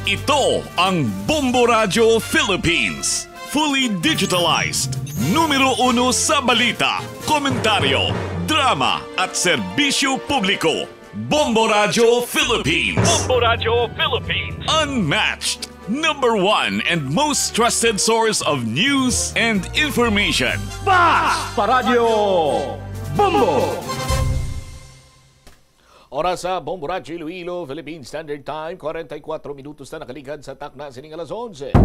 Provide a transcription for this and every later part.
Ito ang Bombo Radio Philippines. Fully digitalized. Numero 1 sa balita, komentaryo, drama at serbisyo publiko. Bombo Radio Philippines. Bombo Radio Philippines. Unmatched. Number 1 and most trusted source of news and information. Basta Radio Bombo. Oras sa Bombo Radio Iloilo, Philippine Standard Time, 44 minutos na nakaligad sa takna sining alas 11.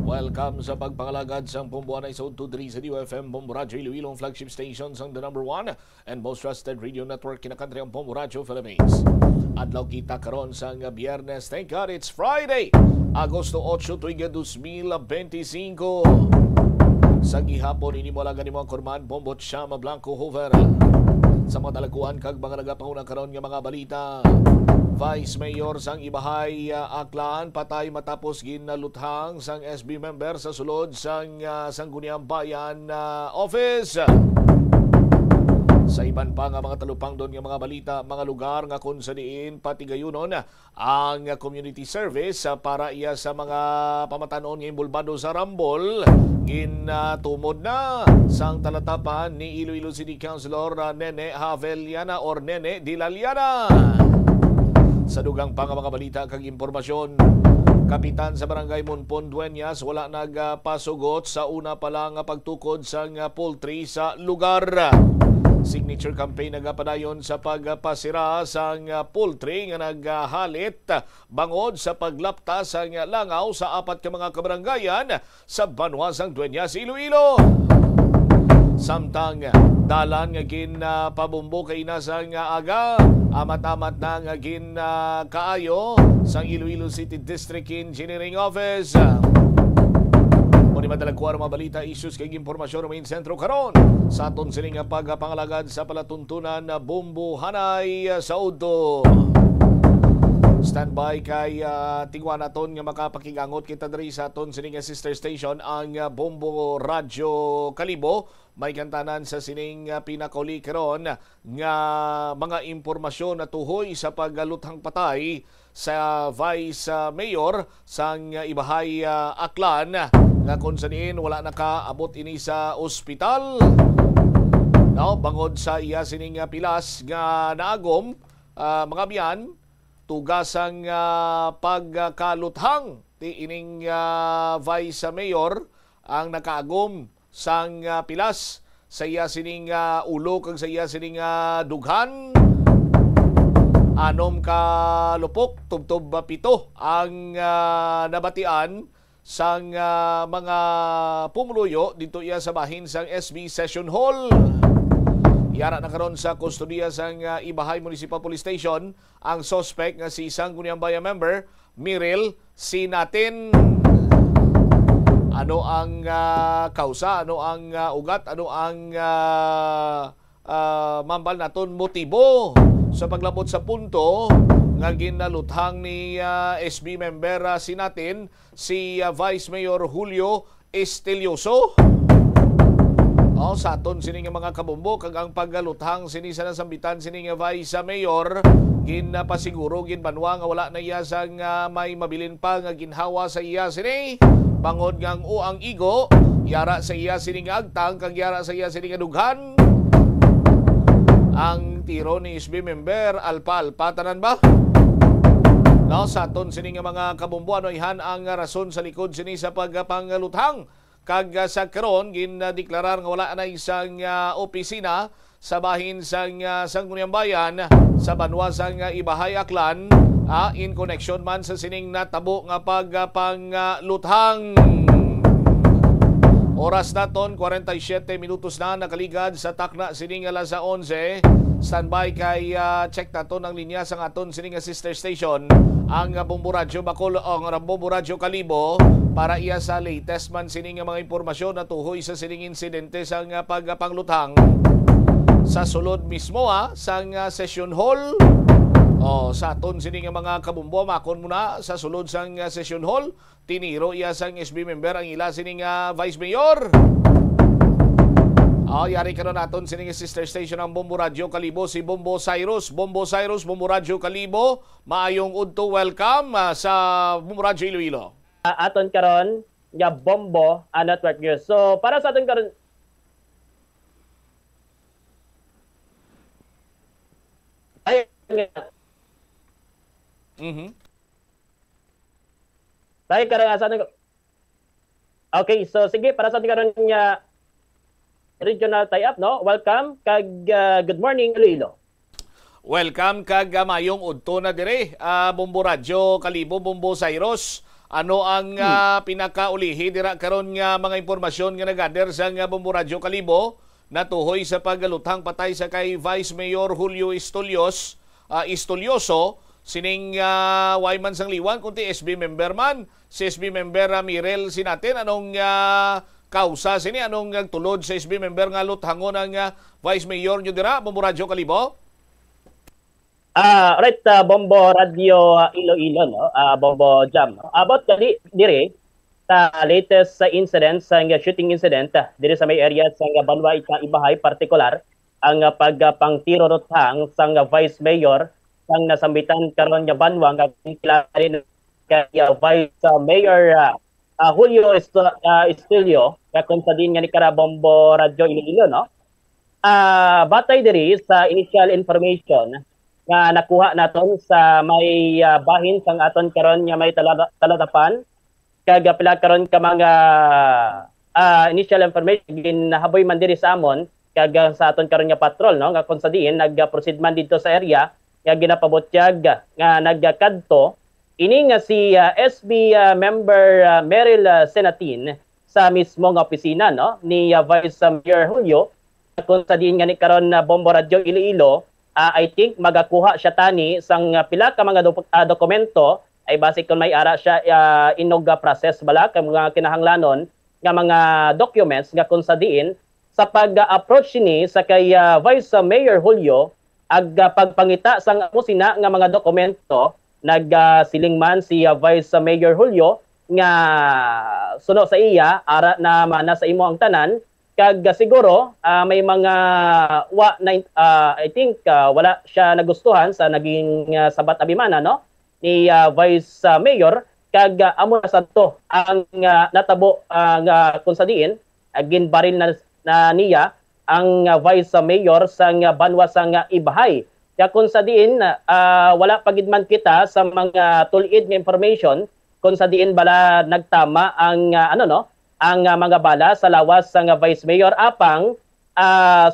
Welcome sa pagpangalagad sa Bombo Anay Sound 23 sa DOFM Bombo Radio Iloilo, ang flagship stations ang the number 1 and most trusted radio network in the country ang Bombo Radio Philippines. Adlaw kita karon sa Biyernes. Thank God it's Friday, Agosto 8, tuiga 2025. Sa gihapon, ini mo lang ganimo ang kurman, Bombo Chama Blanco Hover. Sa mga dalaguan kag mga nagapanguna karon nga mga balita, Vice Mayor sang Ibahay Aklan patay matapos ginaluthang sang SB member sa sulod sang Sangguniang Bayan office. Sa iban pa nga mga talupang doon nga mga balita, mga lugar nga kung sa diin patigayunon ang community service para iya sa mga pamatanon nga imbulbado sa Rambol, ginatumod na sang talatapan ni Iloilo City Councilor Nene Haveliana or Nene Dilaliana. Sa dugang pa nga mga balita kag impormasyon, kapitan sa barangay Monpon Dueñas wala nagpasugot sa una pa lang pagtukod sang poultry sa lugar. Signature campaign nagapadayon sa pagpasira sang poultry nga naghalit bangod sa paglapta sang langaw sa apat ka mga kabarangayan sa Banwasang Dueñas, Iloilo. Samtang dalan nga ginpabumbo kay nasang aga, amat-amat na nga kaayo sang Iloilo City District Engineering Office. Muni madalagkuar mga balita, issues kay impormasyon main sentro karon sa aton sining pagpangalagad sa palatuntunan na Bombo Hanay sa Udo. Standby kay tingwa naton nga makapakigangot kita diri sa aton sining sister station ang Bombo Radio Kalibo. May kantanan sa sining pinakauli karon nga mga impormasyon na tuhoy sa pagluthang patay sa Vice Mayor sang Ibahay Aklan nga kung saniin wala nakaabot ini sa ospital. No, bangod sa iya sining pilas nga naagom mga biyan tugasang pagkaluthang ti ining Vice Mayor ang nakaagom sang pilas sa iya sining ulo kag sa iya sining dughan. Anom ka lupok tubtob pito ang nabatian sang mga pumuluyo dito iya sa bahin sang SB Session Hall. Yara na karon sa kustodiya sang Ibahay Municipal Police Station ang suspect nga si Sangguniang Bayan member Mirel Sinatin. Ano ang kausa, ano ang ugat, ano ang mambal naton motibo sa paglabot sa punto nga ginaluthang ni SB member Sinatin si Vice Mayor Julio Estelioso. Sa aton sining mga kabumbo kag ang paggaluthang sini sa nasambitan sining Vice Mayor ginapasiguro ginbanwa nga wala na iya sang may mabilin pa nga ginhawa sa iya sini bangod ngang ang igo yara sa iya sining agtang kag yara sa iya sining dughan. Ang tiro ni SB member alpa tanan ba? No, sa aton sining mga kabumbo ano ihan ang rason sa likod sini sa pagpangaluthang kag sa karon gindeklarar nga wala na isang opisina sa bahin sang Sangguniang Bayan sa Banwasang Ibahay Aklan in connection man sa sining natabo nga pagpangaluthang. Oras naton 47 minutos na nakaligad sa takna sining alas 11. Standby kay check naton ang linya sa aton sining sister station ang Bombo Radio Bacol ang Bombo Radio Kalibo para iya sa latest man sining mga impormasyon na tuhoy sa sining insidente sa pagpangluthang sa sulod mismo sa session hall. Sa aton sining mga kabumbo makon muna sa sulod sang session hall tiniro iya sang SB member ang ila sining Vice Mayor. Yari ka na naton sining sister station ng Bombo Radio Kalibo, si Bombo Cyrus. Bombo Cyrus, Bombo Radio Kalibo. Maayong udto welcome sa Bombo Radio Iloilo. Aton karon nga Bombo network news. So para sa aton karon ay Tayo karon sa aton. Okay, so sige para sa aton karon nga regional tie-up, no? Welcome kag good morning Iloilo. Welcome kag mayong udto na dire Bombo Radio Kalibo, Bombo Cyrus. Ano ang pinakaulihi dira karon nga mga impormasyon nga nagader sa Bombo Radio Kalibo natuhoy sa paggalutang patay sa kay Vice Mayor Julio Istolioso sining Wayman sang liwan kunti SB member man si SB member Mirel Sinatin anong kausa sini anong tulod sa SB member nga luthangon ang Vice Mayor nyo dira Bombo Radio Kalibo? Right, Bombo Radio Iloilo, no? Bombo Jam. No? About dire sa latest incident sa shooting incident dire sa may area sa Banwa Ibahay particular ang pagpangtiro ruthang sa Vice Mayor sang nasambitan karon nga Banwa nga kilala kay Vice Mayor Julio Istilio kung sa din nga ni Bombo Radio Iloilo, no? Batay diri sa initial information nga nakuha naton sa may bahin sang aton karon nga may talatapan kag pila karon ka mga initial information ginahaboy man diri sa amon kag sa aton karon nga patrol, no? Nga kung sa diin nag-proceed man dito sa area nga ginapabutyag nga nagkadto ini nga si SB member Meryl Senatin sa mismo nga opisina, no, ni Vice Mayor Julio kung sa diin nga ni karon Bombo Radio Iloilo. I think magakuha siya tani sang pila ka mga dokumento ay basic kung may ara siya inog process bala kay mga kinahanglanon nga mga documents nga kung sa diin sa pag-approach ni sa kay Vice Mayor Julio ag pagpangita sang musina nga mga dokumento nagsiling man si Vice Mayor Julio nga suno sa iya ara na mana sa imo ang tanan kag siguro may mga I think wala siya nagustuhan sa naging sabat abimana, no, ni Vice Mayor kag amo na sadto ang natabo nga kung sa diin ginbaril na niya ang Vice Mayor sang Banwa sang Ibahay. Kaya kung sa diin wala pagidman kita sa mga tulid nga information kung sa diin bala nagtama ang ang mga bala sa lawas sang Vice Mayor apang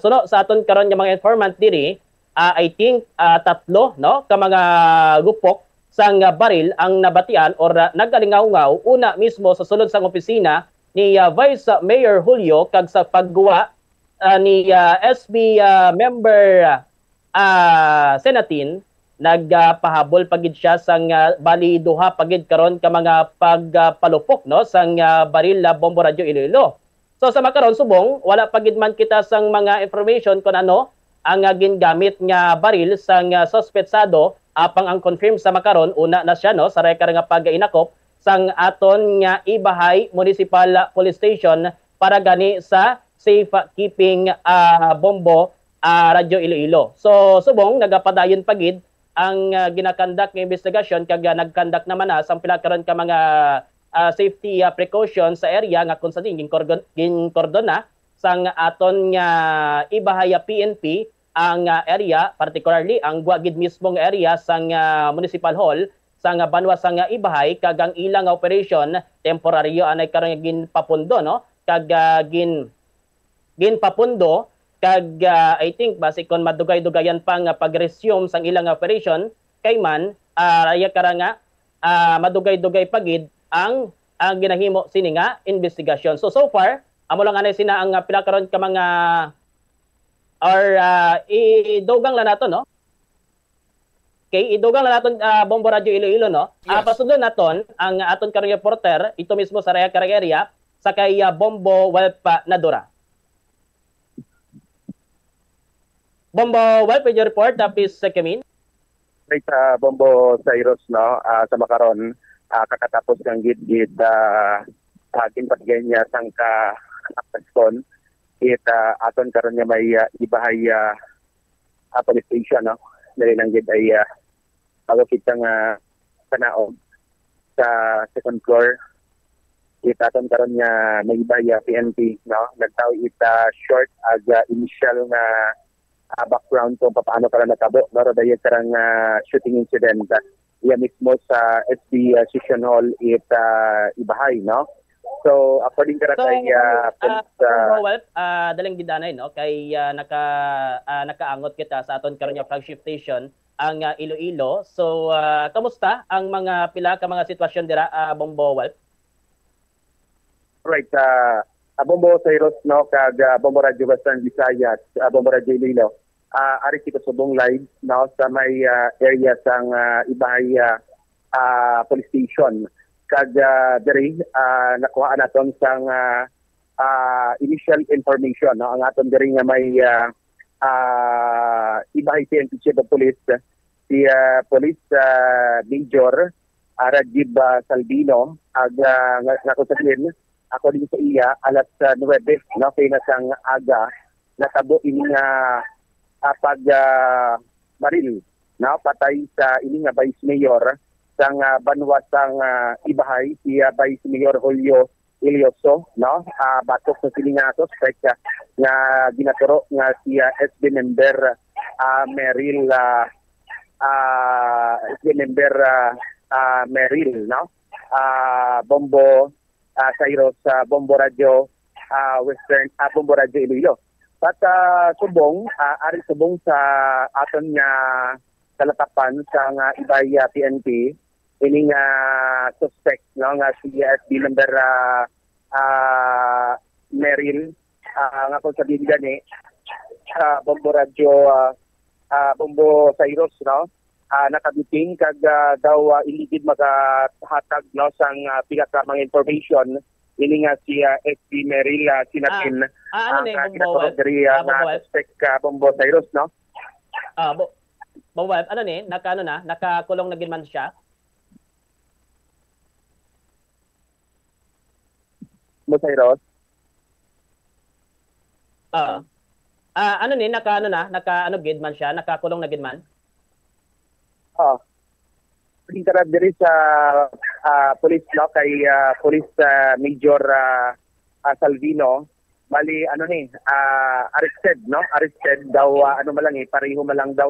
suno sa aton karon nga mga informant diri I think tatlo, no, ka mga gupok sang baril ang nabatian or nagalingaw-ngaw una mismo sa sulod sang opisina ni Vice Mayor Julio kag sa pagguwa ni SB member Senatin nagpahabol pagid siya sang bali duha pagid karon ka mga pagpalupok, no, sang baril Bombo Radio Iloilo. So sa makaron subong wala pagid man kita sang mga information kung ano ang gingamit nga baril sang suspetsado apang ang confirm sa makaron una na siya, no, sa rekar nga pag-inakop sang aton nga Ibahay Municipal Police Station para gani sa safe keeping Bombo Radio Iloilo. So subong nagapadayon pagid ang ginakandak ng investigasyon kag nagkandak naman sa pila karon ka mga safety precautions sa area nga kung sa din ginkordon na sang aton nga Ibahay PNP ang area, particularly ang guagid mismong area sang Municipal Hall sang Banwa sang Ibahay kag ang ilang operation temporaryo anay karon ginpapundo, no, kag ginpapundo kag I think base kon madugay-dugayan pang pag-resume sang ilang operation kay man raya karanga madugay-dugay pagid ang ginahimo sini nga investigasyon. So far amo lang anay sina ang pila karon ka mga or idugang lang nato, no. Okay, idugang lang naton Bombo Radio Iloilo, no. Yes. Pasundon naton ang aton karon reporter ito mismo sa raya karang area sa kay Bombo Walpa Nadora. Bombo, well, with your report, please, Kemin. Right, Bombo Cyrus, no, sa makaron, kakatapos ng gid-gid, ginpatigay niya sang ka-apaskon aton karon nga may ibahay police station, no? Dali lang gid ay bago kita nga panaog sa second floor. Aton karon nga may ibahay PNP, no? Nagtaw ita short as initial nga background kung paano karon natabo, no? Dahil karang shooting incident iya mismo sa SB Session Hall ibahay, no? So according kay daling gidanay, no, kay nakaangot kita sa aton karon nga flagship station ang Iloilo. So kamusta ang mga pila ka mga sitwasyon dira, Bombo Walp? Right, Bombo Cyrus, no, kag Bombo Radio Western Visayas, Bombo Radio Iloilo. Ari kita subong live, no, sa may area sang ibahay police station. Kag diri nakuha naton sang initial information, no, ang aton diri nga may ibahay PNP Chief of Police, si Police Major Rajib Salvino, ag nakusahin ako din sa iya alas 9, no, kay na sang aga natabo ini nga pag baril, no, patay sa ini nga Vice Mayor sang banwa sang ibahay, si Vice Mayor Julio Ilioso, no, batok sa sili nga suspect nga ginaturo nga si SB member Meril Meril, no, Bombo Cyrus, Bombo Radio Western, Bombo Radio Iloilo. At subong ari subong sa aton nga kalatapan sa nga ibay PNP ini nga suspect, no, nga si SB member Meril, nga kung sabihin gani Bombo Radio Bombo Cyrus, no, nakabiting kag daw iligid makahatag, no, sang pila ka mga information ini nga si SB Meril sinatin ano ni Bombo suspect Bombo Cyrus, no. Bombo, ano ni, nakakulong na gid man siya? Bombo Cyrus? Ano ni, gid man siya, nakakulong na gid man? Pagkara diri sa police, no, kay Police Major Salvino, bali ano ni, arrested, no, arrested daw, ano malang pareho malang daw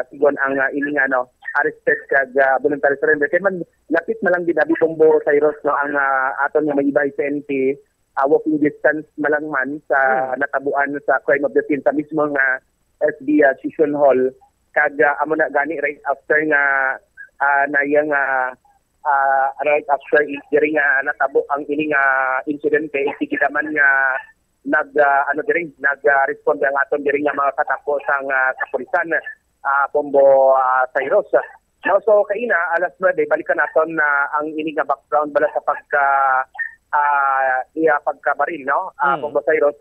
sigon ang ini nga, no, arrested kag voluntary surrender. Kaya man lapit malang gid abi Bombo Cyrus, no, ang aton nga may ibay PNP walking distance malang man sa natabuan sa crime of the scene sa mismo nga SB Session Hall, kag amo na gani right after nga nayang right after diri nga natabo ang ini nga incident kay kita man nga nag-respond ang aton diri nga mga katako sang kapulisan, Bombo Cyrus. Now, so kaina alas 9 balikan naton ang ini nga background bala sa pagkabaril, no, Bombo Cyrus.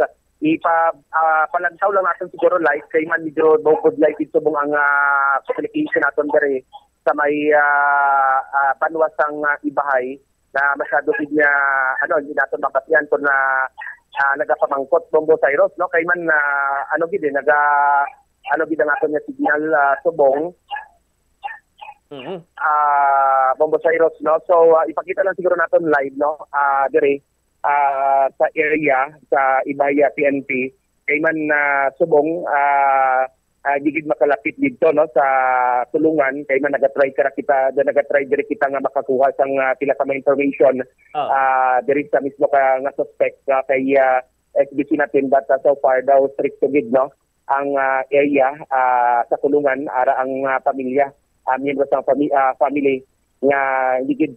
Palantaw lang natin siguro live kay man medyo bukod live dito bung ang communication naton diri sa may banwasang ibahay na masyado gid niya hindi natin mabatian kung na nagapamangkot Bombo Cyrus, no, kay man gid ang aton nga signal subong Bombo Cyrus, no. So ipakita lang siguro naton live, no, dire sa area sa Ibaya PNP kay man subong digid makalapit dito, no, sa tulungan kay man nagatry diri kita nga makakuha sang pila ka mga information diri sa mismo ka nga suspect kay SBC natin, but so far daw strict to gid, no, ang area sa tulungan ara ang pamilya, miyembro sang family nga digid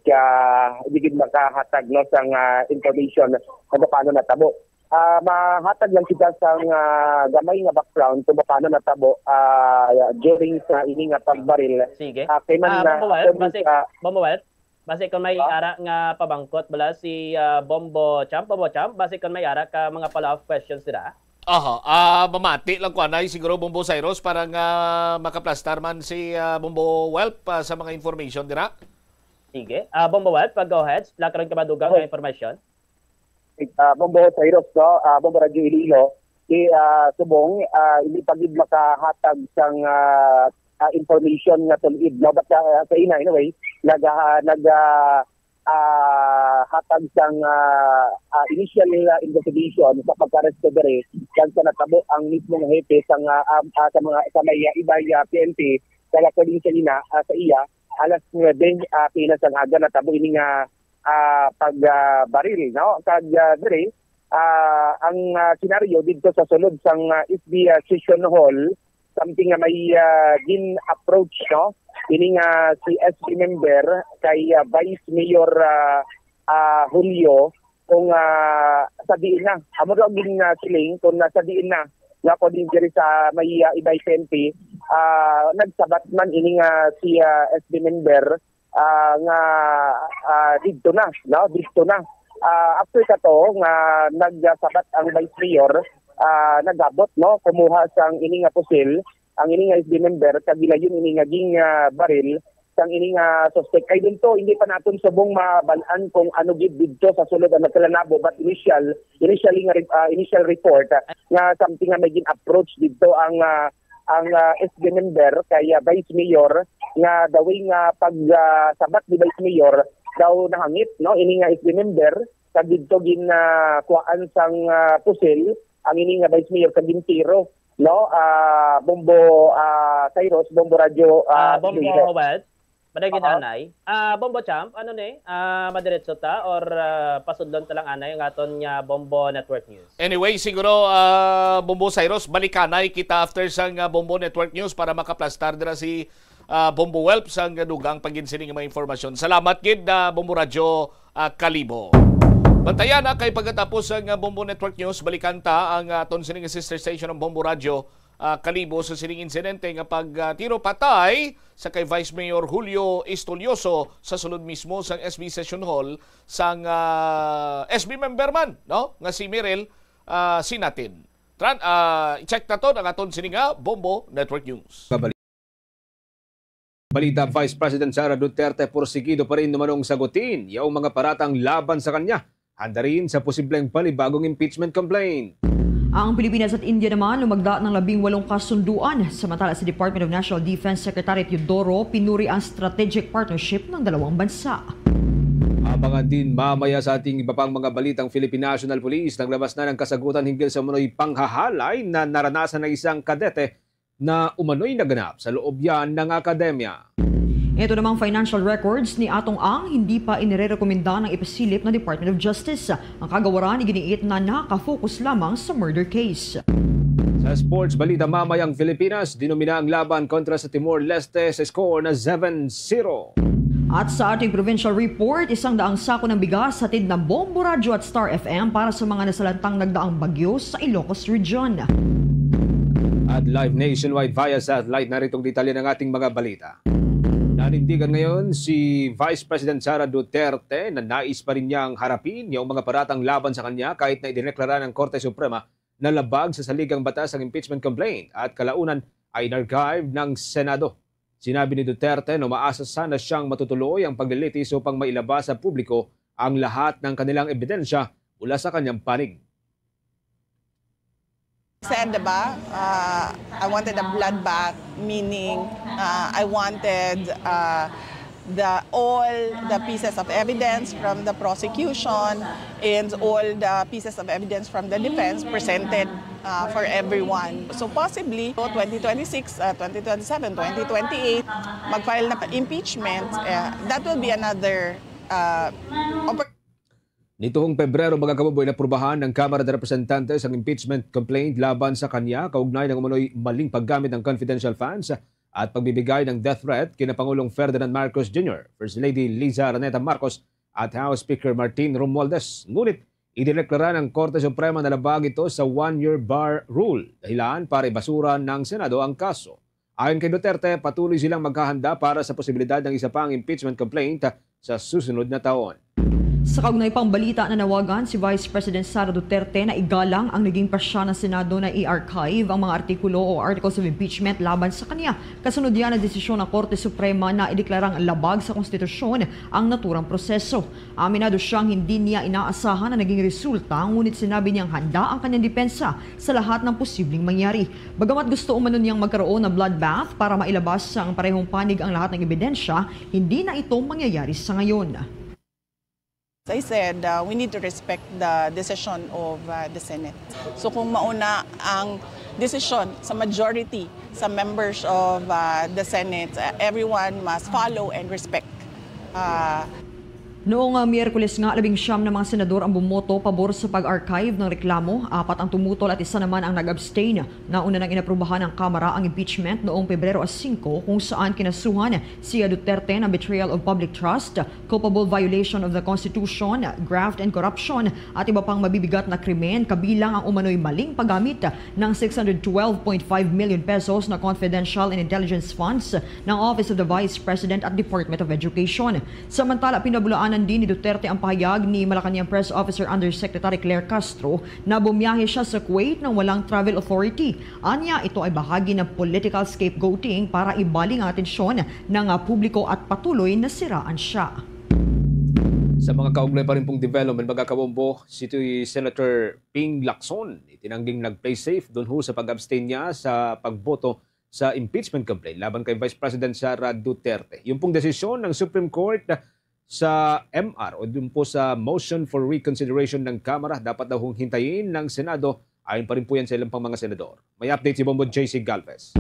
makahatag, no, sang information kung paano natabo. Mahatag lang kita sa gamay nga background kung paano natabo during sa ini nga pagbaril. Sige. Kay man Bombo Welt, base kon may ara nga pabangkot bala si Bombo Champ, base kon may ara ka mga follow-up questions dira. Mamati lang ko anay siguro Bombo Cyrus para nga makaplastar man si Bombo Welp sa mga information dira. Sige. Bombo Welp, go ahead. Lakaron ka ba dugang nga information? Bombo Cyrus, no, Bombo Radio Iloilo, subong hindi pa gid makahatag sang information nga tulid no, but sa ina anyway hatag sang initial investigation sa pagka-arresto dere kag sa natabo ang mismong hepe sa may ibay PNP kaya according sa ina sa iya alas 9 pinas ang aga natabo ini nga pagbaril no kag dere ang senaryo dito sa sulod sang SB Session Hall something nga may din approach no ini nga si SB member kay Vice Mayor Julio kung sabihin na amo daw gin siling kung nasabihin na nga ko din diri sa may ibay PNP nagsabat man ini nga si SB member nga dito na no dito na after kato nga nagsabat ang Vice Mayor nagabot no kumuha sang ini nga pusil ang ini nga SB member kagilayon ini nga ging baril sang ini nga suspect kay dito hindi pa naton subong mabalan kung ano gid didto sa sulod ang nagkalanabo but initial report nga something nga may approach dito ang SB member kay Vice Mayor nga the way nga pagsabat ni Vice Mayor daw nahangit no ini nga SB member kag didto gin kuan sang pusil ang ini nga Vice Mayor kag tiro no Bombo Cyrus Bombo Radio Bombo Welt Madagit anay Bombo Champ ano ni madiretso ta or pasudlon ta lang anay ang aton nya Bombo Network News. Anyway, siguro Bombo Cyrus balikanay kita after sang Bombo Network News para makaplastar dira si Bombo Welp sang dugang paginsining mga informasyon. Salamat gid Bombo Radio Kalibo. Bantayan kay pagkatapos ang Bombo Network News, balikan ta ang aton sining sister station ng Bombo Radio Kalibo sa sining insidente nga pagtiro patay sa kay Vice Mayor Julio Estolioso sa sulod mismo sang SB Session Hall sang SB member man no nga si Mirel Sinatin. I-check na to ang aton sining Bombo Network News. Balita, Vice President Sara Duterte porsigido pa rin namanong sagutin yung mga paratang laban sa kanya. Handa rin sa posibleng palibagong impeachment complaint. Ang Pilipinas at India naman lumagda ng 18 kasunduan. Samantala sa Department of National Defense Secretary Teodoro pinuri ang strategic partnership ng dalawang bansa. Abangan din mamaya sa ating iba pang mga balitang Philippine National Police naglabas na ng kasagutan hinggil sa umano'y panghahalay na naranasan ng isang kadete na umano'y naganap sa loob yan ng akademya. Ito namang financial records ni Atong Ang hindi pa inirekomenda ng ipasilip ng Department of Justice. Ang kagawaran iginiit na nakafocus lamang sa murder case. Sa sports balita mamayang Pilipinas, dinumina ang laban kontra sa Timor-Leste sa score na 7-0. At sa ating provincial report, 100 sako ng bigas hatid ng Bombo Radio at Star FM para sa mga nasalantang nagdaang bagyo sa Ilocos Region. At live nationwide via satellite, naritong detalye ng ating mga balita. Nanindigan ngayon si Vice President Sara Duterte na nais pa rin niyang harapin yung mga paratang laban sa kanya kahit na idineklara ng Korte Suprema na labag sa saligang batas ang impeachment complaint at kalaunan ay in-archive ng Senado. Sinabi ni Duterte na umaasa sana siyang matutuloy ang paglilitis upang mailabas sa publiko ang lahat ng kanilang ebidensya mula sa kanyang panig. Said, diba, I wanted a bloodbath, meaning I wanted all the pieces of evidence from the prosecution and all the pieces of evidence from the defense presented for everyone. So possibly 2026, 2027, 2028, mag-file na impeachment, that will be another opportunity. Nitong Pebrero, mga kababoy, naprubahan ng Kamara de Representantes ang impeachment complaint laban sa kanya kaugnay ng umano'y maling paggamit ng confidential funds at pagbibigay ng death threat kina Pangulong Ferdinand Marcos Jr., First Lady Liza Araneta Marcos at House Speaker Martin Romualdez. Ngunit, idineklara ng Korte Suprema na labag ito sa one-year bar rule, dahilan para ibasura ng Senado ang kaso. Ayon kay Duterte, patuloy silang maghahanda para sa posibilidad ng isa pang impeachment complaint sa susunod na taon. Sa kaugnay pang balita na nawagan si Vice President Sara Duterte na igalang ang naging pasya ng Senado na i-archive ang mga artikulo o articles of impeachment laban sa kanya. Kasunod yan ang desisyon ng Korte Suprema na ideklarang labag sa konstitusyon ang naturang proseso. Aminado siyang hindi niya inaasahan na naging resulta, ngunit sinabi niyang handa ang kanyang depensa sa lahat ng posibleng mangyari. Bagamat gusto umano niyang magkaroon ng bloodbath para mailabas sa parehong panig ang lahat ng ebidensya, hindi na ito mangyayari sa ngayon. As I said, we need to respect the decision of the Senate. So kung mauna ang decision sa majority sa members of the Senate, everyone must follow and respect. Noong Miyerkules nga, 19 na mga senador ang bumoto pabor sa pag-archive ng reklamo. 4 ang tumutol at 1 naman ang nag-abstain. Nauna nang inaprubahan ng Kamara ang impeachment noong Pebrero 5 kung saan kinasuhan si Duterte ng betrayal of public trust, culpable violation of the Constitution, graft and corruption at iba pang mabibigat na krimen, kabilang ang umano'y maling paggamit ng 612.5 million pesos na confidential and intelligence funds ng Office of the Vice President at Department of Education. Samantala, pinabulaan din ni Duterte ang pahayag ni Malacanang Press Officer Undersecretary Claire Castro na bumiyahe siya sa Kuwait ng walang travel authority. Anya, ito ay bahagi ng political scapegoating para ibaling ang atensyon ng publiko at patuloy na siraan siya. Sa mga kaugnay pa rin pong development, mga kabombo, si Senator Ping Lacson itinangging nag-play safe doon ho sa pag-abstain niya sa pagboto sa impeachment complaint laban kay Vice President Sara Duterte. Yung pong desisyon ng Supreme Court sa MR o dun po sa motion for reconsideration ng Kamara, dapat daw hintayin ng Senado. Ayon pa rin po yan sa ilang pang mga senador. May update si Bombo JC Galvez.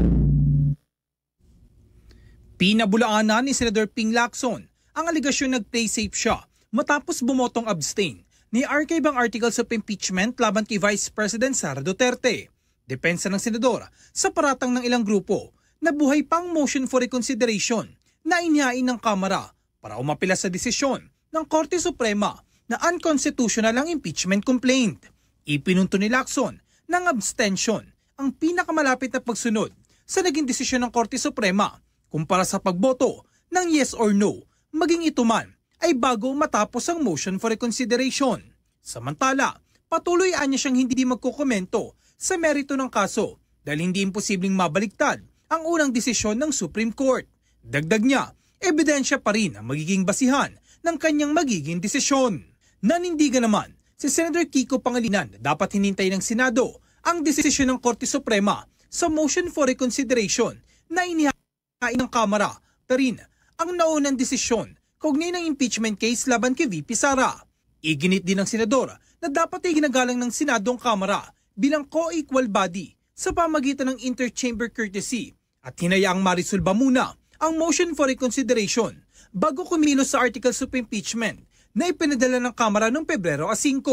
Pinabulaanan ni Senador Ping Lacson ang aligasyon nag-play safe siya matapos bumotong abstain ni archive ang articles of impeachment laban kay Vice President Sara Duterte. Depensa ng senador sa paratang ng ilang grupo na buhay pang motion for reconsideration na inihain ng Kamara para umapila sa desisyon ng Korte Suprema na unconstitutional ang impeachment complaint. Ipinunto ni Lacson ng abstention ang pinakamalapit na pagsunod sa naging desisyon ng Korte Suprema kumpara sa pagboto ng yes or no, maging ito man ay bago matapos ang motion for reconsideration. Samantala, patuloy niya siyang hindi magkukomento sa merito ng kaso dahil hindi imposibleng mabaliktad ang unang desisyon ng Supreme Court. Dagdag niya, ebidensya pa rin ang magiging basihan ng kanyang magiging desisyon. Nanindigan naman si Senator Kiko Pangilinan na dapat hinintay ng Senado ang desisyon ng Korte Suprema sa motion for reconsideration na inihain ng Kamara pa rin ang naunang desisyon kaugnay ng impeachment case laban kay VP Sara. Iginit din ng Senador na dapat ay ginagalang ng Senado ang Kamara bilang co-equal body sa pamagitan ng interchamber courtesy at hinayaang marisolba muna ang motion for reconsideration bago kumilos sa articles of impeachment na ipinadala ng Kamara noong Pebrero 5.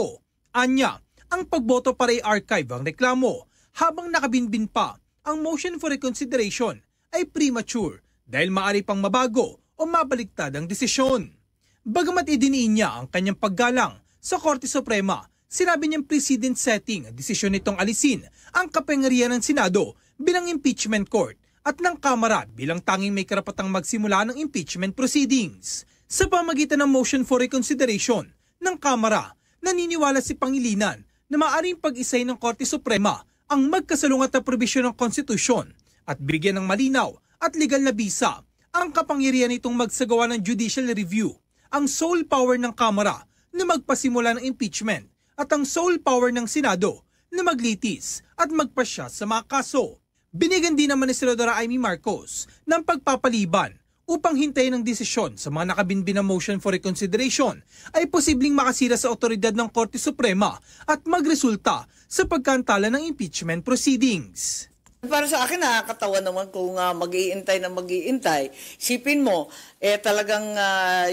Anya, ang pagboto para i-archive ang reklamo habang nakabinbin pa ang motion for reconsideration ay premature dahil maaari pang mabago o mabaliktad ang desisyon. Bagamat idiniin niya ang kanyang paggalang sa Korte Suprema, sinabi niyang precedent setting ang desisyon nitong alisin ang kapangyarihan ng Senado bilang impeachment court at ng Kamara bilang tanging may karapatang magsimula ng impeachment proceedings. Sa pamagitan ng motion for reconsideration ng Kamara, naniniwala si Pangilinan na maaaring pag-isay ng Korte Suprema ang magkasalungat na probisyon ng konstitusyon at bigyan ng malinaw at legal na bisa ang kapangyarihan nitong magsagawa ng judicial review, ang sole power ng Kamara na magpasimula ng impeachment at ang sole power ng Senado na maglitis at magpasya sa mga kaso. Binigyan din naman ni Senadora Amy Marcos ng pagpapaliban upang hintayin ang desisyon sa mga nakabinbin na motion for reconsideration ay posibleng makasira sa otoridad ng Korte Suprema at magresulta sa pagkantala ng impeachment proceedings. Para sa akin, nakakatawa naman kung mag-iintay na mag-iintay. Sipin mo, talagang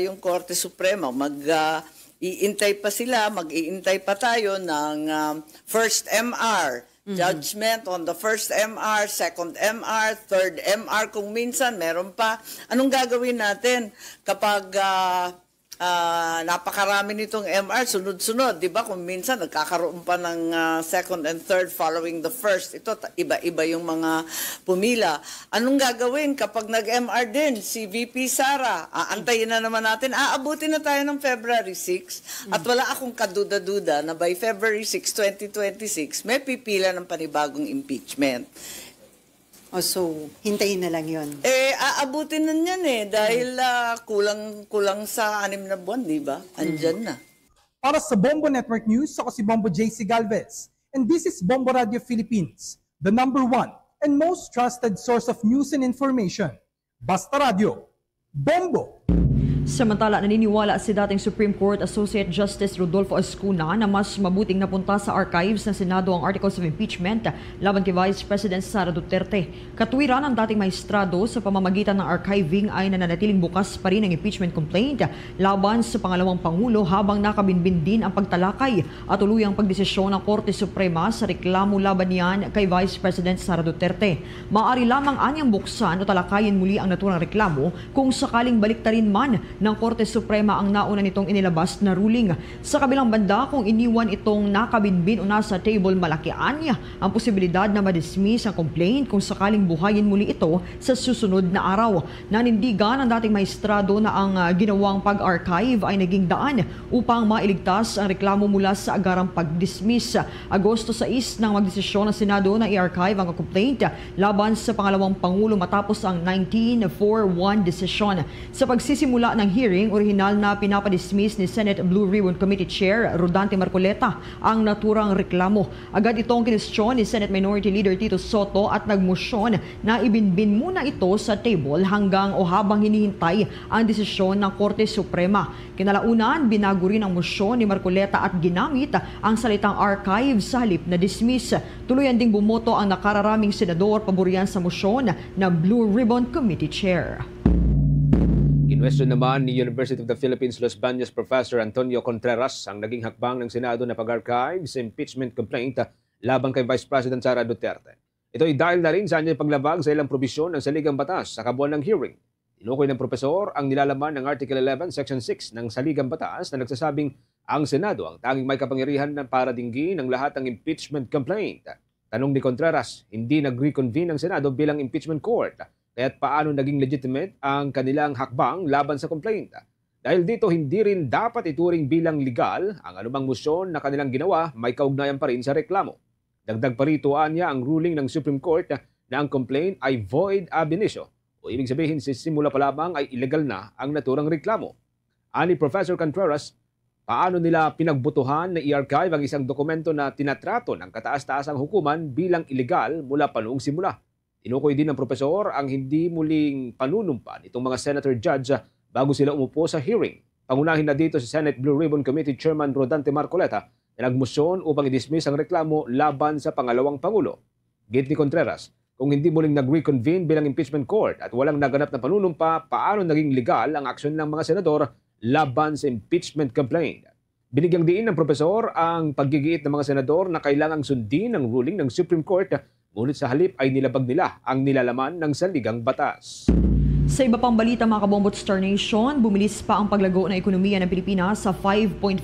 yung Korte Suprema, mag-iintay pa sila, mag-iintay pa tayo ng first MR. Judgment on the first MR, second MR, third MR, kung minsan meron pa. Anong gagawin natin kapag napakarami nitong MR, sunod-sunod, di ba? Kung minsan nagkakaroon pa ng second and third following the first. Ito, iba-iba yung mga pumila. Anong gagawin kapag nag-MR din si VP Sara? Aantayin na naman natin. Aabutin na tayo ng February 6 at wala akong kaduda-duda na by February 6, 2026, may pipila ng panibagong impeachment. So, hintayin na lang yun. Aabutin na yan dahil kulang sa 6 na buwan, di ba? Andyan na. Para sa Bombo Network News, ako si Bombo JC Galvez. And this is Bombo Radio Philippines, the #1 and most trusted source of news and information. Basta Radio, Bombo! Samantala, naniniwala si dating Supreme Court Associate Justice Rodolfo Ascuna na mas mabuting napunta sa archives ng Senado ang Articles of Impeachment laban kay Vice President Sara Duterte. Katuwiran ng dating maestrado sa pamamagitan ng archiving ay nananatiling bukas pa rin ang impeachment complaint laban sa pangalawang Pangulo habang nakabinbin din ang pagtalakay at tuluyang pagdesisyon ng Korte Suprema sa reklamo laban niyan kay Vice President Sara Duterte. Maaari lamang anyang buksan o talakayin muli ang naturang reklamo kung sakaling baliktarin man ng Korte Suprema ang nauna nitong inilabas na ruling. Sa kabilang banda, kung iniwan itong nakabinbin o nasa table, malakian niya ang posibilidad na madismiss ang complaint kung sakaling buhayin muli ito sa susunod na araw. Nanindigan ng dating maestrado na ang ginawang pag-archive ay naging daan upang mailigtas ang reklamo mula sa agarang pag-dismiss. Agosto 6 nang magdesisyon ng Senado na i-archive ang complaint laban sa pangalawang Pangulo matapos ang 19-4-1 desisyon. Sa pagsisimula ng hearing, orihinal na pinapadismiss ni Senate Blue Ribbon Committee Chair Rodante Marcoleta ang naturang reklamo. Agad itong kinestyon ni Senate Minority Leader Tito Soto at nagmosyon na ibinbin muna ito sa table hanggang o habang hinihintay ang desisyon ng Korte Suprema. Kinalaunan, binago rin ang mosyon ni Marcoleta at ginamit ang salitang archive sa halip na dismiss. Tuluyan ding bumoto ang nakararaming senador paborian sa mosyon na Blue Ribbon Committee Chair. Kinwestiyon naman ni University of the Philippines Los Baños Professor Antonio Contreras ang naging hakbang ng Senado na pag-archive sa impeachment complaint laban kay Vice President Sara Duterte. Ito ay dahil na rin sa kanyang paglabag sa ilang probisyon ng saligang batas sa kabuuan ng hearing. Tinukoy ng profesor ang nilalaman ng Article 11, Section 6 ng saligang batas na nagsasabing ang Senado ang tanging may kapangyarihan na para dinggin ang lahat ng impeachment complaint. Tanong ni Contreras, hindi nag-reconvene ang Senado bilang impeachment court. Kaya't paano naging legitimate ang kanilang hakbang laban sa complaint? Dahil dito, hindi rin dapat ituring bilang legal ang anumang motion na kanilang ginawa may kaugnayan pa rin sa reklamo. Dagdag pa rito niya ang ruling ng Supreme Court na ang complaint ay void ab initio o ibig sabihin simula pa lamang ay illegal na ang naturang reklamo. Ani Professor Contreras, paano nila pinagbutuhan na i-archive ang isang dokumento na tinatrato ng kataas-taasang hukuman bilang illegal mula pa noong simula? Tinukoy din ng profesor ang hindi muling panunumpa nitong mga senator judge bago sila umupo sa hearing. Pangunahin na dito si Senate Blue Ribbon Committee Chairman Rodante Marcoleta na nagmosyon upang i-dismiss ang reklamo laban sa pangalawang Pangulo. Git ni Contreras, kung hindi muling nag-reconvene bilang impeachment court at walang naganap na panunumpa, paano naging legal ang aksyon ng mga senador laban sa impeachment complaint? Binigyang diin ng profesor ang paggigiit ng mga senador na kailangang sundin ang ruling ng Supreme Court, ngunit sa halip ay nilabag nila ang nilalaman ng saligang batas. Sa iba pang balita mga kabombot Star Nation, bumilis pa ang paglago ng ekonomiya ng Pilipinas sa 5.5%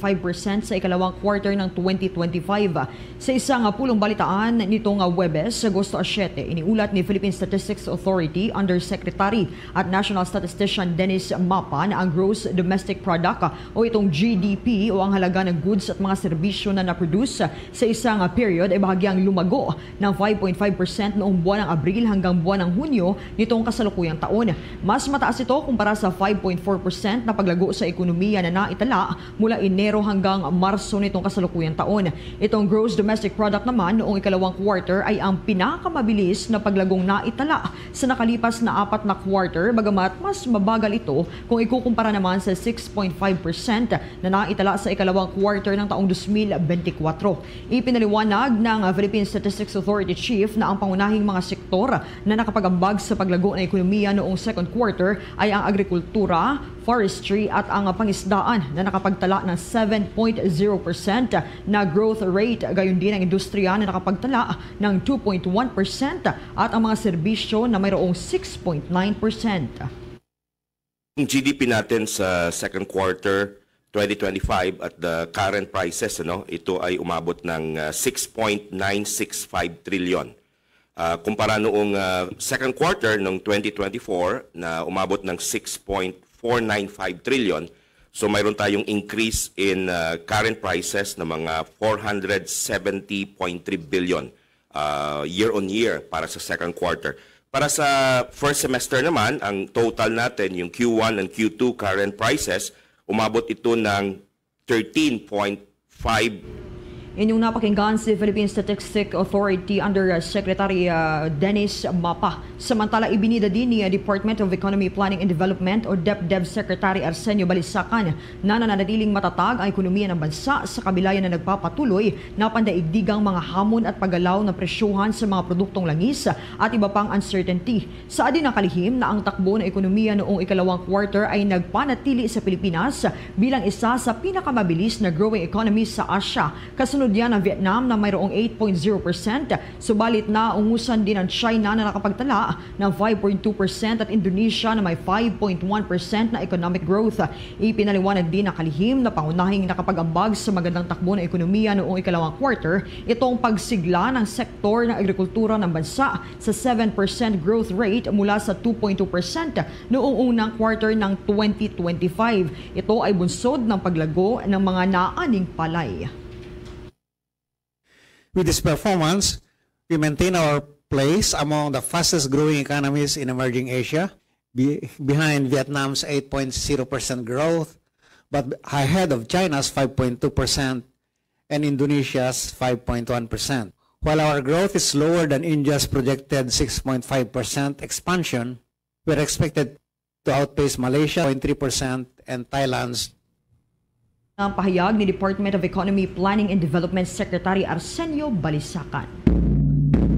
sa ikalawang quarter ng 2025. Sa isang pulong balitaan nitong Huwebes, Agosto 7, iniulat ni Philippine Statistics Authority Undersecretary at National Statistician Dennis Mapa na ang Gross Domestic Product o itong GDP o ang halaga ng goods at mga serbisyo na na-produce sa isang period ay bahagyang lumago ng 5.5% noong buwan ng Abril hanggang buwan ng Hunyo nitong kasalukuyang taon. Mas mataas ito kumpara sa 5.4% na paglago sa ekonomiya na naitala mula Enero hanggang Marso nitong kasalukuyang taon. Itong gross domestic product naman noong ikalawang quarter ay ang pinakamabilis na paglagong naitala sa nakalipas na 4 na quarter, bagamat mas mabagal ito kung ikukumpara naman sa 6.5% na naitala sa ikalawang quarter ng taong 2024. Ipinaliwanag ng Philippine Statistics Authority Chief na ang pangunahing mga sektor na nakapagambag sa paglago ng ekonomiya noong second quarter ay ang agrikultura, forestry at ang pangisdaan na nakapagtala ng 7.0% na growth rate. Gayon din ang industriya na nakapagtala ng 2.1% at ang mga serbisyo na mayroong 6.9%. Yung GDP natin sa second quarter 2025 at the current prices, ito ay umabot ng 6.965 trillion. Kumpara noong second quarter ng 2024 na umabot ng 6.495 trillion. So mayroon tayong increase in current prices na mga 470.3 billion year on year para sa second quarter. Para sa first semester naman, ang total natin, yung Q1 and Q2 current prices, umabot ito ng 13.5. Inyong napakinggan si Philippine Statistics Authority under Secretary Dennis Mapa. Samantala, ibinida din ni Department of Economy, Planning and Development o DepDev Secretary Arsenio Balisacan na nananatiling matatag ang ekonomiya ng bansa sa kabila na nagpapatuloy na pandaigdigang mga hamon at paggalaw ng presyuhan sa mga produktong langis at iba pang uncertainty. Sa adin nakalihim na ang takbo ng ekonomiya noong ikalawang quarter ay nagpanatili sa Pilipinas bilang isa sa pinakamabilis na growing economy sa Asia. Kasunod yan ang Vietnam na mayroong 8.0%, subalit na ungusan din ang China na nakapagtala ng 5.2% at Indonesia na may 5.1% na economic growth. Ipinaliwanag din na kalihim na pangunahing nakapag-ambag sa magandang takbo ng ekonomiya noong ikalawang quarter itong pagsigla ng sektor ng agrikultura ng bansa sa 7% growth rate mula sa 2.2% noong unang quarter ng 2025. Ito ay bunsod ng paglago ng mga naaning palay. With this performance, we maintain our place among the fastest growing economies in emerging Asia, behind Vietnam's 8.0% growth, but ahead of China's 5.2% and Indonesia's 5.1%. While our growth is lower than India's projected 6.5% expansion, we're expected to outpace Malaysia 0.3% and Thailand's. Ang pahayag ni Department of Economy, Planning and Development Secretary Arsenio Balisacan.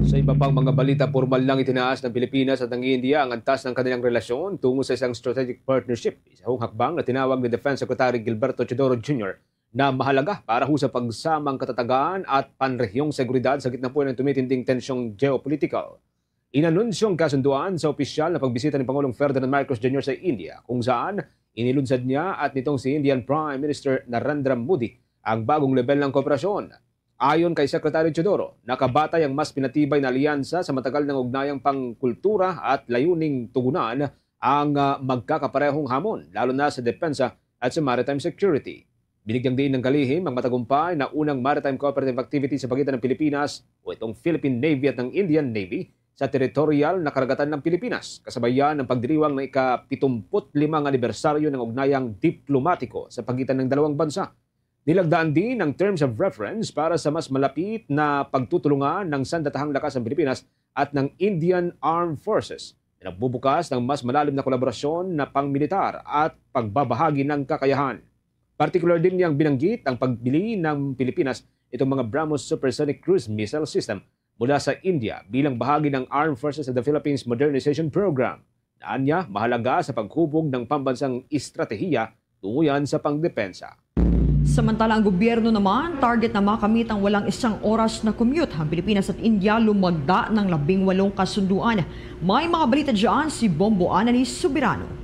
Sa iba pang mga balita, formal lang itinaas ng Pilipinas at ng India ang antas ng kanilang relasyon tungo sa isang strategic partnership. Isang hakbang na tinawag ni Defense Secretary Gilberto Teodoro Jr. na mahalaga para sa pagsamang katatagan at panrehiyong seguridad sa gitna po ng tumitinding tensyong geopolitical. Inanunsyong kasunduan sa opisyal na pagbisita ni Pangulong Ferdinand Marcos Jr. sa India, kung saan inilunsad niya at nitong si Indian Prime Minister Narendra Modi ang bagong level ng kooperasyon. Ayon kay Secretary Teodoro, nakabatay ang mas pinatibay na alyansa sa matagal ng ugnayang pangkultura at layuning tugunan ang magkakaparehong hamon, lalo na sa depensa at sa maritime security. Binigyang diin ng kalihim ang matagumpay na unang maritime cooperative activity sa pagitan ng Pilipinas o itong Philippine Navy at ng Indian Navy sa teritorial na karagatan ng Pilipinas, kasabayan ng pagdiriwang ng ika-75 anibersaryo ng ugnayang diplomatiko sa pagitan ng dalawang bansa. Nilagdaan din ang terms of reference para sa mas malapit na pagtutulungan ng sandatahang lakas ng Pilipinas at ng Indian Armed Forces na nagbubukas ng mas malalim na kolaborasyon na pangmilitar at pagbabahagi ng kakayahan. Particular din niyang binanggit ang pagbili ng Pilipinas itong mga BrahMos Supersonic Cruise Missile System mula sa India bilang bahagi ng Armed Forces of the Philippines Modernization Program. Naan niya mahalaga sa paghubog ng pambansang estratehiya tungo yan sa pangdepensa. Samantala, ang gobyerno naman, target na makamit ang walang isang oras na commute. Ang Pilipinas at India lumagda ng 18 kasunduan. May mga balita dyan si Bombo Anani Subirano.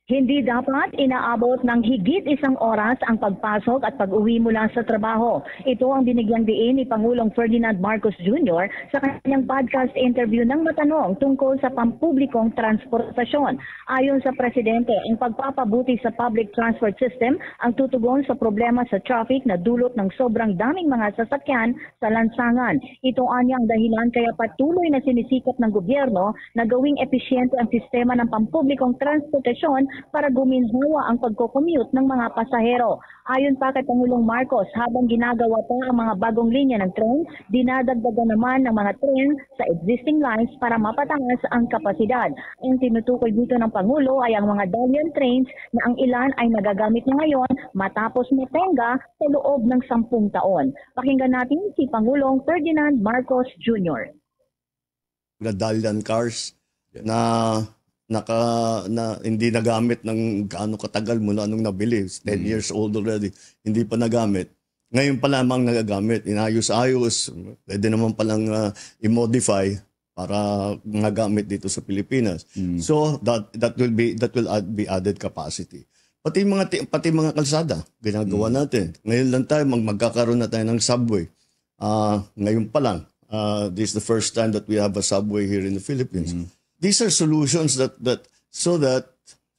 Hindi dapat inaabot ng higit isang oras ang pagpasok at pag-uwi mula sa trabaho. Ito ang binigyang diin ni Pangulong Ferdinand Marcos Jr. sa kanyang podcast interview ng Matanong tungkol sa pampublikong transportasyon. Ayon sa Presidente, ang pagpapabuti sa public transport system ang tutugon sa problema sa traffic na dulot ng sobrang daming mga sasakyan sa lansangan. Ito anyang dahilan kaya patuloy na sinisikap ng gobyerno na gawing episyente ang sistema ng pampublikong transportasyon para guminhawa ang pagko-commute ng mga pasahero. Ayon pa kay Pangulong Marcos, habang ginagawa pa ang mga bagong linya ng tren, dinadagdagan naman ng mga tren sa existing lines para mapataas ang kapasidad. Ang tinutukoy dito ng Pangulo ay ang mga Dalian trains na ang ilan ay nagagamit na ngayon matapos matenga sa loob ng 10 taon. Pakinggan natin si Pangulong Ferdinand Marcos Jr. The Dalian cars na hindi nagamit ng gaano katagal mula nung nabili. 10 years old already. Hindi pa nagamit. Ngayon pa lamang nagagamit. Inayos-ayos. Pwede naman palang i-modify para magamit dito sa Pilipinas. So that will be added capacity. Pati mga kalsada ginagawa natin. Ngayon lang tayo magkakaroon na tayo ng subway. Ngayon pa lang. This is the first time that we have a subway here in the Philippines. These are solutions that so that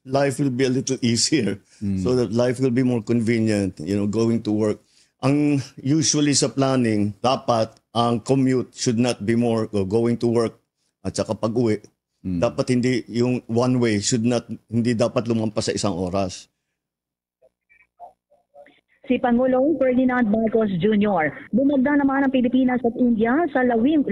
life will be a little easier, so that life will be more convenient, going to work. Ang usually sa planning, dapat ang commute should not be more going to work at saka pag-uwi. Dapat hindi yung one way hindi dapat lumampas sa 1 oras. Si Pangulong Ferdinand Marcos Jr. Bumagda naman ang Pilipinas at India sa 18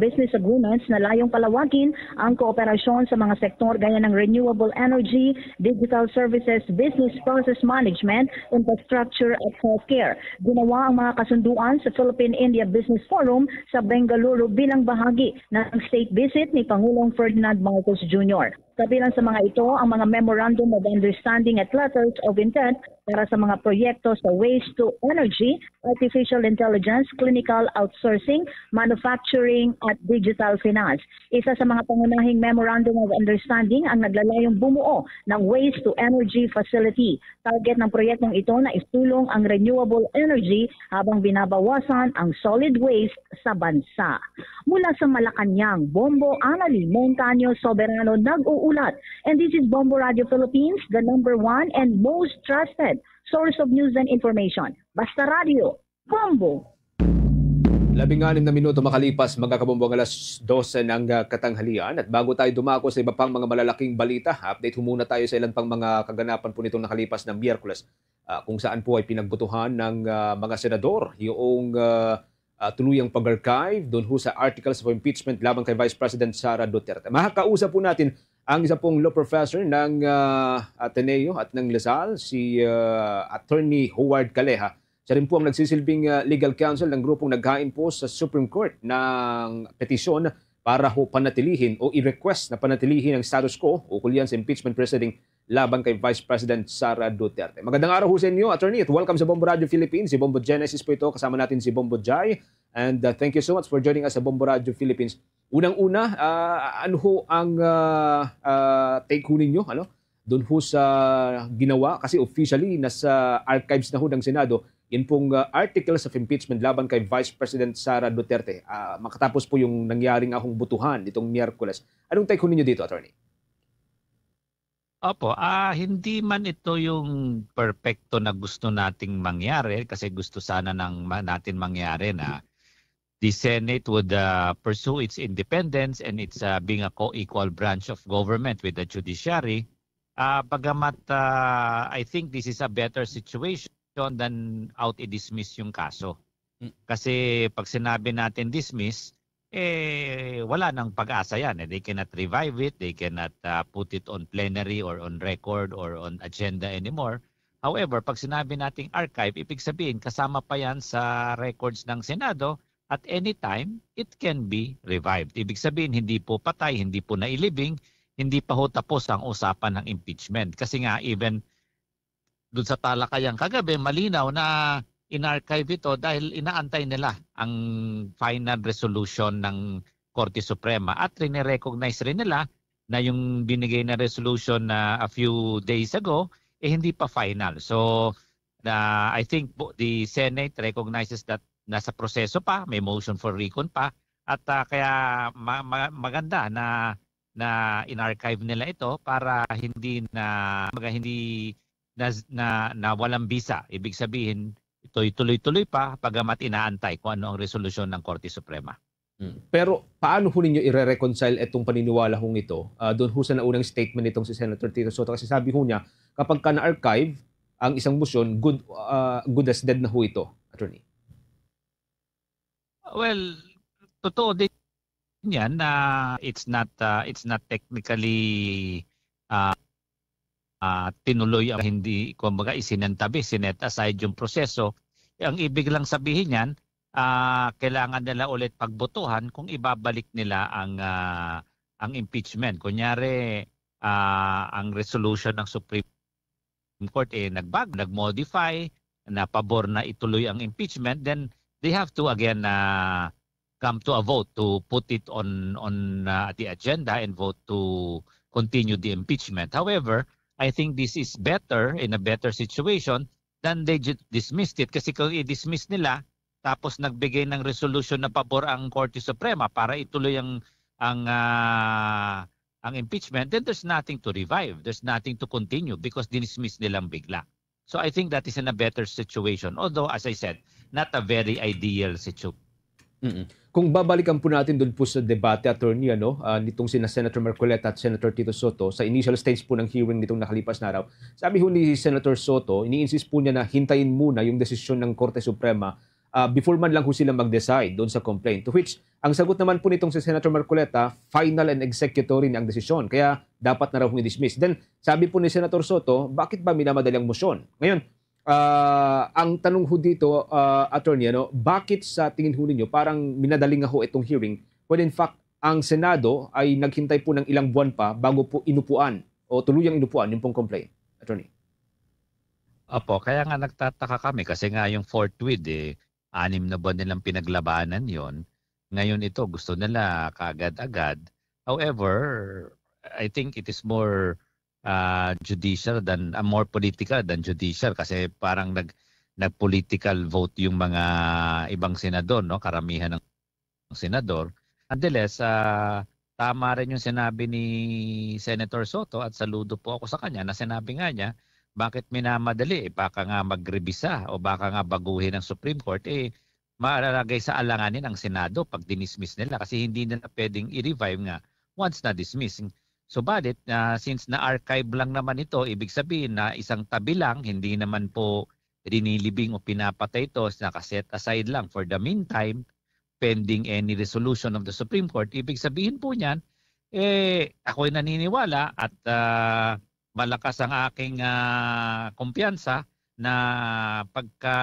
business agreements na layong palawakin ang kooperasyon sa mga sektor gaya ng renewable energy, digital services, business process management, infrastructure at healthcare. Ginawa ang mga kasunduan sa Philippine-India Business Forum sa Bengaluru bilang bahagi ng state visit ni Pangulong Ferdinand Marcos Jr. Kabilang sa mga ito ang mga Memorandum of Understanding at Letters of Intent para sa mga proyekto sa waste to energy, artificial intelligence, clinical outsourcing, manufacturing at digital finance. Isa sa mga pangunahing Memorandum of Understanding ang naglalayong bumuo ng waste to energy facility. Target ng proyektong ito na istulong ang renewable energy habang binabawasan ang solid waste sa bansa. Mula sa Malacanang, Bombo Anali Montaño Soberano nag-uulat. And this is Bombo Radio Philippines, the #1 and most trusted source of news and information. Basta Radio, Bombo. 16 na minuto makalipas, magkakabombo ang alas 12 ng katanghalian. At bago tayo dumako sa iba pang mga malalaking balita, update muna tayo sa ilan pang mga kaganapan po nitong nakalipas ng Miyerkules, kung saan po ay pinagbutuhan ng mga senador yung tuluyang pag-archive doon ho sa articles of impeachment laban kay Vice President Sara Duterte. Makakausap po natin ang isa pong law professor ng Ateneo at ng Lasal, si Attorney Howard Caleja. Siya rin po ang nagsisilbing legal counsel ng grupong naghain po sa Supreme Court ng petisyon para ho panatilihin o i-request na panatilihin ang status quo ukol yan sa impeachment proceeding laban kay Vice President Sara Duterte. Magandang araw ho sa inyo, Attorney, at welcome sa Bombo Radio Philippines. Si Bombo Genesis po ito, kasama natin si Bombo Jai. And thank you so much for joining us sa Bombo Radio Philippines. Unang-una, ano ho ang take ho ninyo? Doon ho sa ginawa, kasi officially nasa archives na ho ng Senado, yun pong articles of impeachment laban kay Vice President Sara Duterte. Makatapos po yung nangyaring akong butuhan itong Miyerkules. Anong take ho ninyo dito, Attorney? Opo, hindi man ito yung perfecto na gusto nating mangyari kasi gusto sana natin mangyari na the Senate would pursue its independence and its being a co-equal branch of government with the judiciary. Bagamat I think this is a better situation than out i-dismiss yung kaso. Kasi pag sinabi natin dismiss, wala nang pag-asa yan. They cannot revive it, they cannot put it on plenary or on record or on agenda anymore. However, pag sinabi nating archive, ibig sabihin kasama pa yan sa records ng Senado at any time it can be revived. Ibig sabihin hindi po patay, hindi po nailibing, hindi pa ho tapos ang usapan ng impeachment. Kasi nga even doon sa talakayang kagabi, malinaw na in-archive ito dahil inaantay nila ang final resolution ng Korte Suprema at rin-recognize rin nila na yung binigay na resolution na a few days ago hindi pa final. So I think the Senate recognizes that nasa proseso pa, may motion for recon pa at kaya maganda na in-archive nila ito para hindi na walang bisa. Ibig sabihin ito'y tuloy-tuloy pa pagamat inaantay kung ano ang resolusyon ng Korte Suprema. Pero paano ho ninyo i-reconcile itong paniniwala hong ito? Doon ho sa naunang statement nitong si Senator Tito Soto kasi sabi ho niya kapag ka na-archive ang isang motion, good as dead na ho ito, Attorney. Well, totoo din yan na it's not technically tinuloy ang hindi kumbaga isinantabi, sinet aside yung proseso. Ang ibig lang sabihin yan, kailangan nila ulit pagbotohan kung ibabalik nila ang impeachment. Kunyari, ang resolution ng Supreme Court nag-modify, na pabor na ituloy ang impeachment, then they have to again come to a vote to put it on the agenda and vote to continue the impeachment. However, I think this is better, in a better situation than they dismissed it. Kasi kung i-dismiss nila, tapos nagbigay ng resolution na pabor ang Korte Suprema para ituloy ang impeachment, then there's nothing to revive. There's nothing to continue because dinismiss nilang bigla. So I think that is in a better situation. Although, as I said, not a very ideal situation. Kung babalikan po natin doon po sa debate, attorney, nitong sina Senator Marcoleta at Senator Tito Soto, sa initial stage po ng hearing nitong nakalipas na araw, sabi ho ni Senator Soto, ini-insist po niya na hintayin muna yung desisyon ng Korte Suprema before man lang ho sila mag-decide doon sa complaint. To which, ang sagot naman po nitong si Senator Marcoleta, final and executory ang desisyon. Kaya dapat na raw i-dismiss. Then, sabi po ni Senator Soto, bakit ba minamadali ang motion? Ngayon, ang tanong ho dito, attorney, bakit sa tingin ho ninyo parang minadaling ho itong hearing when in fact ang Senado ay naghintay po ng ilang buwan pa bago po inupuan o tuluyang inupuan yung pong complaint, attorney? Opo, kaya nga nagtataka kami kasi nga yung forthwith 6 na buwan nilang pinaglabanan yon. Ngayon ito gusto nila kaagad-agad. However, I think it is more judicial than more political than judicial kasi parang nag-political vote yung mga ibang senador, no, karamihan ng senador. Nonetheless, tama rin yung sinabi ni Senator Soto at saludo po ako sa kanya na sinabi nga niya, bakit minamadali? Baka nga magrebisa o baka nga baguhin ng Supreme Court, malalagay sa alanganin ang Senado pag dinismiss nila kasi hindi nila pwedeng i-revive nga once na dismiss. Subalit, since na-archive lang naman ito, ibig sabihin na isang tabi lang, hindi naman po rinilibing o pinapatay ito, nakaset aside lang for the meantime, pending any resolution of the Supreme Court. Ibig sabihin po niyan, ako'y naniniwala at malakas ang aking kumpiyansa na pagka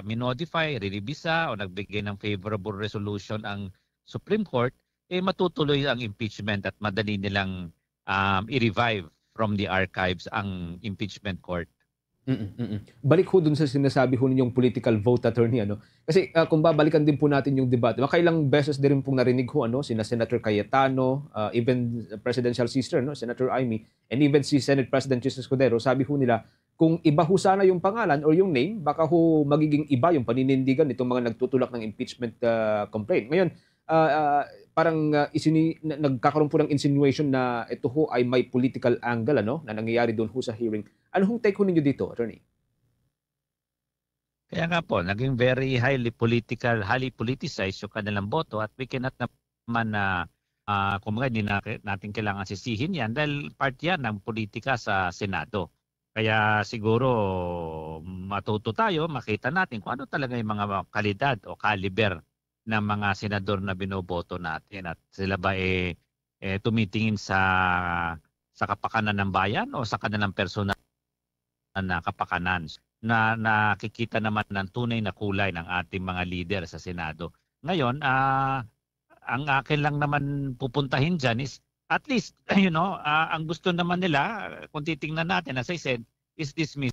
minodify, riribisa o nagbigay ng favorable resolution ang Supreme Court, matutuloy ang impeachment at madali nilang i-revive from the archives ang impeachment court. Balik ho dun sa sinasabi ho ninyong political vote, attorney, Kasi kung babalikan din po natin yung debate, makailang beses din pong narinig ho, sina Senator Cayetano, even presidential sister, Senator Amy, and even si Senate President Jesus Escudero, sabi ho nila, kung iba ho sana yung pangalan or yung name, baka ho magiging iba yung paninindigan nitong mga nagtutulak ng impeachment complaint. Ngayon, parang nagkakaroon po ng insinuation na ito ho ay may political angle na nangyayari doon ho sa hearing. Ano hong take ho ninyo dito, attorney? Kaya nga po, naging very highly politicized yung kanilang boto at we cannot naman kumbaga hindi natin kailangan sisihin yan dahil part yan ng politika sa Senado. Kaya siguro matuto tayo, makita natin kung ano talaga yung mga kalidad o caliber ng mga senador na binoboto natin at sila ba tumitingin sa kapakanan ng bayan o sa kanilang personal na kapakanan na nakikita naman ng tunay na kulay ng ating mga leader sa Senado. Ngayon, ang akin lang naman pupuntahin dyan is at least, ang gusto naman nila, kung titingnan natin, as I said, is dismissal.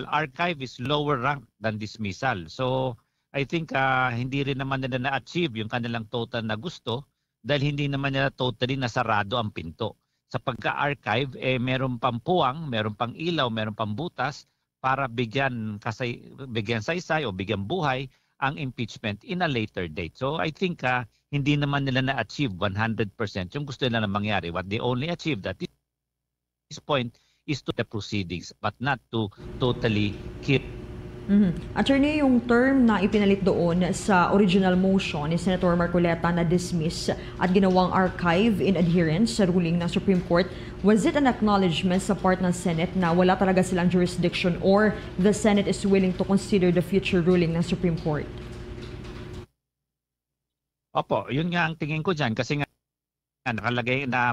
Archive is lower rank than dismissal. So, I think hindi rin naman nila na-achieve yung kanilang total na gusto dahil hindi naman nila totally nasarado ang pinto. Sa pagka-archive, meron pang puwang, meron pang ilaw, meron pang butas para bigyan saysay o bigyan buhay ang impeachment in a later date. So I think hindi naman nila na-achieve 100% yung gusto nila na mangyari. What they only achieved at this point is to the proceedings but not to totally kill. Attorney, yung term na ipinalit doon sa original motion ni Senator Marcoleta na dismiss at ginawang archive in adherence sa ruling ng Supreme Court, was it an acknowledgement sa part ng Senate na wala talaga silang jurisdiction or the Senate is willing to consider the future ruling ng Supreme Court? Opo, yun nga ang tingin ko dyan kasi nga nakalagay na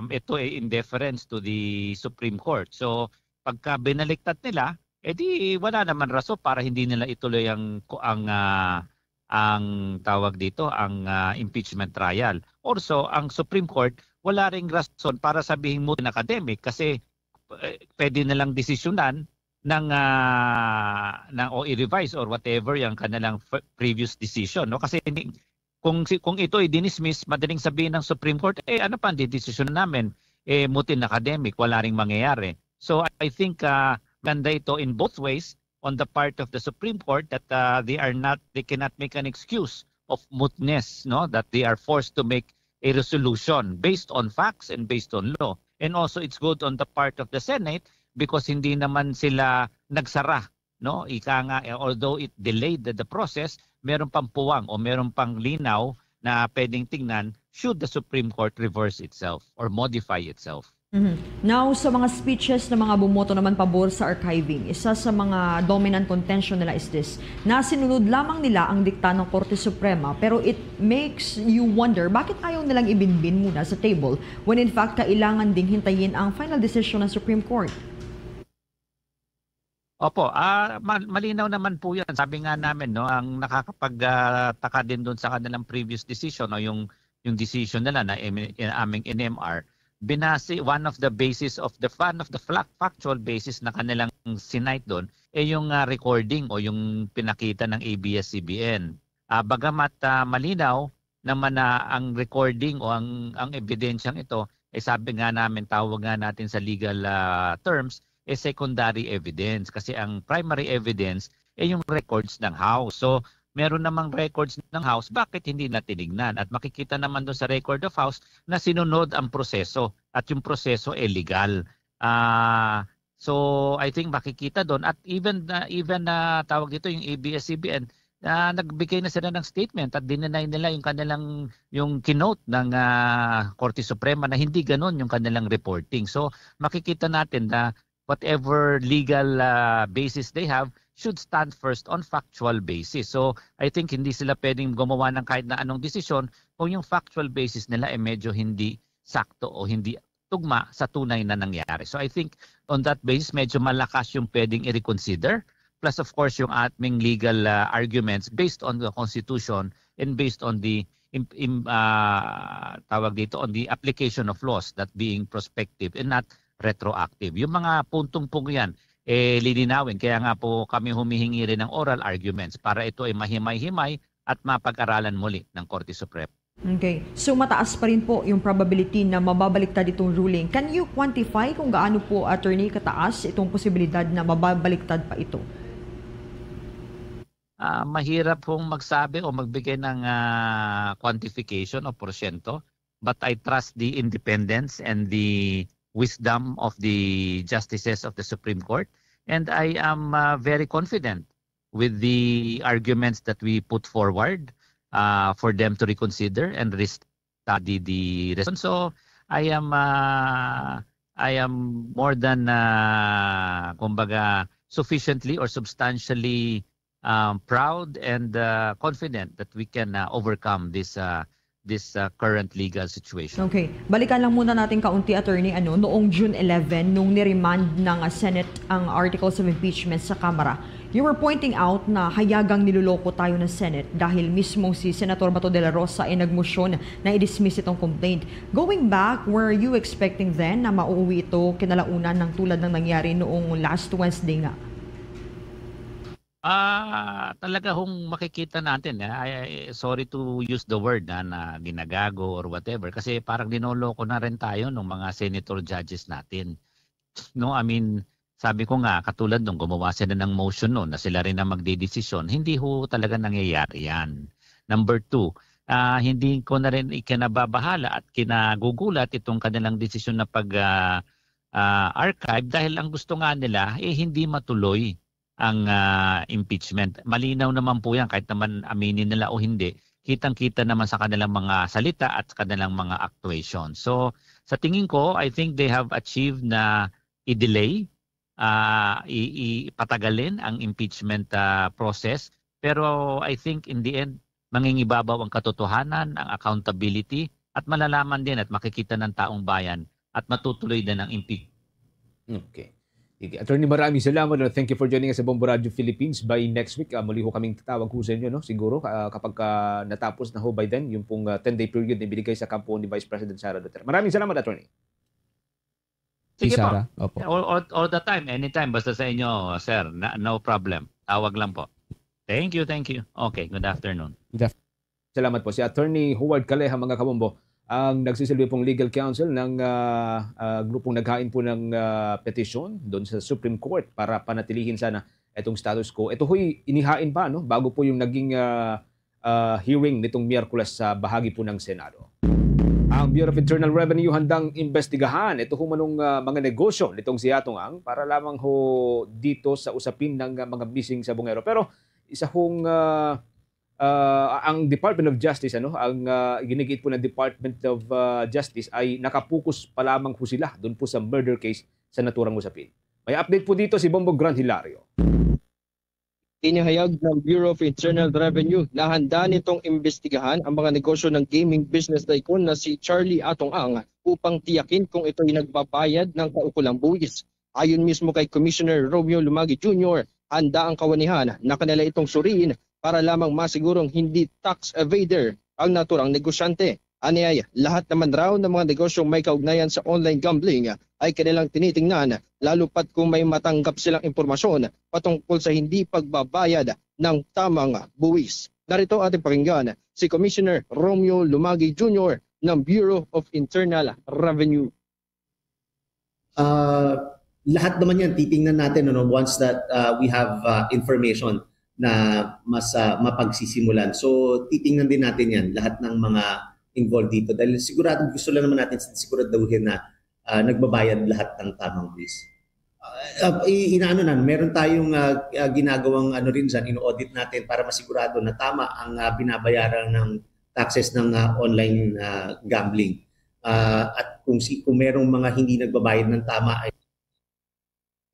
ito ay in deference to the Supreme Court. So pagka binaliktad nila, di wala naman rason para hindi nila ituloy ang tawag dito, ang impeachment trial. Also, ang Supreme Court wala ring rason para sabihin mo in academic kasi pwede nilang desisyonan o i-revise or whatever yung kanilang previous decision, no? Kasi kung ito ay dinismiss, madaling sabihin ng Supreme Court, ano pa ang decision namin? Mutin academic, wala ring mangyayari. So I think ganda ito in both ways on the part of the Supreme Court that they cannot make an excuse of mootness, no? That they are forced to make a resolution based on facts and based on law. And also it's good on the part of the Senate because hindi naman sila nagsara, no? Ika nga, although it delayed the process, meron pang puwang o meron pang linaw na pwedeng tingnan should the Supreme Court reverse itself or modify itself. Now, sa mga speeches na mga bumoto naman pabor sa archiving, isa sa mga dominant contention nila is this, na sinunod lamang nila ang dikta ng Korte Suprema, pero it makes you wonder, bakit ayaw nilang ibinbin muna sa table when in fact kailangan ding hintayin ang final decision ng Supreme Court? Opo, malinaw naman po 'yan. Sabi nga namin, no, ang nakakapagtaka din doon sa kanilang previous decision o yung decision nila na aming NMR, binase one of the factual basis na kanilang sinite doon yung recording o yung pinakita ng ABS-CBN. Bagamat malinaw naman na ang recording o ang ebidensyang ito sabi nga namin, tawag nga natin sa legal terms, secondary evidence kasi ang primary evidence yung records ng House. So meron namang records ng House, bakit hindi na tinignan? At makikita naman doon sa record of House na sinunod ang proseso at yung proseso legal. So I think makikita doon at even tawag dito yung ABS-CBN nagbigay na sila ng statement at dinenay nila yung kanilang kinote ng Korte Suprema na hindi ganoon yung kanilang reporting. So makikita natin na whatever legal basis they have should stand first on factual basis. So I think hindi sila pwedeng gumawa ng kahit na anong desisyon kung yung factual basis nila medyo hindi sakto o hindi tugma sa tunay na nangyari. So I think on that basis medyo malakas yung pwedeng i-reconsider. Plus of course yung aming legal arguments based on the Constitution and based on the tawag dito on the application of laws that being prospective and not retroactive. Yung mga puntong yan lilinawin. Kaya nga po kami humihingi rin ng oral arguments para ito ay mahimay-himay at mapag-aralan muli ng Korte Suprema. Okay. So mataas pa rin po yung probability na mababaliktad itong ruling. Can you quantify kung gaano po, attorney, kataas itong posibilidad na mababaliktad pa ito? Mahirap pong magsabi o magbigay ng quantification o porsyento. But I trust the independence and the wisdom of the justices of the Supreme Court. And I am very confident with the arguments that we put forward for them to reconsider and restudy the response. So I am more than kumbaga sufficiently or substantially proud and confident that we can overcome this current legal situation. Okay. Balikan lang muna natin kaunti, attorney, noong June 11 nung niremand ng Senate ang articles of impeachment sa Kamara. You were pointing out na hayagang niloloko tayo ng Senate dahil mismo si Senator Bato de la Rosa ay nagmosyon na i-dismiss itong complaint. Going back, were you expecting then na mauuwi ito kinalaunan ng tulad ng nangyari noong last Wednesday nga? Talaga hong makikita natin, sorry to use the word na ginagago or whatever kasi parang dinoloko na rin tayo ng mga senator judges natin. No, I mean, sabi ko nga katulad nung gumawa sila ng motion na sila rin ang magdedesisyon, hindi ho talaga nangyayari yan. Number 2, hindi ko na rin ikinababahala at kinagugulat itong kanilang desisyon na pag-archive dahil ang gusto nga nila hindi matuloy ang impeachment. Malinaw naman po yan kahit naman aminin nila o hindi. Kitang-kita naman sa kanilang mga salita at sa kanilang mga actuation. So sa tingin ko, I think they have achieved na i-delay, ipatagalin ang impeachment process. Pero I think in the end, mangingibabaw ang katotohanan, ang accountability at malalaman din at makikita ng taong bayan at matutuloy din ang impeachment. Okay. Attorney, maraming salamat. Thank you for joining us sa Bombo Radio Philippines. By next week, muli ho kaming tatawag ho sa inyo, no? Siguro kapag natapos na ho by then, yung pong 10-day period na binigay sa kampo ni Vice President Sara Duterte. Maraming salamat, Attorney. Sige po. Sara. Opo. All the time, anytime. Basta sa inyo, sir. No problem. Tawag lang po. Thank you. Okay, good afternoon. Salamat po. Si Attorney Howard Caleja, mga kabombo, ang nagsisilbi pong legal counsel ng grupong naghain po ng petisyon doon sa Supreme Court para panatilihin sana itong status quo. Ito ho'y inihain pa bago po yung naging hearing nitong Miyerkules sa bahagi po ng Senado. Ang Bureau of Internal Revenue handang investigahan ito manong mga negosyo nitong si Atong Ang para lamang ho dito sa usapin ng mga missing sa Bungero. Pero isa hong ang Department of Justice, ang ginigit po ng Department of Justice ay nakapokus pa lamang po sila doon po sa murder case sa naturang usapin. May update po dito si Bombo Grand Hilario. Inihayag ng Bureau of Internal Revenue na handa nitong imbestigahan ang mga negosyo ng gaming business tycoon na si Charlie Atong Ang upang tiyakin kung ito'y nagbabayad ng kaukulang buwis. Ayon mismo kay Commissioner Romeo Lumagi Jr., handa ang kawanihan na kanila itong suriin para lamang masigurong hindi tax evader ang naturang negosyante. Aniyay, lahat naman raw ng mga negosyong may kaugnayan sa online gambling ay kanilang tinitingnan, lalo pat kung may matanggap silang impormasyon patungkol sa hindi pagbabayad ng tamang buwis. Narito ating pakinggan si Commissioner Romeo Lumagi Jr. ng Bureau of Internal Revenue. Lahat naman yan titingnan natin once that we have information na mas mapagsisimulan. So titingnan din natin yan, lahat ng mga involved dito. Dahil sigurado, gusto lang naman natin siguraduhin na nagbabayad lahat ng tamang buwis. Meron tayong ginagawang rin dyan, ino-audit natin para masigurado na tama ang binabayaran ng taxes ng online gambling. At kung merong mga hindi nagbabayad ng tama ay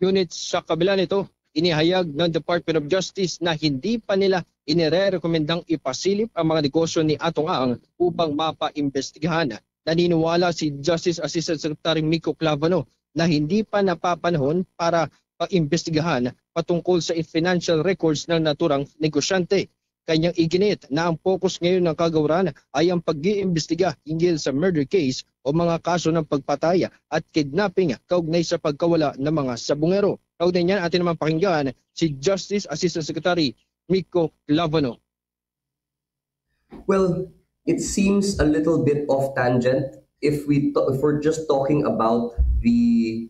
Units sa kabila nito, inihayag ng Department of Justice na hindi pa nila inirekomendang ipasilip ang mga negosyo ni Atong Ang upang mapaimbestigahan. Naniniwala si Justice Assistant Secretary Miko Clavano na hindi pa napapanahon para paimbestigahan patungkol sa financial records ng naturang negosyante. Kanyang iginit na ang focus ngayon ng kagawaran ay ang pag-iimbestiga hinggil sa murder case o mga kaso ng pagpatay at kidnapping kaugnay sa pagkawala ng mga sabungero. Kaugnay niyan, atin naman pakinggan si Justice Assistant Secretary Miko Clavano. Well, it seems a little bit off tangent if we're just talking about the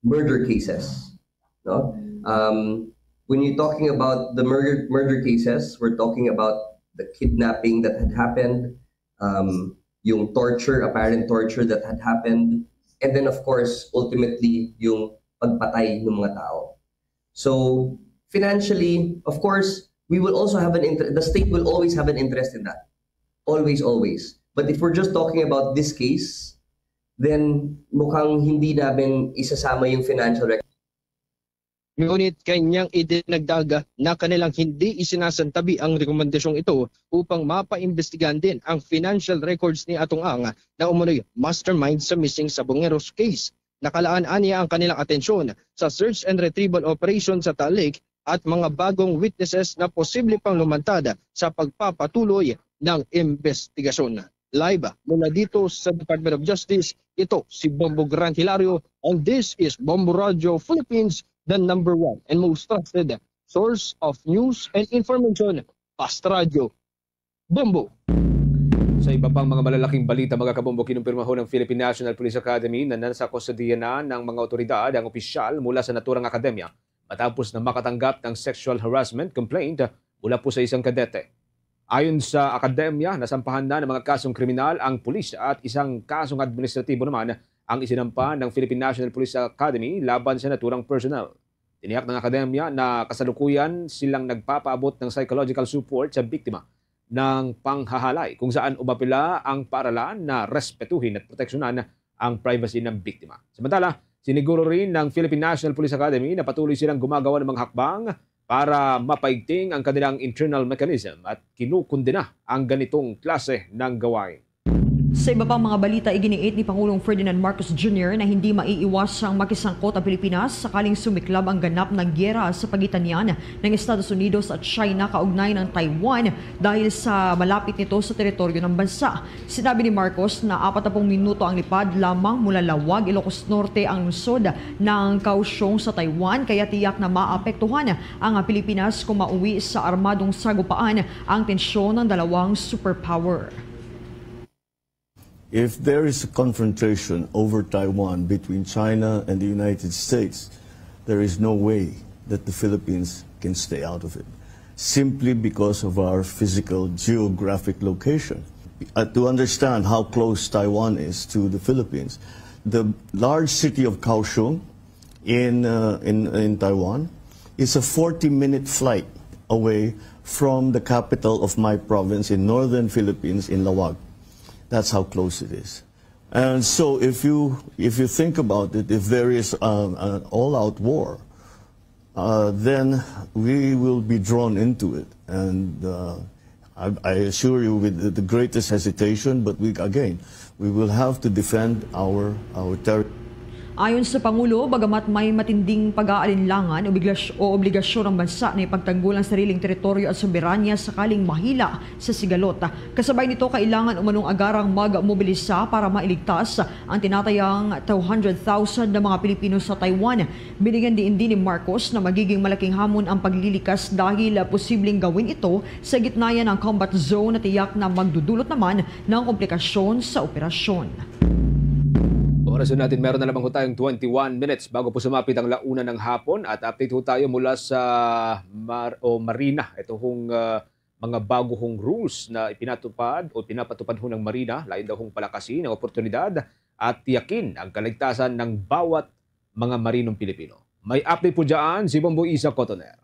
murder cases. No? When you're talking about the murder cases, we're talking about the kidnapping that had happened, yung torture, apparent torture that had happened, and then of course, ultimately, yung pagpatay ng mga tao. So financially, of course, we will also have the state will always have an interest in that. Always. But if we're just talking about this case, then mukhang hindi namin isasama yung financial record. Ngunit kanyang idinagdaga na kanilang hindi isinasantabi ang rekomendasyong ito upang mapaimbestigahan din ang financial records ni Atong Ang na umunoy mastermind sa missing Sabongeros case. Nakalaan niya ang kanilang atensyon sa search and retrieval operation sa Talik at mga bagong witnesses na posible pang lumantad sa pagpapatuloy ng investigasyon. Live mula dito sa Department of Justice, ito si Bombo Grand Hilario and this is Bombo Radio Philippines, the #1 and most trusted source of news and information, Fast Radio. Bombo! Sa iba pang mga malalaking balita, mga kabombo, kinumpirma ho ng Philippine National Police Academy na nasa kustodiya na ng mga otoridad ang opisyal mula sa naturang akademya matapos na makatanggap ng sexual harassment complaint mula po sa isang kadete. Ayon sa akademya, nasampahan na ng mga kasong kriminal ang pulis at isang kasong administratibo naman ang isinampa ng Philippine National Police Academy laban sa naturang personnel. Tiniyak ng akademya na kasalukuyan silang nagpapaabot ng psychological support sa biktima ng panghahalay kung saan umapila ang paaralan na respetuhin at proteksyonan ang privacy ng biktima. Samantala, siniguro rin ng Philippine National Police Academy na patuloy silang gumagawa ng mga hakbang para mapaigting ang kanilang internal mechanism at kinukundina ang ganitong klase ng gawain. Sa iba pang mga balita, iginiit ni Pangulong Ferdinand Marcos Jr. na hindi maiiwasang makisangkot ang Pilipinas sakaling sumiklab ang ganap ng gyera sa pagitan niyan ng Estados Unidos at China kaugnay ng Taiwan dahil sa malapit nito sa teritoryo ng bansa. Sinabi ni Marcos na 40 minuto ang lipad lamang mula Lawag, Ilocos Norte ang lungsod ng Kaohsiung sa Taiwan, kaya tiyak na maapektuhan ang Pilipinas kung mauwi sa armadong sagupaan ang tensyon ng dalawang superpower. If there is a confrontation over Taiwan between China and the United States, there is no way that the Philippines can stay out of it, simply because of our physical geographic location. To understand how close Taiwan is to the Philippines, the large city of Kaohsiung in Taiwan is a 40-minute flight away from the capital of my province in northern Philippines, in Lawag. That's how close it is. And so if you think about it, if there is an all-out war, then we will be drawn into it. And I assure you with the greatest hesitation, but we will have to defend our territory. Ayon sa Pangulo, bagamat may matinding pag-aalinlangan o obligasyon ng bansa na ipagtanggol ang sariling teritoryo at soberanya sakaling mahila sa sigalot. Kasabay nito, kailangan umanong agarang magmobilisa para mailigtas ang tinatayang 200,000 na mga Pilipino sa Taiwan. Binigyan din ni Marcos na magiging malaking hamon ang paglilikas dahil posibleng gawin ito sa gitnayan ng combat zone na tiyak na magdudulot naman ng komplikasyon sa operasyon. Oras natin, meron na lamang ho tayong 21 minutes bago po sumapit ang launa ng hapon at update ho tayo mula sa Marina. Ito hong mga bago hong rules na ipinatupad o pinapatupad ho ng Marina, lain daw hong palakasin ang oportunidad at tiyakin ang kaligtasan ng bawat mga marinong Pilipino. May update po dyan si Bombo Isa Cotoner.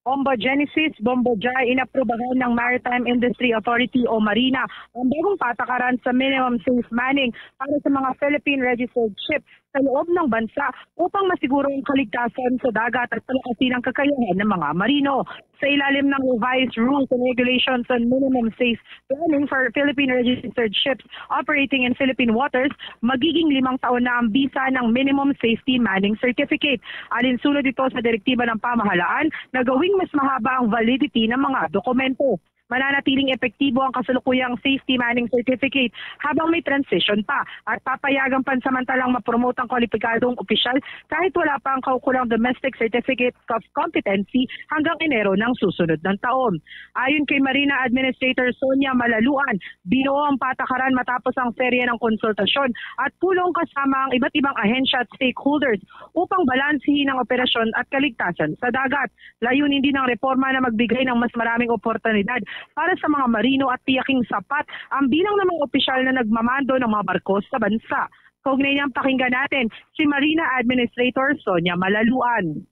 Bombo Genesis, Bombo Jai, inaprubahan ng Maritime Industry Authority o Marina ang bagong patakaran sa minimum safe manning para sa mga Philippine registered ships sa loob ng bansa upang masiguro ang kaligtasan sa dagat at palakasin ang kakayahan ng mga marino. Sa ilalim ng revised rules and regulations on minimum safe planning for Philippine registered ships operating in Philippine waters, magiging 5 taon na ang bisa ng minimum safety manning certificate. Alinsunod ito sa direktiba ng pamahalaan na gawing mas mahaba ang validity ng mga dokumento. Mananatiling epektibo ang kasalukuyang safety manning certificate habang may transition pa at papayagang pansamantalang mapromote ang kwalipikadong opisyal kahit wala pa ang kaukulang domestic certificate of competency hanggang Enero ng susunod ng taon. Ayon kay Marina Administrator Sonia Malaluan, binuo ang patakaran matapos ang serye ng konsultasyon at pulong kasama ang iba't ibang ahensya at stakeholders upang balansihin ang operasyon at kaligtasan sa dagat. Layunin din ng reforma na magbigay ng mas maraming oportunidad para sa mga marino at tiyaking sapat ang bilang ng mga opisyal na nagmamando ng mga barko sa bansa. Kaugnay niyang pakinggan natin si Marina Administrator Sonia Malaluan.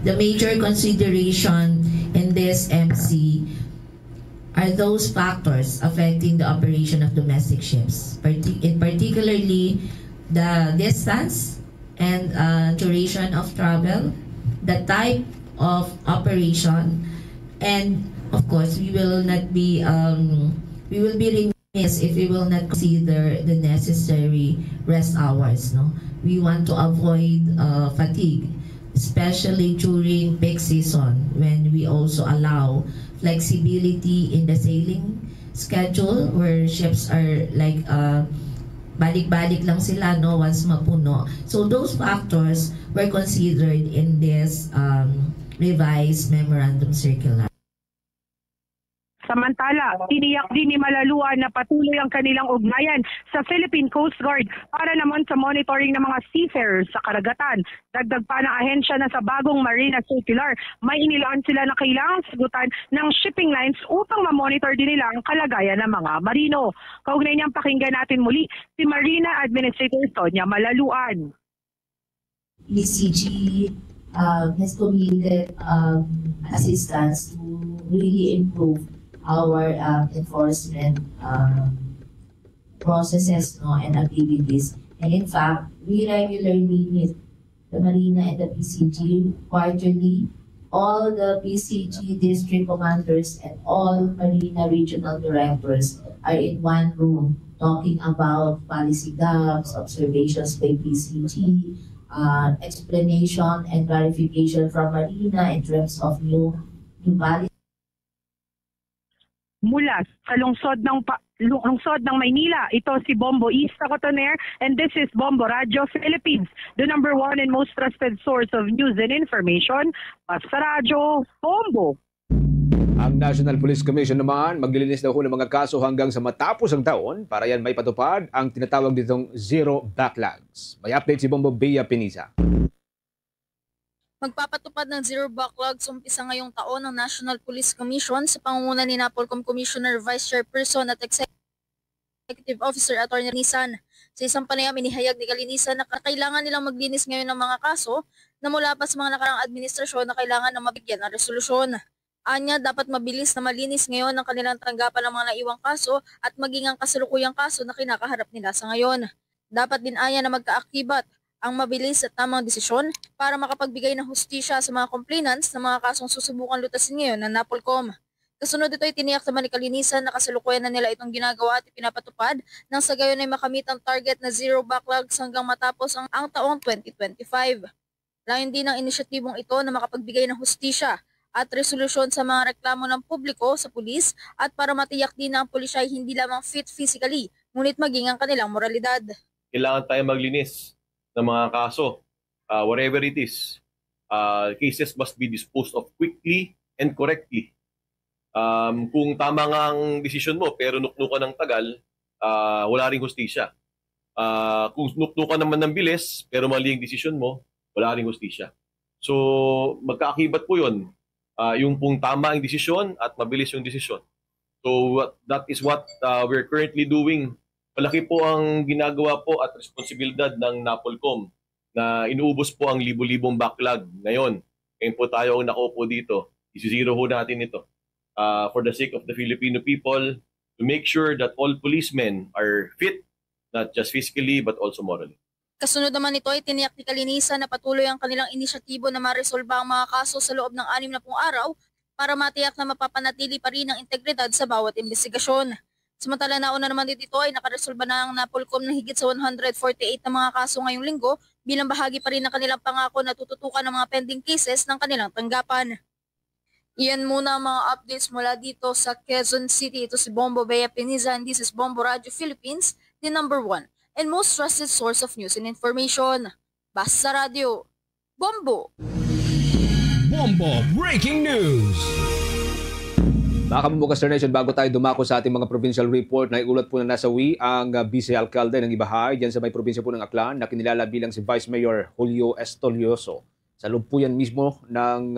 The major consideration in this MC are those factors affecting the operation of domestic ships, particularly the distance and duration of travel, the type of operation, and of course we will be remiss if we will not consider the necessary rest hours. We want to avoid fatigue, especially during peak season when we also allow flexibility in the sailing schedule where ships are like balik-balik lang sila once mapuno. So those factors were considered in this revised memorandum circular. Samantala, tiniyak din ni Malaluan na patuloy ang kanilang ugnayan sa Philippine Coast Guard para naman sa monitoring ng mga seafarers sa karagatan. Dagdag pa ng ahensya na sa bagong Marina Circular, may inilaan sila na kailangan sagutan ng shipping lines upang ma-monitor din nila ang kalagayan ng mga marino. Kaugnay niyang pakinggan natin muli si Marina Administrator Sonia Malaluan. PCG has committed assistance to really improve our enforcement processes and activities. And in fact, we regularly meet the Marina and the PCG quarterly all the PCG district commanders and all Marina regional directors are in one room talking about policy gaps, observations by PCG, explanation and clarification from Marina in terms of new policy. Mula sa lungsod ng Maynila, ito si Bombo Ista Cotoner, and this is Bombo Radio Philippines, the number one and most trusted source of news and information. Basta Radio, Bombo. Ang National Police Commission naman maglilinis daw ng mga kaso hanggang sa matapos ang taon para yan may patupad ang tinatawag ditong zero backlogs. May update si Bombo Bea Pinisa. Magpapatupad ng zero backlogs umpisa ngayong taon ng National Police Commission sa pangunguna ni NAPOLCOM Commissioner, Vice Chairperson at Executive Officer Atty. Kalinisan. Sa isang panayam, inihayag ni Kalinisan na kailangan nilang maglinis ngayon ng mga kaso na mula pa sa mga nakarang administrasyon na kailangan na mabigyan ng resolusyon. Anya, dapat mabilis na malinis ngayon ang kanilang tanggapan ng mga naiwang kaso at maging ang kasalukuyang kaso na kinakaharap nila sa ngayon. Dapat din anya na magkaakibat ang mabilis at tamang desisyon para makapagbigay ng hustisya sa mga complainants ng mga kasong susubukan lutasin ngayon ng NAPOLCOM. Kasunod ito ay tiniyak naman ni Kalinisan na kasalukuyan na nila itong ginagawa at ipinapatupad nang sa gayon ay makamit ang target na zero backlogs hanggang matapos ang taong 2025. Layon din ang inisyatibong ito na makapagbigay ng hustisya at resolusyon sa mga reklamo ng publiko sa pulis at para matiyak din na ang pulisya ay hindi lamang fit physically, ngunit maging ang kanilang moralidad. Kailangan tayo maglinis ng mga kaso, whatever it is. Cases must be disposed of quickly and correctly. Kung tama nga ang desisyon mo pero nuknukan ng tagal, wala ring hustisya. Kung nuknukan naman ng bilis pero mali ang desisyon mo, wala ring hustisya. So magkaakibat po yun. Yung pong tama ang desisyon at mabilis yung desisyon. So that is what we're currently doing. Malaki po ang ginagawa po at responsibilidad ng NAPOLCOM na inuubos po ang libo-libong backlog ngayon. Ngayon po tayo ang nakaupo dito. Isi-zero ho natin ito for the sake of the Filipino people to make sure that all policemen are fit, not just physically but also morally. Kasunod naman ito ay tiniyak ni Kalinisan na patuloy ang kanilang inisyatibo na maresolba ang mga kaso sa loob ng 60 araw para matiyak na mapapanatili pa rin ang integridad sa bawat investigasyon. Samantala nauna naman dito ay nakaresolba na ang NAPOLCOM na higit sa 148 na mga kaso ngayong linggo bilang bahagi pa rin ng kanilang pangako na tututukan ng mga pending cases ng kanilang tanggapan. Iyan muna ang mga updates mula dito sa Quezon City. Ito si Bombo Bea Pinisa and this is Bombo Radio Philippines, the number one and most trusted source of news and information. Basta Radio. Bombo! Bombo Breaking News! Mga kabubukas Nation, bago tayo dumako sa ating mga provincial report, naiulat po na nasawi ang Vice Alcalde ng Ibahay dyan sa may probinsya po ng Aklan na kinilala bilang si Vice Mayor Julio Estolioso. Sa loob po yan mismo ng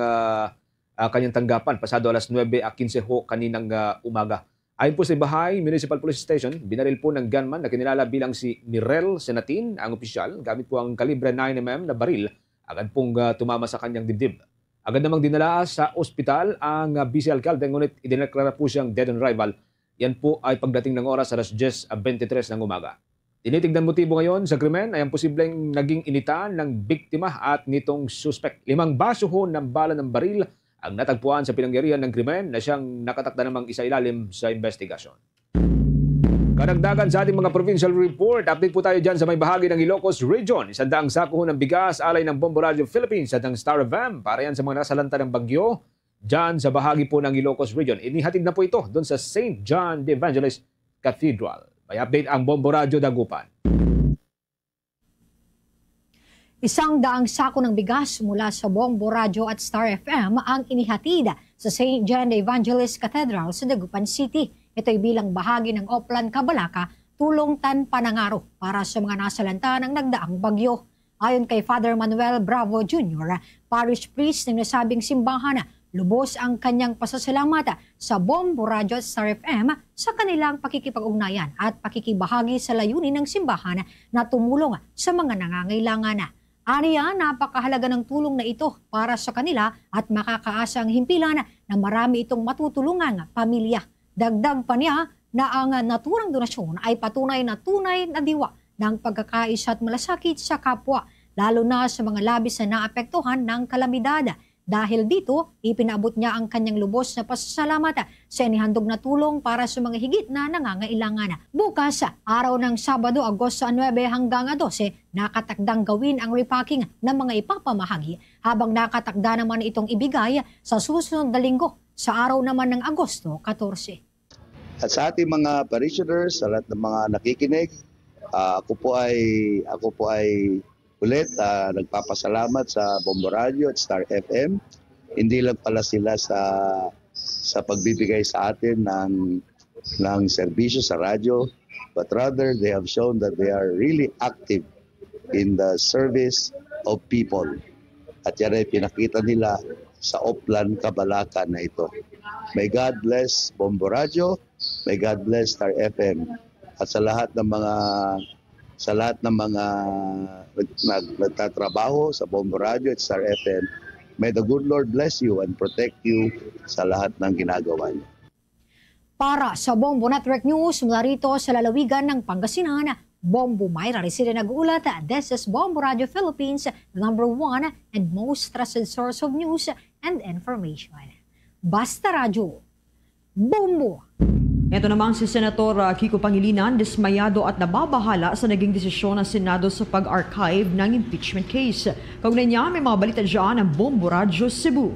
kanyang tanggapan pasado alas 9:15 ho kaninang umaga. Ayon po sa Ibahay Municipal Police Station, binaril po ng gunman na kinilala bilang si Mirel Senatin ang opisyal gamit po ang kalibre 9mm na baril agad pong tumama sa kanyang dibdib. Agad namang dinala sa ospital ang Vice Alcalde ngunit idineklara po siyang dead on arrival. Yan po ay pagdating ng oras alas 10:23 ng umaga. Tinitignan motibo ngayon sa krimen ay ang posibleng naging initan ng biktima at nitong suspect. 5 baso ho ng bala ng baril ang natagpuan sa pinangyarihan ng krimen na siyang nakatakda namang isailalim sa investigasyon. Karagdagan sa ating mga provincial report, update po tayo dyan sa may bahagi ng Ilocos Region. 100 sako ng bigas, alay ng Bombo Radio Philippines at ng Star FM para yan sa mga nasalanta ng bagyo dyan sa bahagi po ng Ilocos Region. Inihatid na po ito doon sa St. John the Evangelist Cathedral. May update ang Bombo Radio Dagupan. 100 sako ng bigas mula sa Bombo Radio at Star FM ang inihatid sa St. John the Evangelist Cathedral sa Dagupan City. Ito'y bilang bahagi ng Oplan Cabalaka, tulong Tan Panangaro para sa mga nasalanta ng nagdaang bagyo. Ayon kay Father Manuel Bravo Jr., parish priest ng nasabing simbahan, lubos ang kanyang pasasalamat sa Bombo Radio at Star FM sa kanilang pakikipag-ugnayan at pakikibahagi sa layunin ng simbahan na tumulong sa mga nangangailangan. Aniya, napakahalaga ng tulong na ito para sa kanila at makakaasang himpilan na marami itong matutulungang pamilya. Dagdag pa niya na ang naturang donasyon ay tunay na diwa ng pagkakaisa at malasakit sa kapwa, lalo na sa mga labis na naapektuhan ng kalamidad. Dahil dito, ipinabot niya ang kanyang lubos na pasasalamat sa inihandog na tulong para sa mga higit na nangangailangan. Bukas, araw ng Sabado, Agosto 9 hanggang 12, nakatakdang gawin ang repacking ng mga ipapamahagi habang nakatakda naman itong ibigay sa susunod na linggo sa araw naman ng Agosto 14. At sa ating mga parishioners, sa lahat ng mga nakikinig, ako po ay ulit nagpapasalamat sa Bombo Radio at Star FM. Hindi lang pala sila sa pagbibigay sa atin ng serbisyo sa radyo, but rather they have shown that they are really active in the service of people. At yan ay pinakita nila sa Oplan Kabalakan na ito. May God bless Bombo Radio, may God bless Star FM, at sa lahat ng mga nagtatrabaho sa Bombo Radio at Star FM, may the good Lord bless you and protect you sa lahat ng ginagawa niyo. Para sa Bombo Network News, mula rito sa lalawigan ng Pangasinan, Bombo Mayra Resida nag-uulat. This is Bombo Radio Philippines, the #1 and most trusted source of news and information. Basta Radio, Bombo! Ito namang si Senator Kiko Pangilinan, dismayado at nababahala sa naging desisyon ng Senado sa pag-archive ng impeachment case. Kaugnay niya, may mga balita dyan ng Bombo Radio Cebu.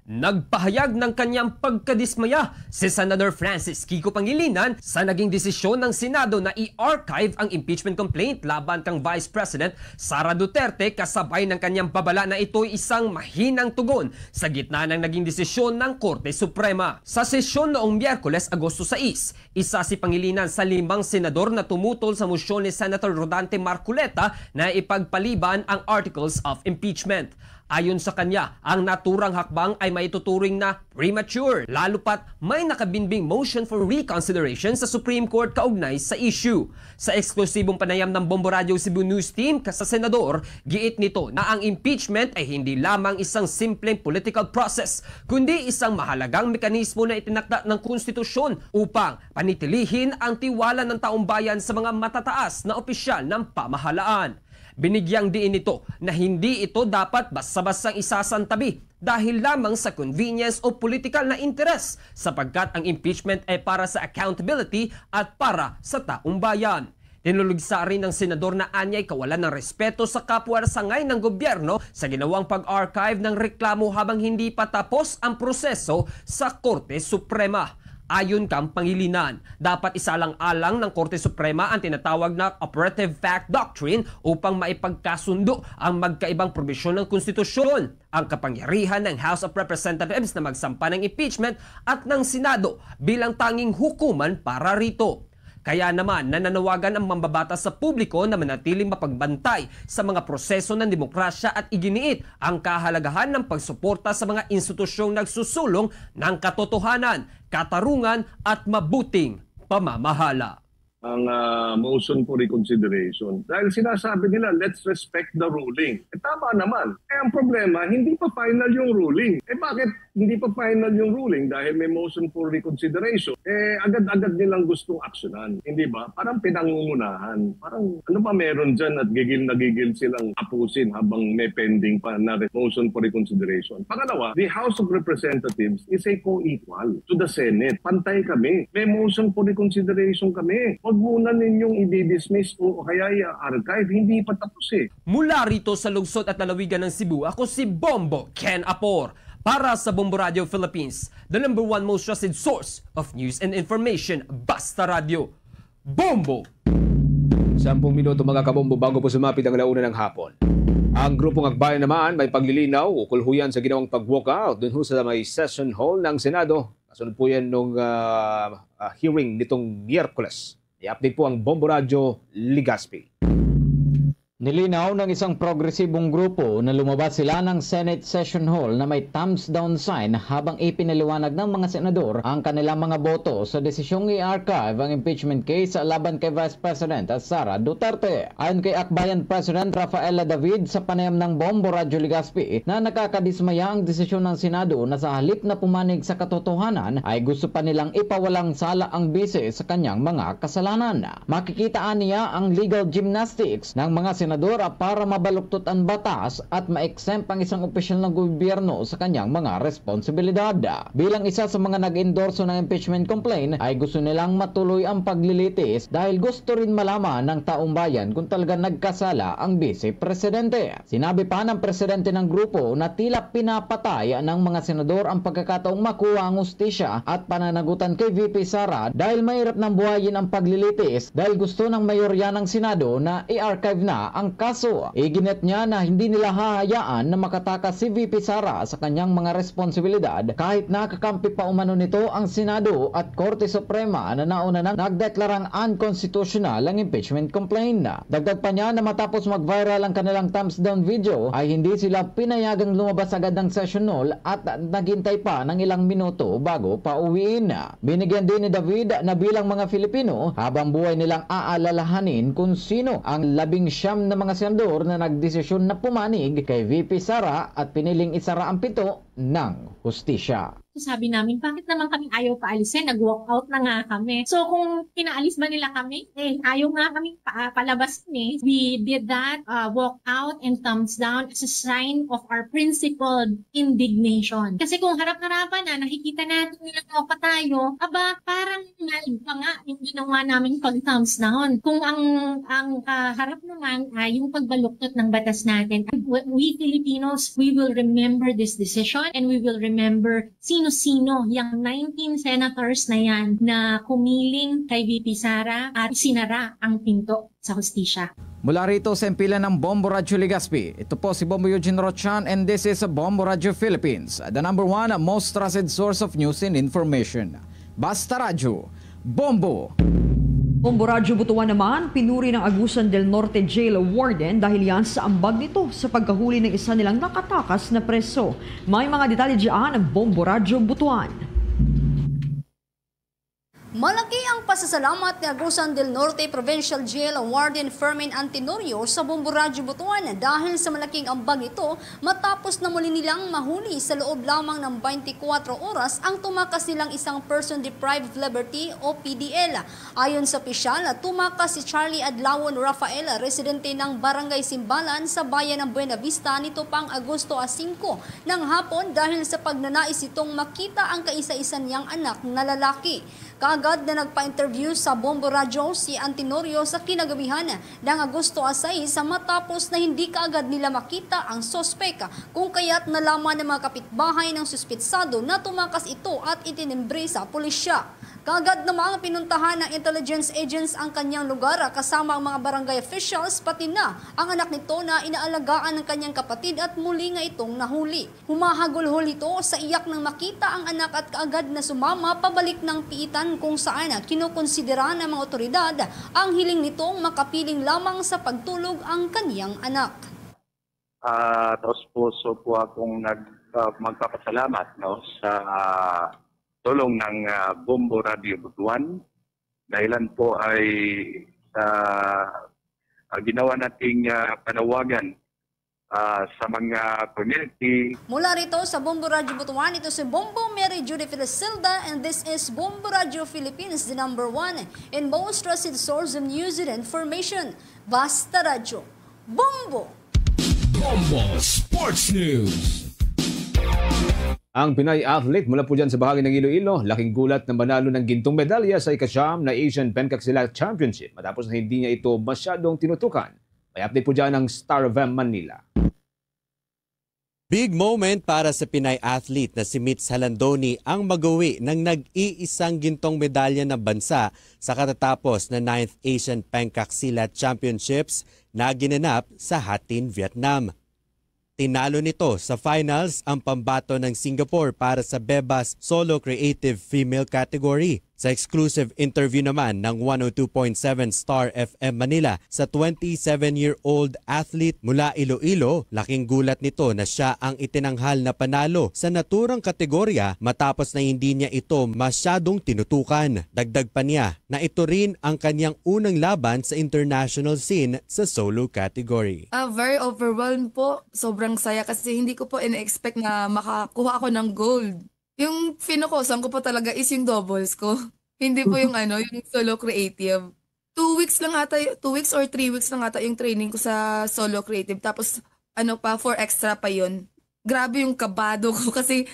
Nagpahayag ng kanyang pagkadismaya si Senator Francis Kiko Pangilinan sa naging desisyon ng Senado na i-archive ang impeachment complaint laban kang Vice President Sara Duterte kasabay ng kanyang babala na ito'y isang mahinang tugon sa gitna ng naging desisyon ng Korte Suprema. Sa sesyon noong Miyerkules, Agosto 6, isa si Pangilinan sa 5 senador na tumutol sa mosyon ni Senator Rodante Marcoleta na ipagpaliban ang Articles of Impeachment. Ayon sa kanya, ang naturang hakbang ay maituturing na premature, lalo pat may nakabinbing motion for reconsideration sa Supreme Court kaugnay sa issue. Sa eksklusibong panayam ng Bombo Radio Cebu News Team sa Senador, giit nito na ang impeachment ay hindi lamang isang simpleng political process, kundi isang mahalagang mekanismo na itinakda ng konstitusyon upang panitilihin ang tiwala ng taong bayan sa mga matataas na opisyal ng pamahalaan. Binigyang diin nito na hindi ito dapat basta-bastang isasantabi dahil lamang sa convenience o political na interes sapagkat ang impeachment ay para sa accountability at para sa taong bayan. Tinulugsa rin ng senador na anyay kawalan ng respeto sa kapwa sangay ng gobyerno sa ginawang pag-archive ng reklamo habang hindi pa tapos ang proseso sa Korte Suprema. Ayon kang Pangilinan, dapat isalang-alang ng Korte Suprema ang tinatawag na Operative Fact Doctrine upang maipagkasundo ang magkaibang probisyon ng konstitusyon, ang kapangyarihan ng House of Representatives na magsampa ng impeachment at ng Senado bilang tanging hukuman para rito. Kaya naman nananawagan ang mambabatas sa publiko na manatiling mapagbantay sa mga proseso ng demokrasya at iginiit ang kahalagahan ng pagsuporta sa mga institusyong nagsusulong ng katotohanan, katarungan at mabuting pamamahala. Ang motion for reconsideration. Dahil sinasabi nila, let's respect the ruling. Tama naman. Ang problema, hindi pa final yung ruling. Bakit hindi pa final yung ruling? Dahil may motion for reconsideration. Agad-agad nilang gustong aksyonan. Hindi ba? Parang pinangungunahan. Parang ano ba meron dyan at gigil na gigil silang apusin habang may pending pa na motion for reconsideration. Pangalawa, the House of Representatives is a co-equal to the Senate. Pantay kami. May motion for reconsideration kami. Huwag muna ninyong i-dismiss o kaya i-archive. Hindi pa tapos eh. Mula rito sa lungsod at lalawigan ng Cebu, ako si Bombo Ken Apor. Para sa Bombo Radio Philippines, the #1 most trusted source of news and information, Basta Radio. Bombo! 10 minuto mga kabombo bago po sumapit ang alauna ng hapon. Ang grupong Akbayan naman may paglilinaw o kulhuyan sa ginawang pag-walkout dun sa may session hall ng Senado. Kasunod po yan nung hearing nitong Miyerkules. I-update po ang Bombo Radio Legazpi. Nilinaw ng isang progresibong grupo na lumabas sila ng Senate Session Hall na may thumbs down sign habang ipinaliwanag ng mga senador ang kanilang mga boto sa desisyong i-archive ang impeachment case laban kay Vice President Sara Duterte. Ayon kay Akbayan President Rafaela David sa panayam ng Bombo Radio Legazpi na nakakadismaya ang desisyon ng Senado na sa halip na pumanig sa katotohanan ay gusto pa nilang ipawalang sala ang bise sa kanyang mga kasalanan. Makikitaan niya ang legal gymnastics ng mga senador senador para mabaluktot ang batas at ma-exempt ang isang opisyal ng gobyerno sa kanyang mga responsibilidad. Bilang isa sa mga nag-endorso ng impeachment complaint ay gusto nilang matuloy ang paglilitis dahil gusto rin malaman ng taong bayan kung talaga nagkasala ang Vice Presidente. Sinabi pa ng presidente ng grupo na tila pinapatay ng mga senador ang pagkakataong makuha ang hustisya at pananagutan kay VP Sara dahil mahirap nang buhayin ang paglilitis dahil gusto ng mayorya ng Senado na i-archive na ang kaso. Iginit niya na hindi nila hahayaan na makatakas si VP Sara sa kanyang mga responsibilidad kahit nakakampi pa umano nito ang Senado at Korte Suprema na nauna nang nagdeklarang unconstitutional ang impeachment complaint. Dagdag pa niya na matapos mag-viral ang kanilang thumbs down video ay hindi sila pinayagang lumabas agad ng session hall at naghintay pa ng ilang minuto bago pauwiin. Binigyan din ni David na bilang mga Filipino habang buhay nilang aalalahanin kung sino ang 19 na mga senador na nagdesisyon na pumanig kay VP Sara at piniling isara ang 7 ng hustisya. Sabi namin, bakit naman kami ayaw paalisin? Nag-walk out na nga kami. So kung pinaalis ba nila kami, ayaw nga kami palabasin eh. We did that, walk out and thumbs down as a sign of our principled indignation. Kasi kung harap-harapan na, nakikita natin nila pa tayo, parang nalig pa nga yung ginawa namin pag-thumbs down. Kung ang harap naman ay yung pagbaluktot ng batas natin. We Filipinos, we will remember this decision and we will remember sino-sino yung 19 senators na yan na kumiling kay VP Sara at sinara ang pinto sa hustisya. Mula rito sa empilan ng Bombo Radio Legazpi, ito po si Bombo Eugene Rochan and this is Bombo Radio Philippines, the #1 most trusted source of news and information. Basta Radio, Bombo! Bombo Radyo Butuan naman, pinuri ng Agusan del Norte Jail Warden dahil yan sa ambag nito sa pagkahuli ng isa nilang nakatakas na preso. May mga detalye diyan ang Bombo Radyo Butuan. Malaki ang pasasalamat ni Agusan del Norte Provincial Jail Warden Fermin Antenorio sa Bombo Radyo Butuan dahil sa malaking ambag nito matapos na muli nilang mahuli sa loob lamang ng 24 oras ang tumakas nilang isang person deprived of liberty o PDL. Ayon sa opisyal, tumakas si Charlie Adlawon Rafael, residente ng Barangay Simbalan sa bayan ng Buena Vista nito pang Agosto 5 ng hapon dahil sa pagnanais itong makita ang kaisa-isa niyang anak na lalaki. Kaagad na nagpa-interview sa Bombo Radyo si Antenorio sa kinagabihan ng Agosto 6 matapos na hindi kaagad nila makita ang sospek kung kaya't nalaman ng mga kapitbahay ng suspetsado na tumakas ito at itinimbre sa pulisya. Kaagad namang pinuntahan ng intelligence agents ang kanyang lugar kasama ang mga barangay officials pati na ang anak nito na inaalagaan ng kanyang kapatid at muli nga itong nahuli. Humahagulhol ito sa iyak ng makita ang anak at kaagad na sumama pabalik ng piitan kung saan kinukonsidera ng mga otoridad ang hiling nitong makapiling lamang sa pagtulog ang kanyang anak. Taos puso po akong magpapasalamat sa tulong ng Bombo Radio Butuan. Dahilan po ay sa ginawa nating panawagan sa mga community. Mula rito sa Bombo Radio Butuan, ito si Bombo Mary Judy Filisilda and this is Bombo Radio Philippines, the #1 and most trusted source of news and information. Basta Radio, Bombo! Bombo Sports News. Ang Pinay athlete mula po dyan sa bahagi ng Iloilo, laking gulat na manalo ng gintong medalya sa ika-9 na Asian Pencaksilat Championship matapos na hindi niya ito masyadong tinutukan. May update po dyan ng Star of M Manila. Big moment para sa Pinay athlete na si Mitz Halandoni ang magawi ng nag-iisang gintong medalya ng bansa sa katatapos na 9th Asian Pencaksilat Championships na ginanap sa Hattin, Vietnam. Tinalo nito sa finals ang pambato ng Singapore para sa Bebas Solo Creative Female category. Sa exclusive interview naman ng 102.7 Star FM Manila sa 27-year-old athlete mula Iloilo, laking gulat nito na siya ang itinanghal na panalo sa naturang kategorya matapos na hindi niya ito masyadong tinutukan. Dagdag pa niya na ito rin ang kanyang unang laban sa international scene sa solo category. Very overwhelmed po. Sobrang saya kasi hindi ko po in-expect na makakuha ako ng gold. Yung finokusan ko po talaga is yung doubles ko. Hindi po yung yung solo creative. 2 weeks lang ata, 2 weeks or 3 weeks lang ata yung training ko sa solo creative. Tapos, 4 extra pa yun. Grabe yung kabado ko kasi,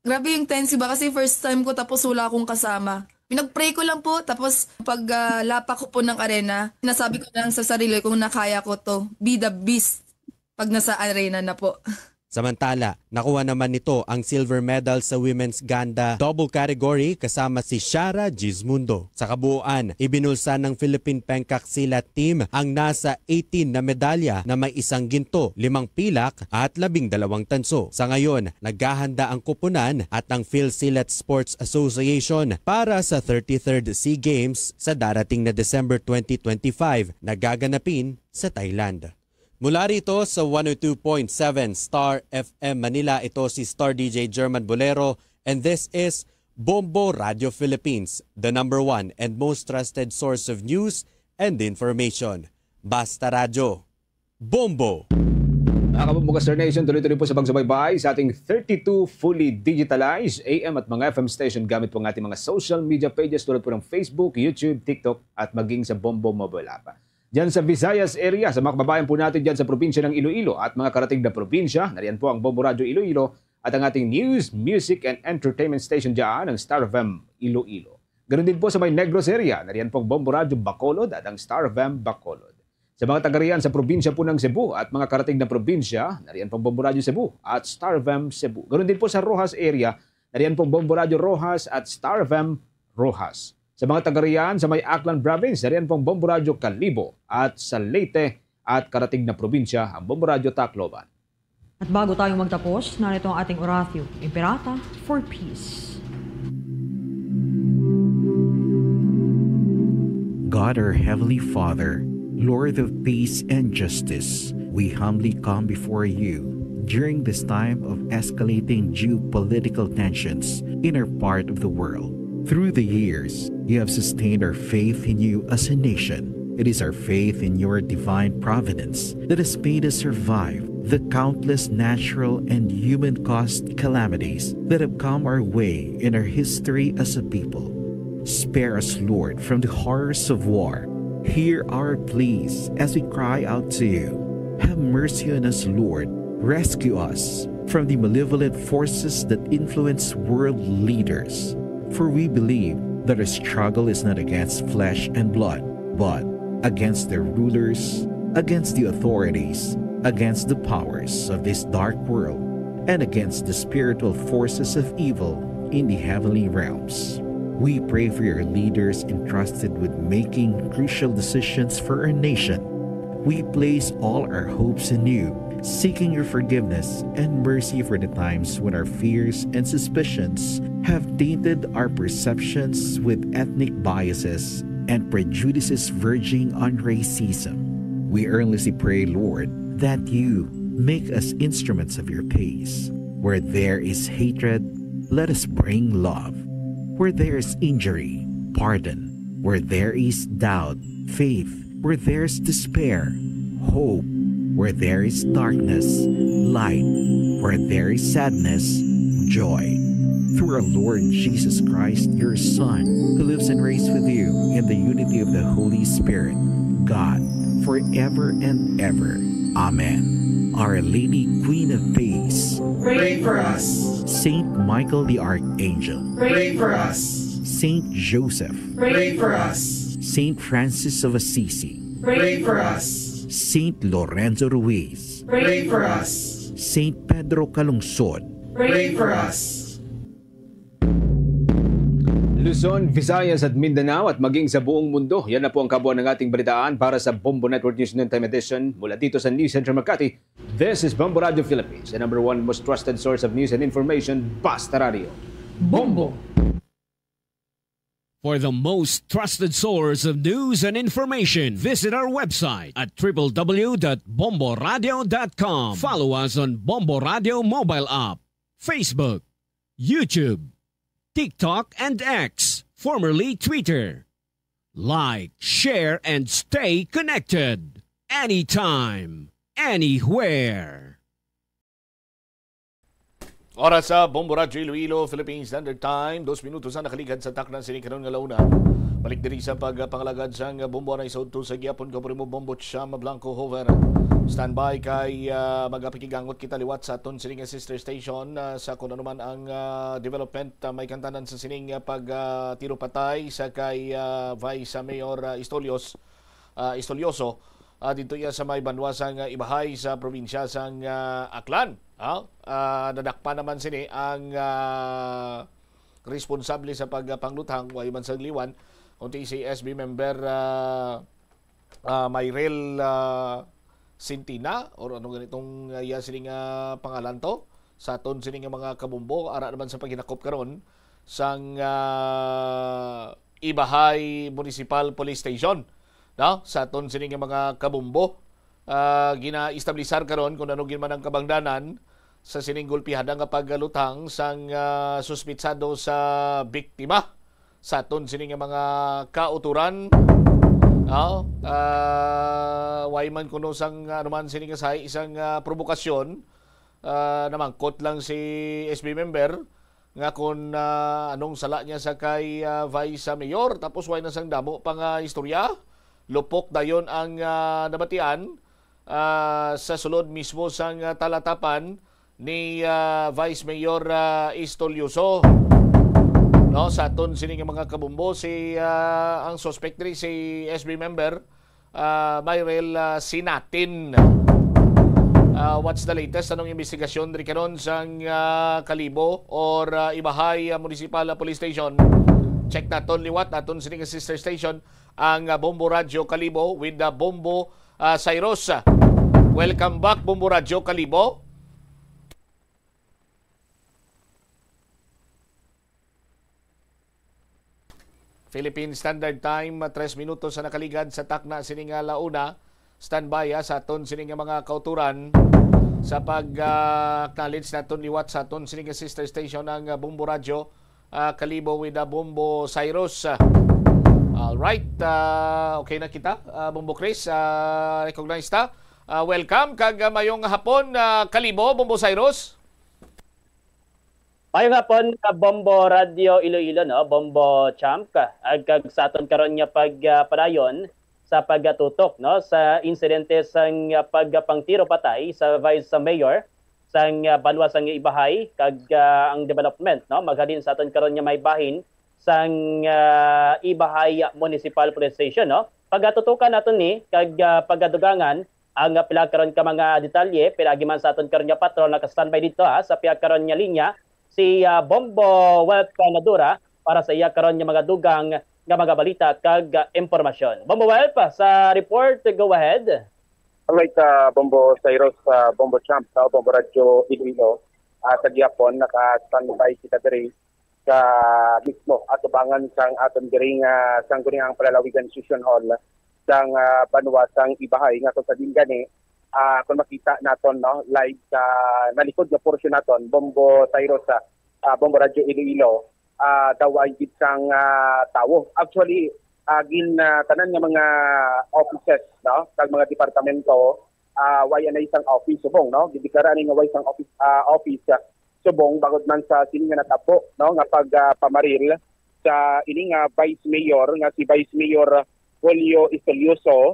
grabe yung tense ba? Kasi first time ko tapos wala akong kasama. Pinag-pray ko lang po, tapos pag lapak ko po ng arena, nasabi ko lang sa sarili kung nakaya ko to, be the beast pag nasa arena na po. Samantala, nakuha naman nito ang silver medal sa women's ganda double category kasama si Shara Gizmundo. Sa kabuuan, ibinulsa ng Philippine Pencak Silat team ang nasa 18 na medalya na may 1 ginto, 5 pilak at 12 tanso. Sa ngayon, naghahanda ang kupunan at ang PhilSilat Sports Association para sa 33rd SEA Games sa darating na December 2025 na gaganapin sa Thailand. Mula rito sa 102.7 Star FM Manila, ito si Star DJ German Bolero, and this is Bombo Radio Philippines, the #1 and most trusted source of news and information. Basta Radyo, Bombo! Nakakabumbukas Star Nation, tuloy-tuloy po sa pagsubaybay sa ating 32 fully digitalized AM at mga FM station gamit po ang ating mga social media pages tulad po ng Facebook, YouTube, TikTok at maging sa Bombo mobile app. Diyan sa Visayas area, sa mga kababayan po natin dyan sa probinsya ng Iloilo at mga karating na probinsya, nariyan po ang Bombo Radio Iloilo at ang ating news, music and entertainment station dyan, ang Star FM Iloilo. Ganoon din po sa may Negros area, nariyan po ang Bombo Radio Bacolod at ang Star FM Bacolod. Sa mga tagariyan sa probinsya po ng Cebu at mga karating na probinsya, nariyan po ang Bombo Radio Cebu at Star FM Cebu. Ganoon din po sa Rojas area, nariyan po ang Bombo Radio Rojas at Star FM Rojas. Sa mga tagariyan sa may Aklan Province, nariyan pong Bombo Radio Calibo at sa Leyte at karating na probinsya ang Bombo Radio Tacloban. At bago tayong magtapos, narito ang ating oratio, Imperata for Peace. God our Heavenly Father, Lord of peace and justice, we humbly come before you during this time of escalating geopolitical tensions in our part of the world. Through the years, you have sustained our faith in you as a nation. It is our faith in your divine providence that has made us survive the countless natural and human-caused calamities that have come our way in our history as a people. Spare us, Lord, from the horrors of war. Hear our pleas as we cry out to you. Have mercy on us, Lord. Rescue us from the malevolent forces that influence world leaders. For we believe that our struggle is not against flesh and blood, but against the rulers, against the authorities, against the powers of this dark world, and against the spiritual forces of evil in the heavenly realms. We pray for your leaders entrusted with making crucial decisions for our nation. We place all our hopes in you, seeking your forgiveness and mercy for the times when our fears and suspicions have tainted our perceptions with ethnic biases and prejudices verging on racism. We earnestly pray, Lord, that you make us instruments of your peace. Where there is hatred, let us bring love. Where there is injury, pardon. Where there is doubt, faith. Where there is despair, hope. Where there is darkness, light. Where there is sadness, joy. Through our Lord Jesus Christ, your Son, who lives and reigns with you in the unity of the Holy Spirit, God, forever and ever. Amen. Our Lady, Queen of Peace, pray for us. Saint Michael the Archangel, Pray for us. Saint Joseph, Pray for us. Saint Francis of Assisi, Pray for us. Saint Lorenzo Ruiz, Pray for us. Saint Pedro Calungsod, Pray for us. Luzon, Visayas at Mindanao at maging sa buong mundo. Yan na po ang kabuuan ng ating balitaan para sa Bombo Network News Noontime Edition. Mula dito sa News Center Makati, this is Bombo Radio Philippines, the #1 most trusted source of news and information, Basta Radio. Bombo! For the most trusted source of news and information, visit our website at www.bomboradio.com. Follow us on Bombo Radio mobile app, Facebook, YouTube, TikTok, and X, formerly Twitter. Like, share, and stay connected. Anytime, anywhere. Oras sa Bombo Radyo Iloilo, Philippine Standard Time. 2 minutos na nakaligad sa taknan sinikaron nga launa. Balik diri sa pagpangalagad sa Bombo na isod to sa Giapon ko primo Bombo Cham Blanco Hover. Standby kay magapikigangot kita liwat sa aton sining sister station sa kung ano man ang development may kantanan sa sining tiro patay sa kay Vice Mayor Istolioso. Dito iya sa may banwasang Ibahay sa probinsya sang Aklan. Nadakpa naman sini ang responsable sa pagpanglutang way man sa liwan kundi si SB member Mayrel Sintina or ano ganitong sining pangalan to sa aton sining mga kabumbo ara naman sa paghinakop karon sang Ibahay Municipal Police Station, no? Sa aton sining mga kabumbo gina-establisar karon kung ano man ang kabangdanan sa sining gulpihada nga paggalutang sang suspitsado sa biktima sa aton sining mga kauturan. Way man kuno sang anuman sining sa isang provokasyon namangkot lang si SB member nga kung anong sala niya sa kay Vice Mayor tapos way na sang damo pang istorya. Lupok dayon ang nabatian sa sulod mismo sang talatapan ni Vice Mayor Istolioso. No, sa aton sining mga kabumbo si ang suspect diri si SB member Mayrel Sinatin. What's the latest anong investigasyon diri karon sang Kalibo or Ibahay Municipal Police Station? Check naton liwat aton sining sister station ang Bombo Radyo Kalibo with the Bombo Cyrus. Welcome back Bombo Radyo Kalibo. Philippine Standard Time, 3 minutos sa nakaligad sa takna sining launa. Standby sa aton sining mga kauturan sa pag-acknowledge naton liwat sa aton sining sister station ng Bombo Radyo Kalibo with the Bombo Cyrus. Alright, okay na kita, Bombo Chris, recognize ta. Welcome kag mayong hapon Kalibo, Bombo Cyrus. Mayong hapon Bombo Radio Iloilo, no? Bombo Champ ag sa aton karon nga pagpadayon sa pagtutok, no, sa insidente sang pagpangtiro patay sa Vice Mayor sang banwa sang Ibahay kag ang development, no, maghalin sa aton karon nga may bahin sang Ibahay Municipal Police Station, no. Pagatutukan naton ni kag pagadugangan ang pila karon ka mga detalye pilagi man sa aton karon nga patron naka-standby dito sa pila karon nga linya si Bombo Wealth Canadura para sa iya karon nga mga dugang nga mga balita kag impormasyon. Bombo Wealth, sa report, go ahead. Alright, Bombo Cyrus, Bombo Champ, Bombo Radyo Iloilo, sa Giapon, naka-standby kita diri sa mismo atubangan sang aton diri nga sang guring ang Palalawigan Session Hall sang banwa sang Ibahay nga kung sa dingani kung makita naton, no, live sa nalikod nga portion naton Bombo Cyrus sa Bombo Radyo Iloilo daw ay isang tawo. Actually tanan nga mga offices, no, kag mga departamento way na isang office subong, no, gidikaran nga way isang office subong bagod man sa sini nga natabo, no, nga pagpamaril sa ini nga Vice Mayor nga si Vice Mayor Julio Istolioso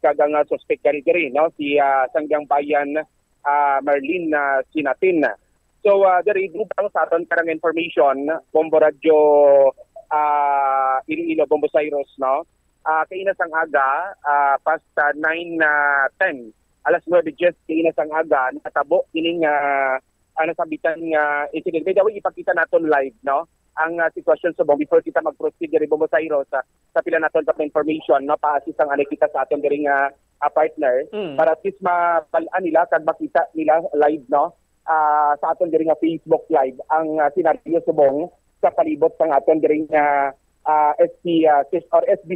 kagang suspect diri, no, si Sanggang Bayan Marlene Sinatin. So diri dubang sa aton karang information Bombo Radyo Iloilo, Bombo Cyrus, no, kaina sang aga past 9:10 alas 9:10 kaina sang aga natabo kining nasabitan nga incident. Kaya daw ipakita naton live, no, ang sitwasyon sa Bombo before kita mag-proceed diri Bombo Cyrus sa pila naton pa information, no, pa-assist ang kita sa aton diri nga partner para at least mapalaan nila kag makita nila live, no, sa aton diri nga Facebook live ang senaryo subong sa palibot sang aton diri nga SB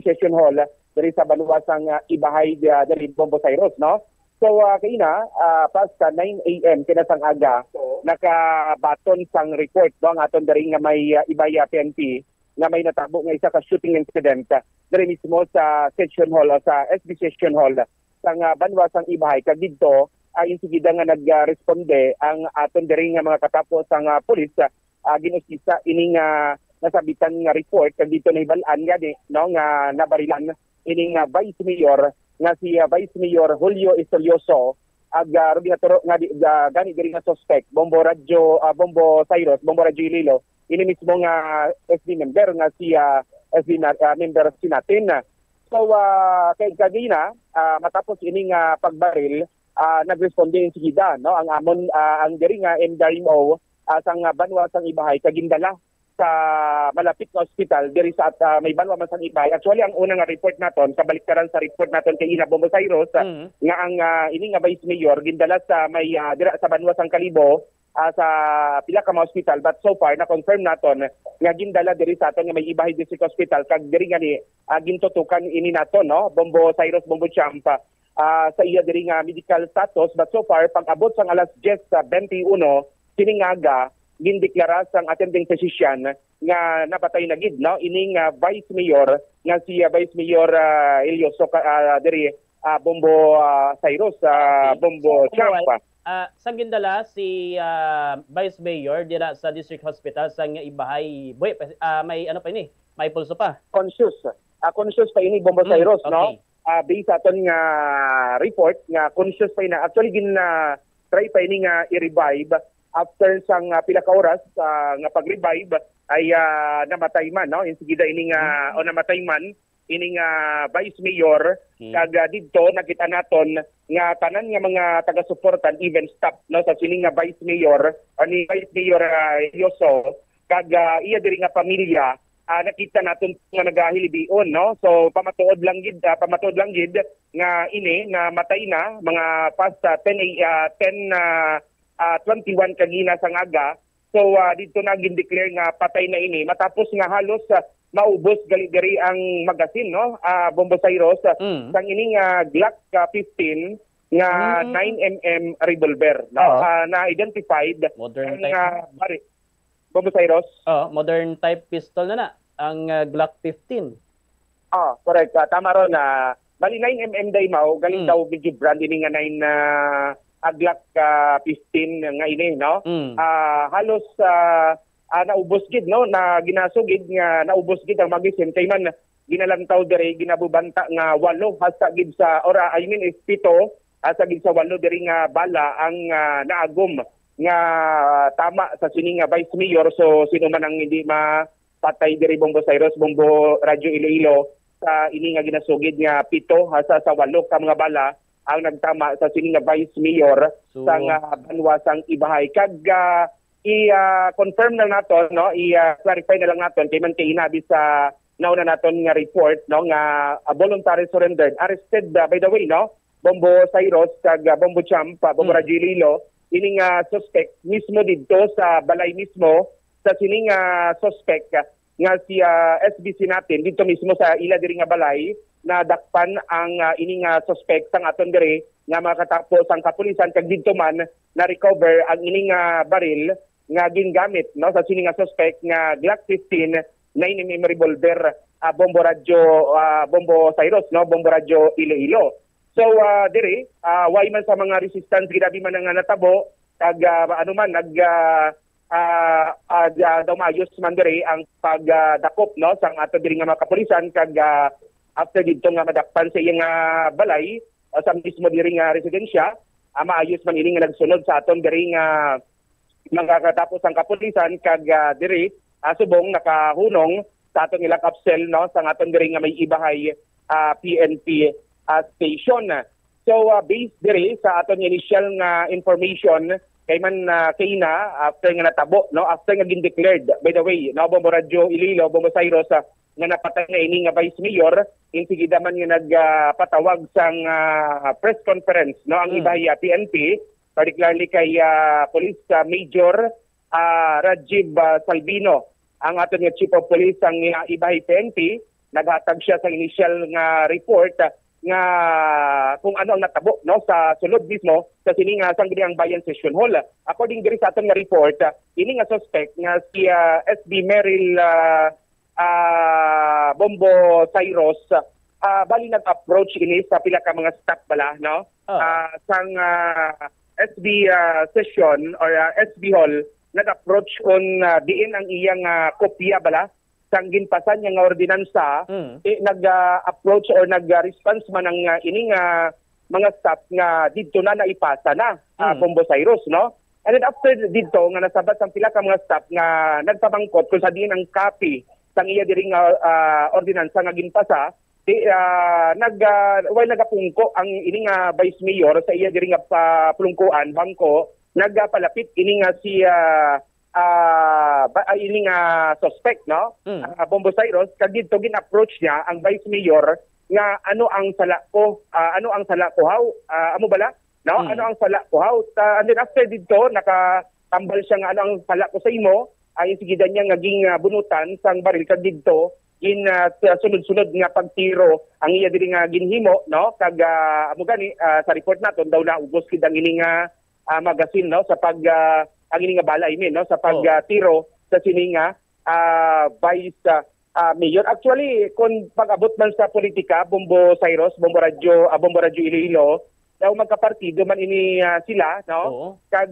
Session Hall diri sa baluwasang Ibahay diri Bombo Cyrus, no. So kaina past 9 AM kinasang aga nakabaton sang report, no, ang aton diri nga may Ibaya PNP nga may natabo nga isa ka shooting incident diri mismo sa Session Hall o sa SB Session Hall sang banwasang Ibahay kag didto insigida nga nagresponde ang aton diri nga mga katapos ang pulis ginusisa ining nasabitan nga report kag dito nahibalaan gani no nga nabarilan ining Vice Mayor nga si Vice Mayor Julio Estolioso ag rubihaturo nga gani diri nga suspect Bombo Cyrus Bombo Radyo Iloilo ini mismo nga SB member nga si SB member sinatin. So kay kagina matapos ini nga pagbaril nagresponde yung sigida no ang amon ang diri nga MDRMO sang banwa sang Ibahay kagindala sa malapit na ospital diri sa may banwa man sang Ibahay. Actually ang unang nga report naton kabaliktaran sa report naton kay Ina Bombo Cyrus nga ang ini nga Vice Mayor gindala sa may dira sa banwa sang Kalibo sa pila ka mga ospital, but so far na confirm naton nga gindala diri sa aton nga may Ibahay District Hospital kag diri nga ni gintutukan ini naton no Bombo Cyrus Bombo Champ sa iya diri nga medical status, but so far pag-abot sang alas 10:21 siningaga gindeklara sang attending physician nga napatay na gid no ining Vice Mayor nga si Vice Mayor Elioso diri Bombo Cyrus Bombo Champ. Sang gindala si Vice Mayor dira sa District Hospital sang Ibahay. Boy, may ano pa ini? May pulso pa. Conscious pa ini Bombo Cyrus okay. No? Based sa aton nga report nga conscious pa ina. Actually try pa ini nga i-revive after sang pila ka oras nga pag-revive ay namatay man no. Insigida ini nga o namatay man ini nga Vice Mayor kag didto nakita naton nga tanan nga mga taga-suportan even staff no sa sining nga Vice Mayor ani Vice Mayor Elioso kag iya diri nga pamilya nakita naton nga nagahilibion no. So pamatuod lang gid nga ini nga matay na mga past 10:21 kagina sa ngaga. So dito na gindeclare nga patay na ini matapos nga halos maubos gali diri ang magasin no Bombo Cyrus sang ini nga Glock 15 nga 9mm revolver no na identified modern type Bombo Cyrus modern type pistol na ang Glock 15 correct tama ron na bali 9mm day mao galing daw video brand ini nga 9 Glock 15 nga ini no halos naubos gid no na ginasugid nga naubos gid ang magisin kay man ginalantaw diri ginabubanta nga 8 hasta gid sa ora I mean is 7 hasta gid sa 8 diri nga bala ang naagom nga tama sa sining nga Vice Mayor. So sino man ang hindi mapatay diri Bombo Cyrus Bombo Radyo Iloilo sa ini nga ginasugid nga 7 hasta sa 8 ka mga bala ang nagtama sa sining nga Vice Mayor sa banwa sang Ibahay kag i-confirm na naton no i-clarify na lang naton kay man kay inabi sa nauna naton nga report no nga voluntary surrendered arrested by the way no Bombo Cyrus kag Bombo Champ Bombo Radyo Iloilo ini nga suspect mismo didto sa balay mismo sa sining suspect nga si SBC natin dito mismo sa ila diri nga balay na dakpan ang ini nga suspect sang aton diri nga makatapos ang kapulisan kag didto man na recover ang ini nga baril nga gingamit no sa sining nga suspect nga Glock 15 9mm revolver Bombo Cyrus no Bombo Radyo Iloilo. So diri way man sa mga resistance ginabi man nga natabo kag ano man daw maayos man diri ang pagdakop no sang ato diri nga mga kapulisan kag after dito nga madakpan sa iyang balay sa mismo diri nga residensya maayos man ini nga nagsunod sa aton diri nga magkakatapos ang kapulisan kag diri subong nakahunong sa atong ilang kapsel no sa aton diri nga may Ibahay PNP station. So based diri sa aton initial nga information kay man kay na after nga natabo no after nga gin-declared by the way no Bombo Radyo Iloilo Bombo Cyrus nga napatay na ini nga Vice Mayor insigida man nga nagpatawag sang press conference no ang Ibahay PNP particularly kay Police Major Rajiv Salvino ang aton nga Chief of Police ang Ibahay PNP naghatag siya sa initial nga report nga kung ano ang natabo no sa sulod mismo sa sining Sangguniang Bayan Session Hall. According diri sa aton nga report ini nga suspect nga si SB Meryl Bombo Cyrus bali nag-approach ini sa pila ka mga staff bala, no? Sang SB session or SB hall, nag-approach on diin ang iyang kopya bala sang ginpasan nga ordinansa, nag-approach or nag-response man ang ining mga staff nga didto na naipasa na Bombo Cyrus, no? And then after didto nga nasabat ang pila ka mga staff nga nagpamangkot kung sa diin ang copy sang iya diring ordinansa nga ginpasa, while nagapungko ang ining Vice Mayor sa iya diring pulungkuan bangko, nagpalapit ining si ining suspect, no? Bombo Cyrus, kag dito gin-approach niya ang Vice Mayor nga ano ang sala ko, how, amo bala? No? Ano ang sala ko, how? And then after dito, nakatambal siya nga ano ang sala ko sa imo, ang isigidan niya ngaging bunutan sang baril kag dito, sunod-sunod nga pagtiro ang iya diri nga ginhimo, no? Kag amo gani sa report naton daw na ubos kid ang ining magazine, no, sa pag ang ining bala no, sa pagtiro sa sininga Vice Mayor. Actually, kung pag-abot man sa politika, Bombo Cyrus, Bombo Radio Iloilo, daw magkapartido man ini sila, no? Kag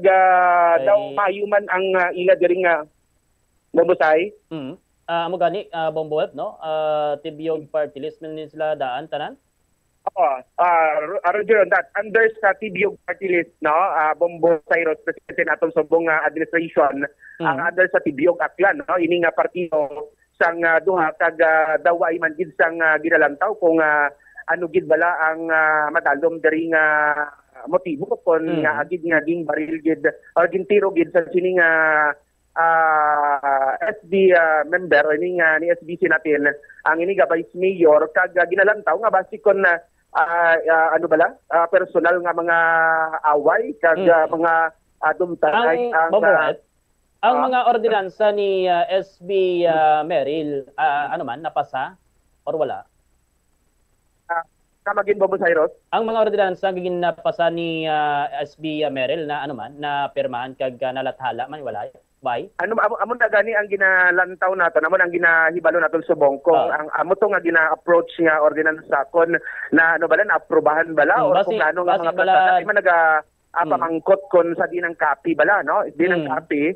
daw maayo man ang ila diri nga Bombo Say. Amo gani Bombo Web, no? Tibiyog party list man sila daan tanan. Roger on that. Under sa Tibiyog party list, no, Bombo Cyrus, presidente natong subong administration, ang under sa Tibiyog Aklan, no, ini nga partido sang duha kag daway man gid sang ginalantaw kung ano gid bala ang madalom diri nga motibo kon nga agid nga ging baril gid or gintiro gid sa sining SB member ni SBC natin ang ini ga Vice Mayor kag ginalantaw nga basikon na ano bala personal nga mga away kag mga dumtay ang mga ordinansa ni SB Merrill ano man napasa or wala? Kamagin Bombo Cyrus? Ang mga ordinansa gigin napasa ni SB Merrill na ano man na pirmahan kag nalathala man wala? Why? Amo na gani ang ginalantaw nato, amo ang ginahibalo naton subong kung ang amo to nga gina-approach nga ordinansa kon na ano bala na aprobahan bala or kung ano nga mga plataforma man naga pamangkot kon sa dinang copy bala, no? Dinang copy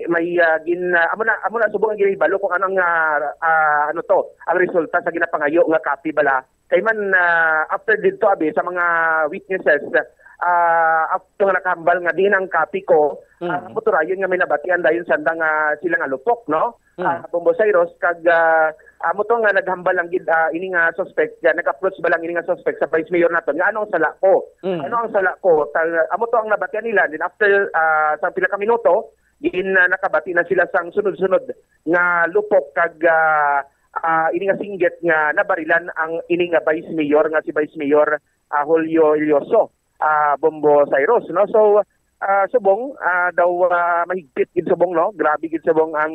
may amo na subong ang ginahibalo kung anong ano to ang resulta sa ginapangayo nga copy bala. Kay man after dito abi sa mga witnesses after nga nakahambal nga din ang copy ko, moturayon nga may nabatian dayon sanda nga sila nga lupok, no? Bombo Cyrus kag amo to nga naghambal ang gid ini nga suspect nga nag-approach ba lang ini nga suspect sa Vice Mayor naton nga ano ang sala ko? Ano ang sala ko? Amo to ang nabatian nila din after sa pila ka minuto din nakabati na sila sang sunod-sunod nga lupok kag ini nga singgit nga nabarilan ang ini nga Vice Mayor nga si Vice Mayor Julio Ilioso. Bombo Cyrus, no? So subong daw mahigpit gid subong, no? Grabe gid subong ang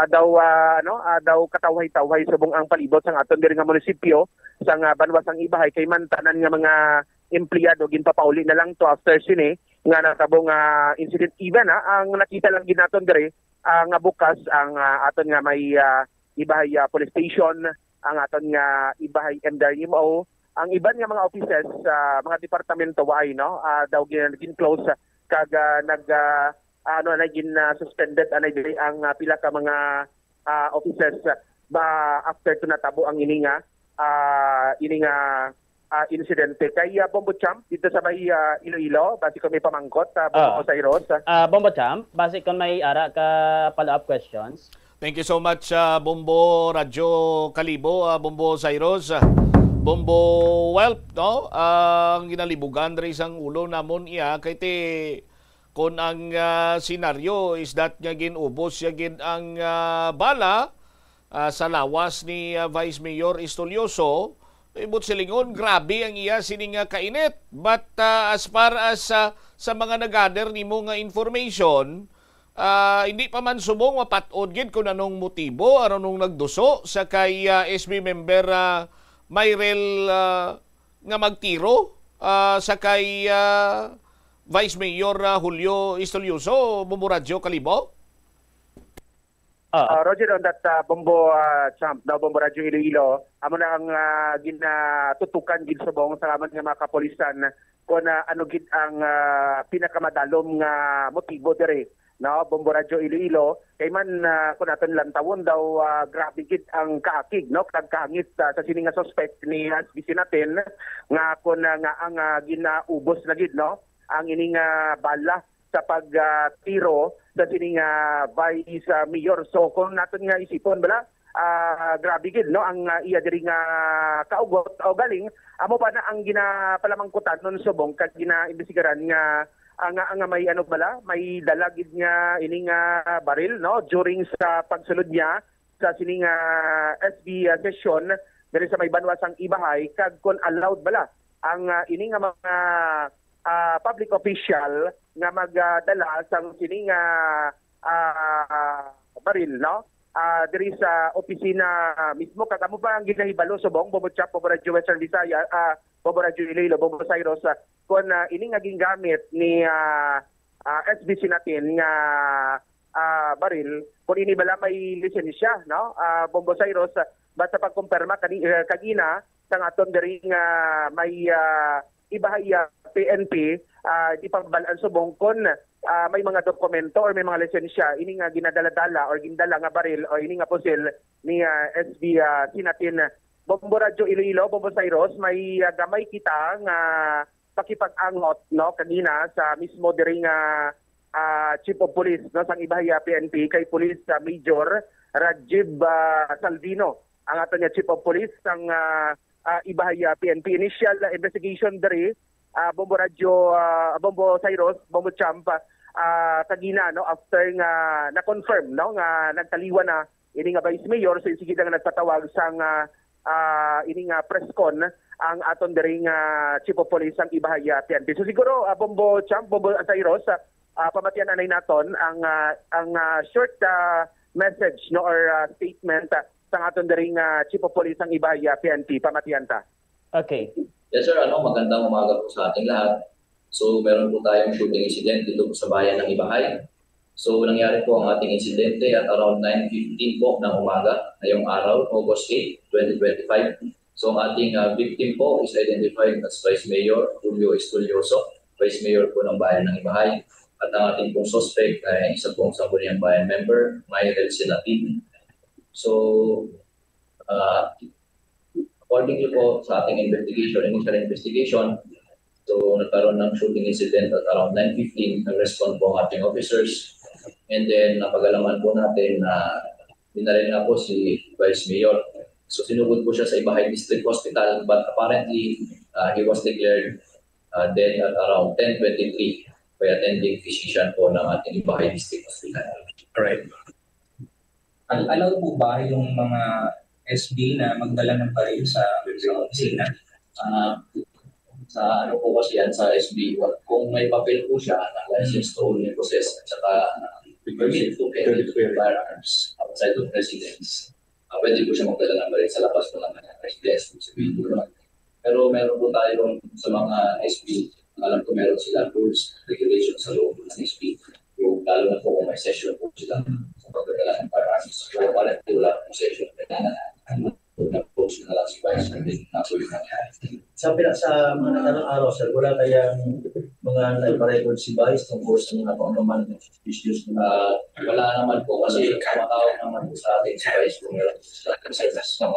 daw katawhay-tawhay subong ang palibot sang aton diri nga munisipyo sang banwasang Ibahay kay man tanan nga mga empleyado ginpapauli na lang to after sini nga natabong incident even ang nakita lang gid naton diri nga bukas ang aton nga may Ibahay Police Station, ang aton nga Ibahay MDRMO, ang iban nga mga offices sa mga departamento ay no daw gin close kag suspended ang pila ka mga offices ba after to natabo ang ini nga insidente kay Bombo Champ dito sa may Iloilo basi ko may pamangkot Bombo Cyrus. Bombo Champ, basi kon may ara ka follow-up questions. Thank you so much Bombo Radyo Kalibo, Bombo Cyrus. Bombo Welp, no? Ang ginalibugan rin isang ulo namon iya kay te kung ang senaryo is that nga ginubos siya gin ang bala sa lawas ni Vice Mayor Istolioso, ibut silingon grabe ang iya sining kainit. But as far as sa mga nag-gather nimo nga information, hindi pa man subong mapatod gid kung anong motibo anong nagduso sa kay SB member Mayrel nga magtiro sa kay Vice Mayor Julio Istolioso, Bombo Radyo Kalibo? Roger, on that Bombo Champ, Bombo Radyo Iloilo, amo na ang ginatutukan gid subong sa aman nga mga kapolisan kung ano gid ang pinakamadalom nga motibo dire. No, Bombo Radyo Iloilo kay man kung aton lang tawon daw grabe gid ang kaakig, no, kagkangit sa sini nga suspect ni SBC natin nga kun nga ang ginaubos na gid, no, ang ining bala sa pagtiro sa sining Vice Mayor. So kung natin nga isipon bala, grabe gid, no, ang iya diri nga kaugot o galing amo pa na ang ginapalamangkutan nun subong kag ginaimbestigaran nga ang may ano bala, may dalagid nga ining baril, no, during sa pagsulod niya sa sining SB session diri sa may banwasang Ibahay kag kon allowed bala ang ining mga public official nga magdala sang sining baril, no, diri sa opisina mismo. Kag amo pa ang ginahibalo subong Bombo Chap, Bombo Radyo Western Visaya, Bombo Radyo Iloilo, Bombo Cyrus kon ini nga gingamit ni SBC natin nga baril kung ini bala may lisensya, no, Bombo Cyrus, basta pagkumpirma kagina sang aton diri nga may Ibahay PNP, di pagbalaan subong kon may mga dokumento or may mga lisensya ini nga ginadala-dala or gindala nga baril o ini nga pusil ni SB sinatin. Bombo Radyo Iloilo, Bombo Cyrus, may gamay kita nga pakipag-angot, no, kanina sa mismo diri nga Chief of Police, no, sang Ibahay PNP kay Police Major Rajiv Salvino, ang ato niya Chief of Police sang Ibahay PNP. Initial investigation diri Bombo Radyo, Bombo Cyrus, Bombo Champ, kagina, no, after nga na-confirm, no, nga nagtaliwan na ini nga Vice Mayor, so sige nga nagpatawag sang ini nga press con ang aton diri nga Chief of Police ang Ibahay PNP. So siguro Bombo Champ, Bombo Cyrus, pamatian anay naton ang short message, no, or statement sa aton diri nga Chief of Police ang Ibahay PNP. Pamatian ta. Okay. Yes sir, magandang umaga po sa ating lahat. So meron po tayong shooting incident dito sa bayan ng Ibahay. So nangyari po ang ating insidente at around 9:15 po ng umaga ngayong araw, August 8, 2025. So ang ating victim po is identified as Vice Mayor Julio Estudioso, Vice Mayor po ng bayan ng Ibahay. At ang ating pong suspect ay isa pong Sangguniang Bayan member, Mayrel Sinatin. So according po sa ating initial investigation, so nagkaroon ng shooting incident at around 9:15, nag-respond po ang ating officers. And then napagalaman po natin na binaril na po si Vice Mayor. So sinugod po siya sa Ibahay District Hospital, but apparently he was declared dead at around 10:23 by attending physician po ng ating Ibahay District Hospital. Alright. Allowed po ba yung mga SB na magdala ng baril sa opisina? Sa ano po kasi yan sa SB, kung may papel po siya na license to only possess at saka permit to carry firearms outside of residence, pwede po siya magdala ng baril sa labas po ng residence. Pero meron po tayo sa mga SB, alam ko meron sila rules, regulations sa loob ng SB. Yung lalo na po kung may session po sila sa pagdala ng firearms. So wala po session. Nag-post na lang si Vice na po yung nangyari. Sa mga natanong araw, sir, wala kayang mga nagpa-record si Vice tungkol sa mga pangalaman ng issues na wala naman po kasi tumatawag naman po sa atin si Vice kung meron sa service na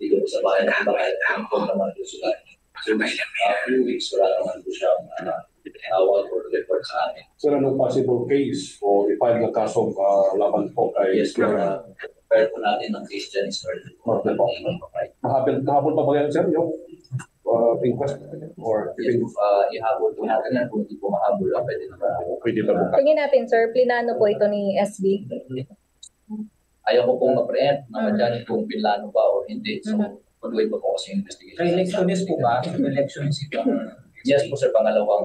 dito sa bahay ng bahay naman po sila. So, few weeks wala naman po siya tawag or report sa amin. So, anong possible case o i-file na kasong laban po kay Yes, prepare po natin ng case dyan is early. Mahabol pa ba yan, sir, yung inquest? Or ihabol po natin yan kung hindi po mahabol, pwede na ba? Pwede na ba? Tingin natin, sir, plinano po ito ni SB? Ayaw ko pong ma-preempt na dyan kung pinlano ba o hindi. So, pag-wait pa po kasi yung investigation. Re-electionist po ba? Re-electionist ito? Yes po, sir, pangalawang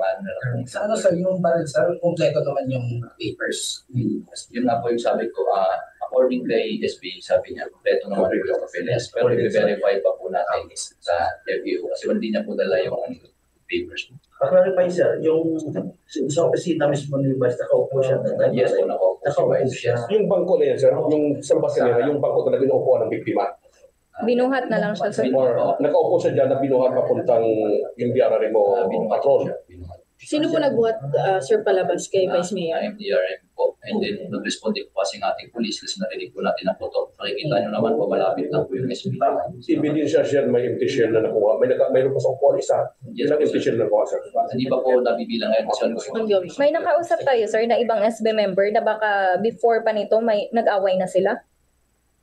Sa ano, sir, yung baril, sir, kompleto naman yung papers. Yun nga po yung sabi ko, according kay SB, sabi niya, kompleto naman yung papeles. Pero i-verify pa po natin sa FEO kasi hindi niya po dala yung papers. clarify sir, yung sa opisina mismo ni Vice, nakaupo siya. Yes, po, nakaupo siya. Yung bangko na yan, sir, yung sa labas kanina, yung bangko na binuupuan ng biktima. Binuhat na lang siya, sir. Or nakaupo siya dyan na binuhat papuntang yung DRRM mo patrol. Sino po nagbuhat, sir, palabas kay Vice Mayor? DRM po. And then, nag-responde po kasi ng ating police kasi narinig po natin ang puto. Nakikita nyo naman po, malapit lang po yung SB. Ebidensya share, may empty shell na nakuha. Mayroon pa sa upuan isa. Yes, ilang empty shell na nakuha, sir? Hindi pa po nabibilang ngayon kasi May nakausap tayo, sir, na ibang SB member na baka before pa nito may nag-away na sila?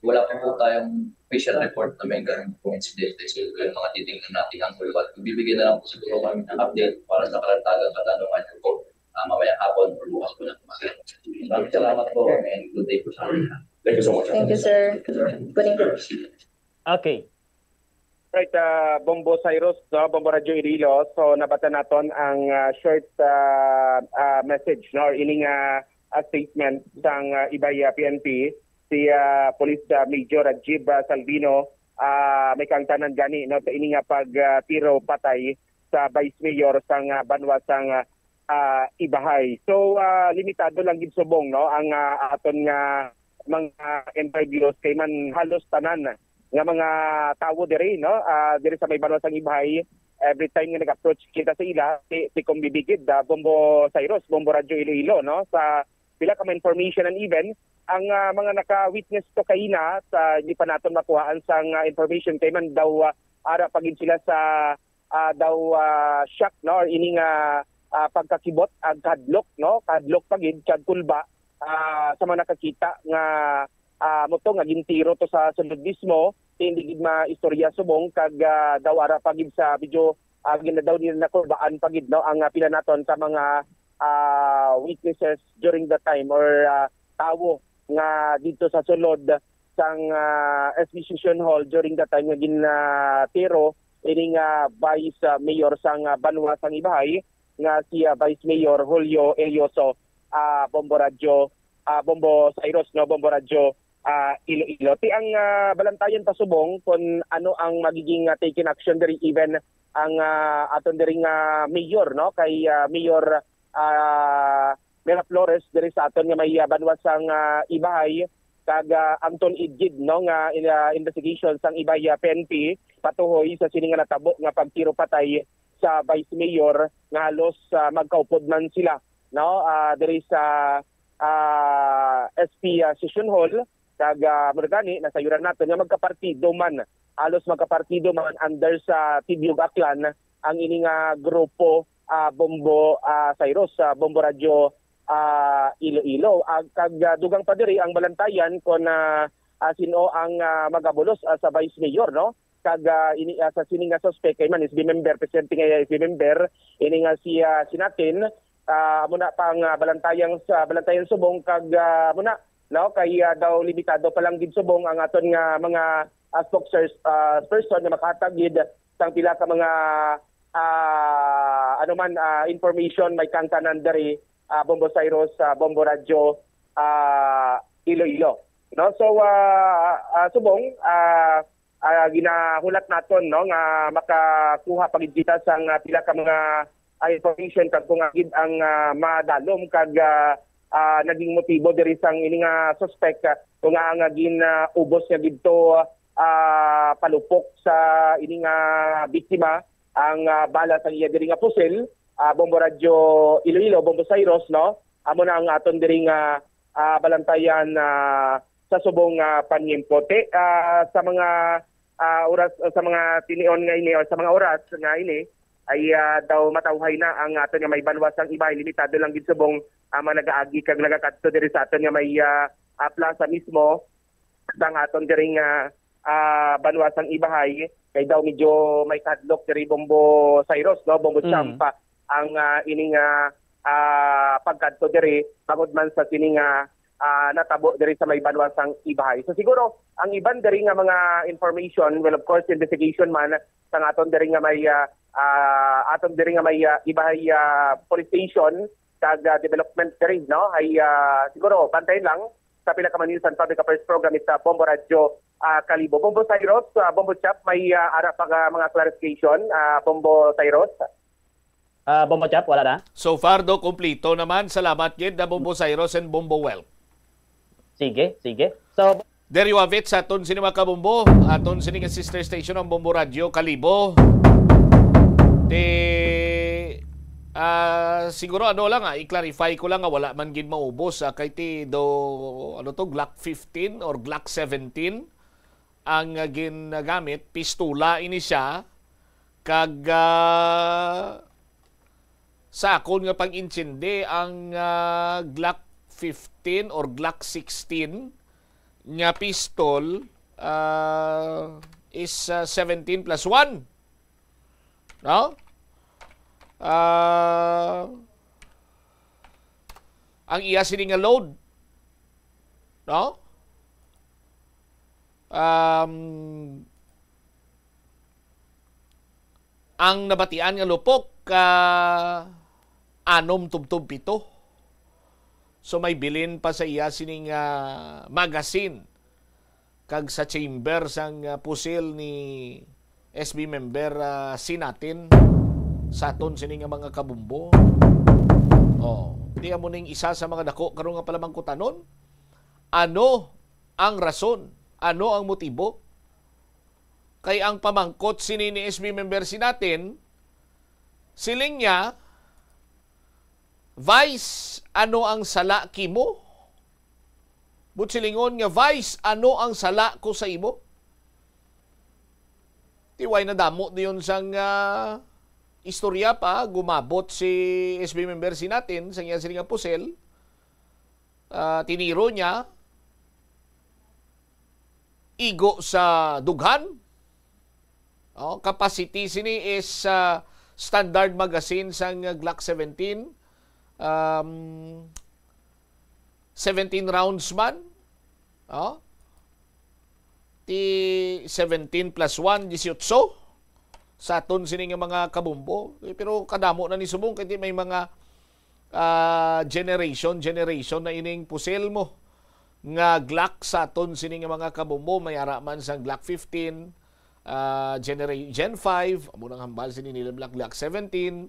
Wala pa po tayong official report na may ganun po incident. So, yung mga titingnan natin ang kulbat. Bibigyan na lang po siguro kami ng update para sa karagdagang katanungan nyo po. Mamayang hapon or bukas po na kumakas. Maraming salamat po and good day po sa amin. Thank you so much. Thank you, sir. Okay. Right, Bombo Cyrus, no, Bombo Radio Irilo. So nabata naton ang short message, no, or ining statement sang ibay PNP si Police Major Rajib Salvino, may kangtanan gani, no, sa ining pagtiro patay sa Vice Mayor sang Banwa sang Ibahay. So limitado lang gid subong, no, ang aton nga mga interviews kay man halos tanan nga mga tawo diri, no, diri sa may Banwa sang Ibahay. Every time nga nag-approach kita sa ila si kumbibigid Bombo Cyrus, Bombo Radio Iloilo, no, sa pila ka information and even ang mga naka-witness to kaina sa di pa naton makuhaan sang information kay man daw ara pagin sila sa daw shock, no, or ining pagkakibot ag kadlok, no, kadlok pagid kad kulba sa mga nakakita nga moto nga gintiro to sa sulod mismo, hindi gid maistorya subong kag daw ara pagid sa video ginadaw nila na kurbaan pagid, no, ang pila naton sa mga witnesses during the time or tawo nga dito sa sulod sang SB Session Hall during the time nga ginatiro ining Vice Mayor sang Banwa sang Ibahay nga si Vice Mayor Julio Elioso, Bombo Radio, Bombo Cyrus, no, Bombo Radio Iloilo. Ti ang balantayan pasubong kung ano ang magiging taken action diri even ang aton diri nga mayor, no, kay Mayor Mera Flores diri sa aton nga may Banwa sang Ibahay kag Anton Idgid, no, nga investigation sang Ibahay PNP patuhoy sa sini nga natabo nga pagtiro patay sa Vice Mayor nga halos magkaupod man sila, no, diri sa SP Session Hall kag murgani nasa yuran naton nga magkapartido man, halos magkapartido man under sa Tibyog Aklan ang ining grupo Bombo Cyrus, Bombo Radio Iloilo. Kag dugang pa diri ang balantayan kon sino ang magabulos sa Vice Mayor, no, kag ini sa sini nga suspect kay man SB member, presenting nga SB member ini nga si Sinatin muna pang balantayan subong kag muna, no, kay daw limitado pa lang gid subong ang aton nga mga spokesperson nga makatagid sang pila ka mga information may kangtanan diri Bombo Cyrus, Bombo Radio Iloilo, no. So subong ginahulat naton, no, nga makakuha pagid kita sang pila ka mga information kag kung agid ang madalom kag naging motibo diri sang ini nga suspect kung nga ubos nga didto palupok sa ini nga biktima ang bala sa iya diri nga pusil. Bombo Radio Iloilo, Bombo Cyrus, no, amo na ang aton diri nga balantayan sa subong panyempote sa mga oras, sa mga tinion nga ini o sa mga oras nga ini ay daw matawhay na ang aton nga may Banwa sang Ibahay. Limitado lang gid subong nagaagi kag nagakadto diri sa aton nga may plaza mismo sang aton diri nga Banwa sang Ibahay kay daw medyo may kadlok diri Bombo Cyrus, no, Bombo Champa ang ining pagkadto diri bangod man sa sini nga natabo diri sa may Banwa sang Ibahay. So siguro ang iban diri nga mga information, well of course investigation man sang aton diri nga may Ibahay police station kag development diri, no, ay siguro bantayan lang sa pila ka Manilisan Public Affairs Program sa Bombo Radio Kalibo. Bombo Cyrus, Bombo Chap, may ara pa mga clarification, Bombo Cyrus. Bombo Chap, wala na? So far do kompleto naman. Salamat gid na Bombo Cyrus and Bombo Well. Sige. So there you have it sa aton sini mga kabombo. Aton sini nga sister station ang Bombo Radio Kalibo. Siguro i-clarify ko lang wala man gid maubos kay ti do Glock 15 or Glock 17 ang ginagamit, pistola ini siya kag sa akon nga pag-intindi ang Glock 15 or Glock 16 nga pistol is 17 plus 1. No? Ang iya sini nga load, no? Ang nabatian nga lupok 6-7. So may bilin pa sa iya sining magazine kag sa chamber sang pusil ni SB member Sinatin sa aton sini nga mga kabumbo. Di mo ning isa sa mga dako karon nga palamang kutanon. Ano ang rason? Ano ang motibo? Kay ang pamangkot sini ni SB member Sinatin, siling niya, Vice, ano ang sala kimo? Silingon nga, Vice, ano ang sala ko sa imo? Tiway na damo diyon sang istorya pa, gumabot si SB member Sinatin sa iya siling nga pusel. Tiniro niya, igo sa dughan. Capacity sini is standard magazine sang Glock 17. 17 rounds man. Ti 17 plus 1, 18. Sa aton sini nga mga kabumbo. Pero kadamo na ni subong kay may mga generation na ining pusil mo nga Glock sa aton sini nga mga kabumbo. May araman sa Glock 15, Gen 5, amo nang hambal sini nila Glock 17,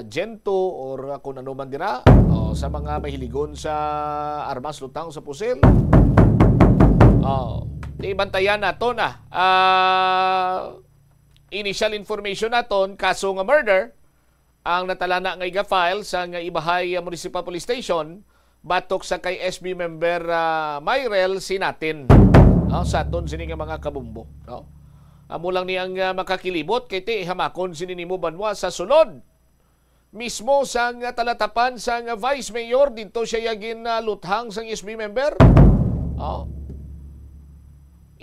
Gen 2 or kung ano man dira sa mga mahiligon sa armas lutang sa pusil. Ibantayan naton initial information naton kaso nga murder ang natalana nga iga-file sa nga Ibahay Municipal Police Station batok sa kay SB member Myrel Sinatin sa aton sini nga mga kabumbo. Amo lang niyang makakilibot kay ti hamakon sini nimo banwa sa sulod mismo sa talatapan sa Vice Mayor dito siya yagin luthang sang SB member.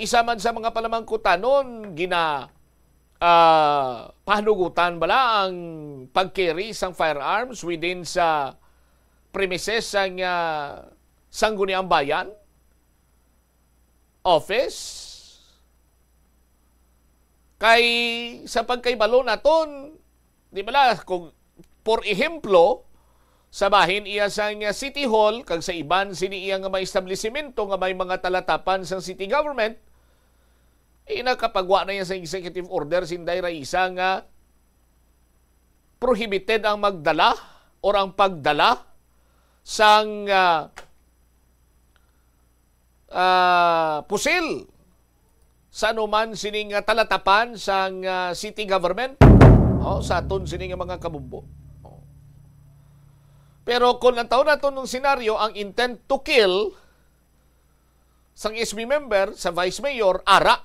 Isa man sa mga palamangkutanon pahanugutan bala ang pag-carry sang firearms within sa premises sang Sangguniang Bayan office. Kay sa pagkaibalo naton, di bala kung por ehemplo sa bahin iya sang City Hall kag sa iban sini iya nga may establishmento nga may mga talatapan sang city government, nakapagwa na yan sa executive order sinday raisa nga prohibited ang magdala or ang pagdala sang pusil sa anuman sining talatapan sang city government sa aton sining mga kabumbo. Pero kung ang taon naton ng senaryo, ang intent to kill sang SB member sa Vice Mayor, ara.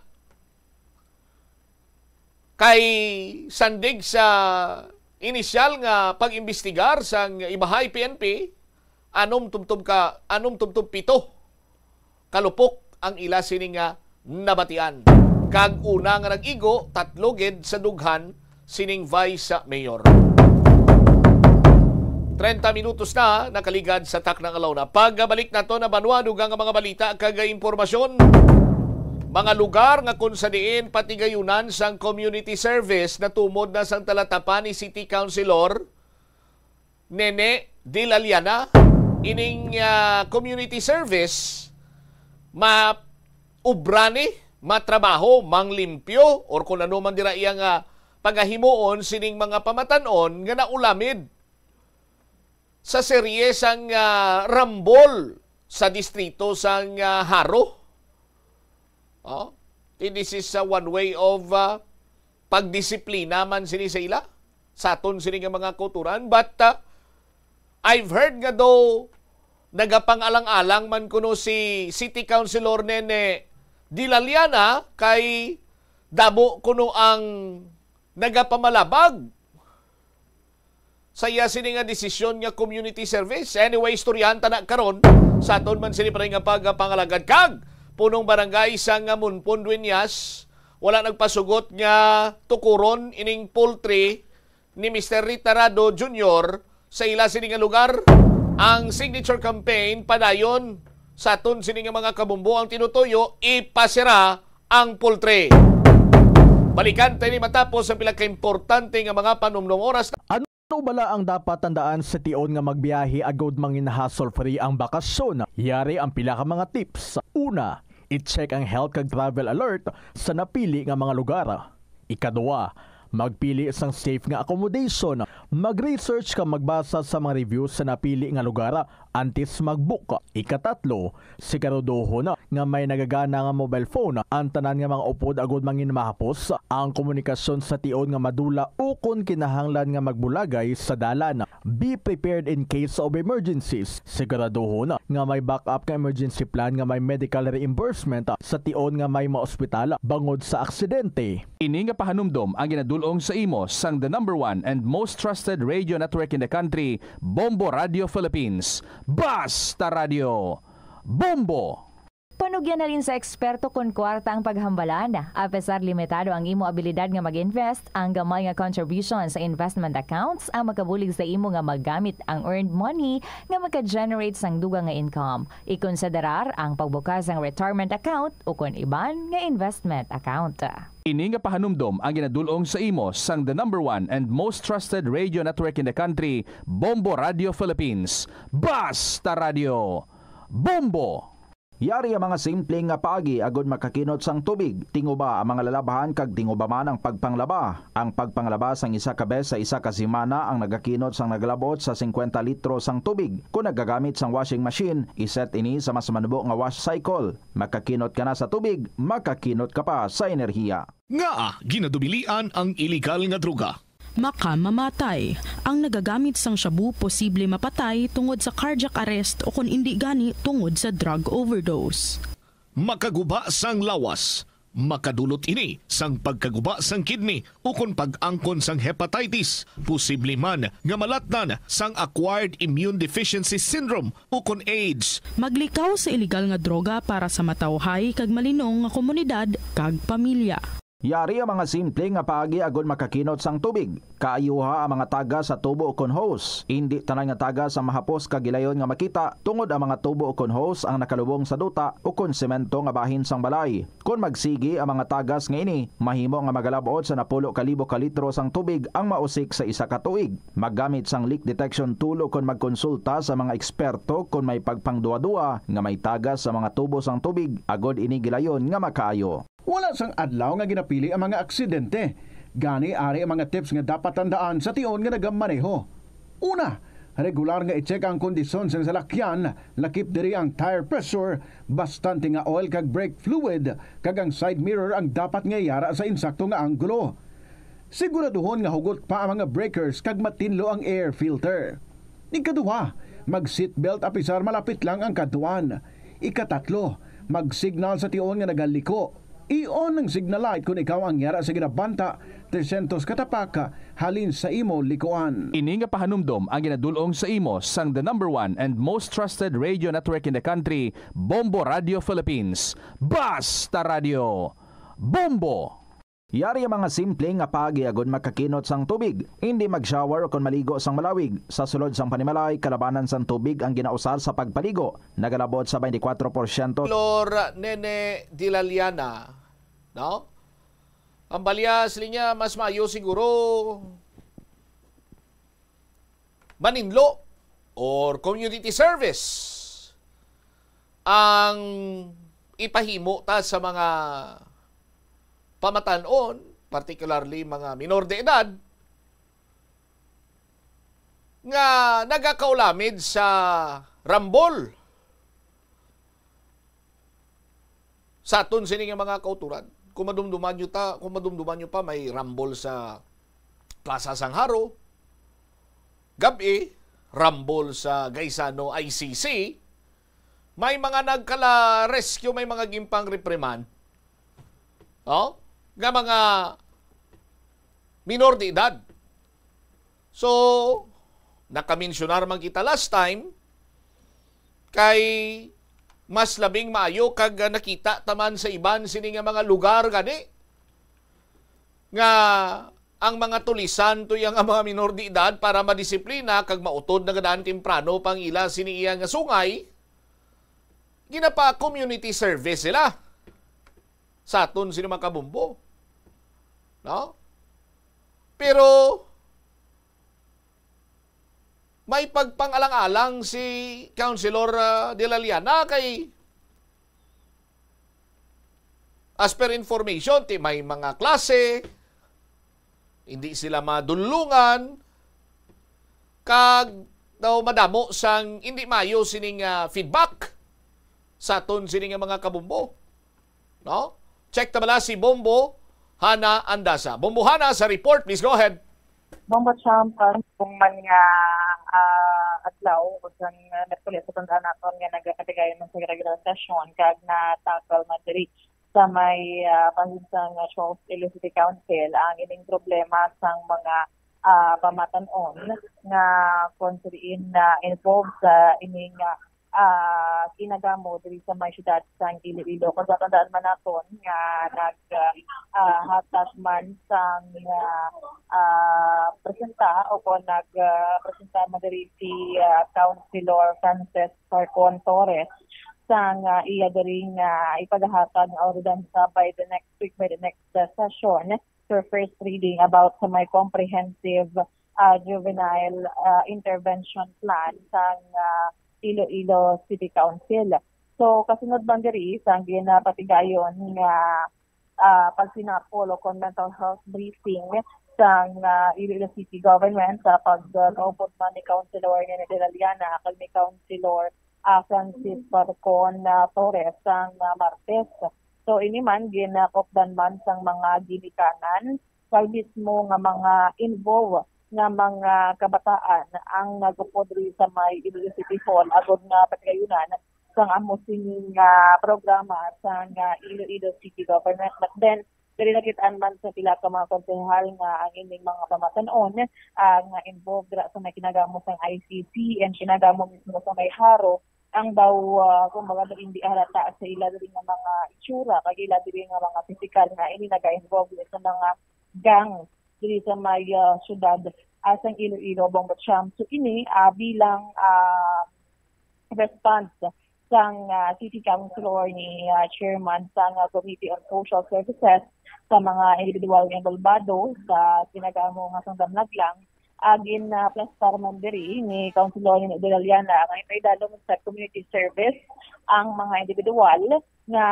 Kay sandig sa inisyal nga pag-imbestigar sang Ibahay PNP, 6-7 kalupok ang ila sini nga nabatian. Kag una nga nag-igo, 3 gid sa dughan sining Vice Mayor. 30 minutos na nakaligad sa taknang alaw na. Pagbalik nato na banwa dugang nga mga balita kag impormasyon. Mga lugar nga kung sa diin patigayunan sang community service na tumod na sang talatapan ni City Councilor Nene Dilaliana. Ining community service maubrani, matrabaho, manglimpyo or kung ano man dira iyang pagahimuon sining mga pamatanon nga naulamid sa serye sang rambol sa distrito sang Haro. This is one way of pagdisiplina man sini sa ila sa aton sini nga mga kulturan. But I've heard nga daw nagapang-alang-alang man kuno si City Councilor Nene Dilaliana kay damo kuno ang nagapamalabag sa iya sini nga desisyon nga community service. Anyway, istoryahan tanak karon sa aton man sini pa nga pagpangalagad kag punong barangay sa nga Munpon Dueñas wala nagpasugot nga tukuron ining poultry ni Mr. Ritarado Jr. sa ila sini nga lugar. Ang signature campaign padayon sa aton sini nga mga kabumbo ang tinutuyo ipasira ang poultry. Balikan tayo ni matapos ang pila ka-importante nga mga panumdum oras. Ano bala ang dapat tandaan sa tion nga magbiyahe agod mangin hassle-free ang bakasyon? Yari ang pila ka mga tips. Una, i-check ang health kag travel alert sa napili nga mga lugar. Ikadua, magpili isang safe nga accommodation. Mag-research ka magbasa sa mga reviews sa napili nga lugar antes mag-book. Ikatatlo, siguraduhon na nga may nagagana nga mobile phone. Ang tanan nga mga upod agod mangin mahapos ang komunikasyon sa tion nga madula o kung kinahanglan nga magbulagay sa dalan. Be prepared in case of emergencies. Siguraduhon na nga may backup nga emergency plan nga may medical reimbursement sa tion nga may maospital bangod sa aksidente. Ini nga pahanumdom ang ginadulong sa imo sang the #1 and most trusted radio network in the country, Bombo Radio Philippines. Basta Radio Bombo! Panugyan na rin sa eksperto kung kwarta ang paghambalan. Apesar limitado ang imo abilidad nga mag-invest, ang gamay nga contribution sa investment accounts ang makabulig sa imo nga maggamit ang earned money nga maka-generate sang dugang nga income. Ikonsiderar ang pagbukas ng retirement account o kung iban nga investment account. Ini nga pahanumdom ang ginadulong sa imo sang the #1 and most trusted radio network in the country, Bombo Radio Philippines. Basta Radio Bombo! Yari ang mga simpleng nga paagi agod makakinot sang tubig. Tinguba ang mga lalabahan kag tinguba man ang pagpanglaba. Ang pagpanglaba sang isa ka bes sa isa ka semana ang nagakinot sang naglabot sa 50 litro sang tubig. Kung nagagamit sang washing machine, iset ini sa mas manubo nga wash cycle. Makakinot ka na sa tubig, makakinot ka pa sa enerhiya. Nga ginadubilian ang illegal nga droga. Makamamatay. Ang nagagamit sang shabu posible mapatay tungod sa cardiac arrest o kung hindi gani tungod sa drug overdose. Makaguba sang lawas. Makadulot ini sang pagkaguba sang kidney o kung pag-angkon sang hepatitis. Posible man nga malatnan sang acquired immune deficiency syndrome o kung AIDS. Maglikaw sa illegal nga droga para sa matawhay kag malinong nga komunidad kag pamilya. Yari ang mga simple nga paagi agod makakinot sang tubig. Kaayuha ang mga taga sa tubo o kon hose. Hindi tanan nga taga sa mahapos kagilayon nga makita tungod ang mga tubo o kon hose ang nakalubong sa duta o kon semento nga bahin sang balay. Kung magsigi ang mga tagas nga ini, mahimo nga magalabot sa 10,000 ka litro sang tubig ang mausik sa isa ka tuig. Maggamit sang leak detection tool o kon magkonsulta sa mga eksperto kung may pagpangduwa-duwa nga may tagas sa mga tubo sang tubig agod ini gilayon nga makaayo. Wala sang adlaw nga ginapili ang mga aksidente. Gani ari ang mga tips nga dapat tandaan sa tion nga nagamaneho. Una, regular nga i-check ang kondisyon sa salakyan, lakip diri ang tire pressure, bastante nga oil kag brake fluid, kag ang side mirror ang dapat nga yara sa insakto nga anggulo. Siguraduhon nga hugot pa ang mga breakers kag matinlo ang air filter. Ikaduha, mag-seatbelt apisar malapit lang ang kaduan. Ikatatlo, mag-signal sa tion nga nagaliko. I-on ang signal light kung ikaw ang yara sa ginabanta 300 katapaka halin sa imo likuan. Ini nga pahanumdom ang ginadulong sa imo sang the #1 and most trusted radio network in the country, Bombo Radio Philippines. Basta Radio Bombo! Yari ang mga simple nga paagi agod makakinot sang tubig. Hindi mag-shower o kung maligo sang malawig. Sa sulod sang panimalay, kalabanan sang tubig ang ginausar sa pagpaligo. Nagalabot sa 24%. Lor Nene Dilaliana, no? Ang balyas linya mas mayo siguro maninlo or community service ang ipahimo ta sa mga pamatanon particularly mga minor de edad, nga nagakaulamid sa rambol sa aton sini nga mga kauturan. Kung madumduman nyo pa, may rambol sa Plaza Sangharo, gabi, rambol sa Gaisano ICC, may mga nagkala-rescue, may mga gimpang reprimand, nga mga minor de edad. So, nakamensionar man kita last time, kay mas labing maayo kag nakita taman sa iban sini nga mga lugar gani nga ang mga tulisan to yang mga minor de edad para madisiplina kag mautod na gadaan temprano pang ila sini iya nga sungay, ginapa community service sila sa aton sino mga kabumbo, no? Pero may pagpang-alang-alang si Councilor de la Liana kay as per information, may mga klase, hindi sila madulungan, kag daw madamo sang hindi mayo sining feedback sa aton sining mga kabumbo. No? Check tabala si Bombo Hana Andasa. Bombo Hana sa report, please go ahead. Bombo Champan, kung man nga adlaw o sang nagpulit sa tandaan naton nga nagkatigayon ng regular session kag na-tackle man diri sa may pahinsang Charles Ilo City Council ang ining problema sang mga pamatan-on nga kung siriin involved sa ining kinagamo diri sa may syudad sang Iloilo. Kung tandaan man naton nga naghatat man sang presenta o kung nagpresenta man diri si Councilor Frances Sarcon Torres sang iya diri nga ipagahatan nga ordinansa by the next week, by the next session for first reading about sa may comprehensive juvenile intervention plan sang Iloilo City Council. So, kasunod bang diri, sang ginapatigayon nga pagsinapol o kung mental health briefing sang Iloilo City Government sa pagkaupot man ni Councilor Nene de la Liana kag ni Councilor Francis Parcon Torres sang Martes. So, ini man ginakopdan man sang mga ginikanan kag mismo nga mga involved nga mga kabataan ang nagupod rin sa may Iloilo City Hall agod nga patigayunan sang amo sining programa sang Iloilo City Government. But then, dili nakitaan man sa pila ka mga konsehal nga ang ining mga pamatan-on nga involved sa may kinagamo sang ICC and kinagamo mismo sa may Haro ang daw kung mga hindi halata sa ila diri nga mga itsura kag ila diri nga mga physical nga ini naga-involved sa mga gang diri sa may syudad sang Iloilo, Bongo Cham. So ini bilang response sang City Councilor ni Chairman sang Committee on Social Services sa mga individual nga involvado sa kinagamo nga sang damnaglang agin plastar man diri ni Councilor ni de la Liana nga ipahidalom sa community service ang mga individual nga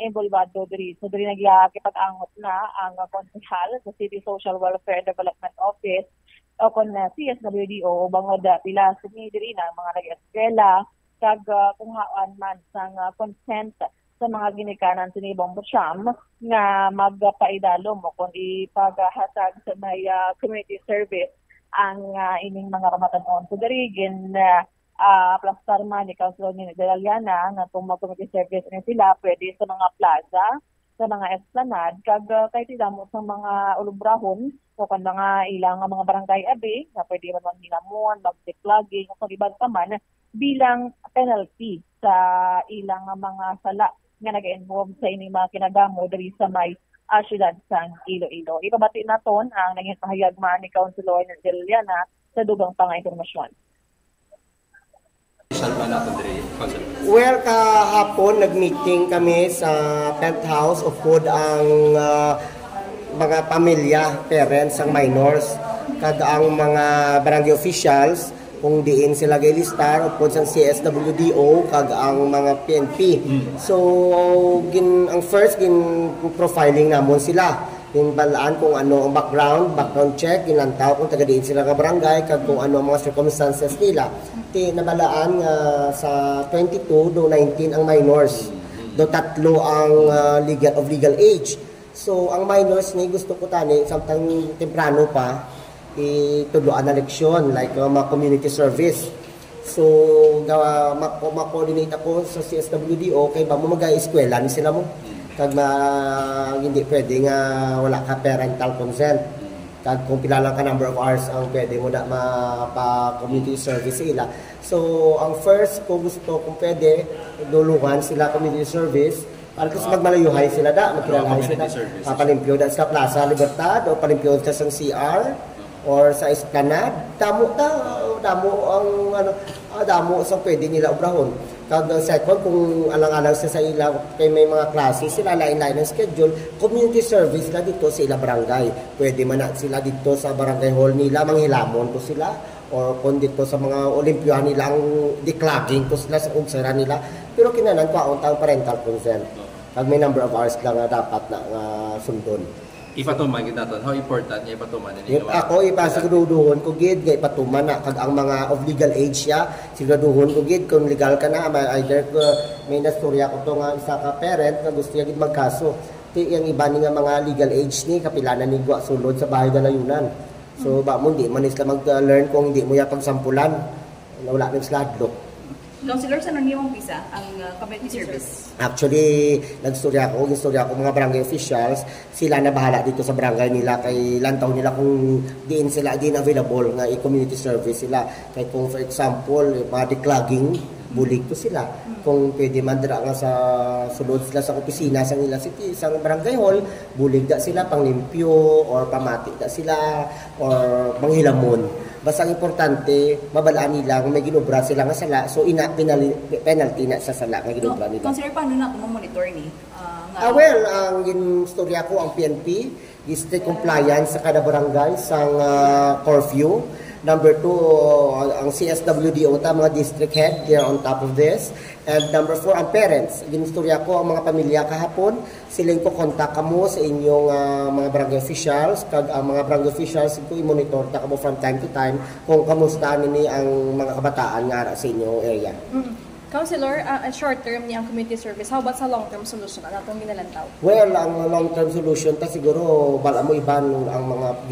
involvado diri. So diri nagkipag-angot na ang konsehal sa City Social Welfare and Development Office o kon CSWDO bangod pila sini diri na mga nag-eskwela kag kunghaan man sang consent sa mga ginikanan sini Bongo Cham nga magpaidalom o kon ipaghatag sa may community service ang ining mga kamatan-on. So diri plastar man ni Councilor ni de la Liana nga kung mag-community service na sila pwede sa mga plaza, sa mga esplanade, kag kahit idamo sa mga ulubrahon o kan mga ilang mga barangay abi na pwede man hinamon, mag-declogging o kung iban pa man bilang penalty sa ilang mga sala nga nag-involve sa ining mga kinagamo diri sa may syudad sang Iloilo. Ipabati naton ang naging pahayag man ni Councilor de la Liana sa dugang pang-impormasyon. Well, kahapon nag-meeting kami sa penthouse of food ang mga pamilya, parents, ang minors, kada ang mga barangay officials, kung diin sila gilistar upod sa CSWDO, kag ang mga PNP. So, ang first, profiling namon sila. Yung balaan kung ano ang background check, inantaw kung taga-diin sila ka barangay, kag kung ano ang mga circumstances nila. Nabalaan sa 22 do 19 ang minors. Do 3 ang legal age. So ang minors ni gusto ko tani samtang temprano pa ituduan na leksyon like mga community service. So ma-coordinate ako sa CSWDO kay ba mo mag-eskwela ni sila mo. Kag hindi pwede nga wala ka parental consent. Kag kung pila lang ka number of hours ang pwede mo na pa-community service sila. So, ang first ko gusto kung pwede, duluhan sila community service para kasi magmalayuhay sila magkilalahay sila. Palimpyo da sa Plaza Libertad o palimpyo sa CR or sa Esplanade. Damo sa pwede nila obrahon. Kag second, kung alang-alang sa ila, kay may mga klase, sila lain-lain ng schedule, community service na dito sa ila barangay. Pwede man na sila dito sa barangay hall nila, manghilamon to sila, or kung dito sa mga olimpyahan nila, ang declogging to sila sa ugsara nila. Pero kinanan ko, ang parental consent. Kag may number of hours lang na dapat na sundon. Ipatuman kita ton, how important niya ipatuman ninyo? Ako ipasiguraduhon ko gid kay patuman na kag ang mga of legal age ya, siguraduhon ko gid kung legal ka na either may nastorya ko to nga isa ka parent nga gusto niya gid magkaso. Ti yang iba ni nga mga legal age ni kapilanan ni gwa sulod sa bahay dalayunan. So ba mo di man isla mag-learn kung hindi mo ya pagsampulan. Wala nang sladlock. Councilor, saan ang iyong visa ang community service? Actually, nagstorya ko mga barangay officials, sila na bahala dito sa barangay nila kay lantaw nila kung diin available nga i-community service sila. Kay kung for example, mga declogging, bulig to sila. Kung pwede man dira nga sa sulod sila sa opisina sa nila city, sa barangay hall, bulig da sila panglimpyo or pamati da sila or manghilamon. Basta ang importante, mabalaan nila kung may ginobra sila nga sala, so penalty na sa sala nga ginobra nila. Consider paano na kung monitor ni? Well, ang gistorya ko, ang PNP, strict compliance sa kada barangay sa curfew. Number 2, ang CSWDO, mga district head, they are on top of this. And number 4, ang parents. Ginistorya ko ang mga pamilya kahapon. Siling ko kontak kamo sa inyong mga barangay officials. Kag ang mga barangay officials, ko i-monitor ta kamo from time to time kung kamusta nini ang mga kabataan nga sa inyong area. Councilor, short term niya ang community service. How about sa long term solution? Ano itong ginalantaw? Well, ang long term solution ta siguro bala mo iban ang mga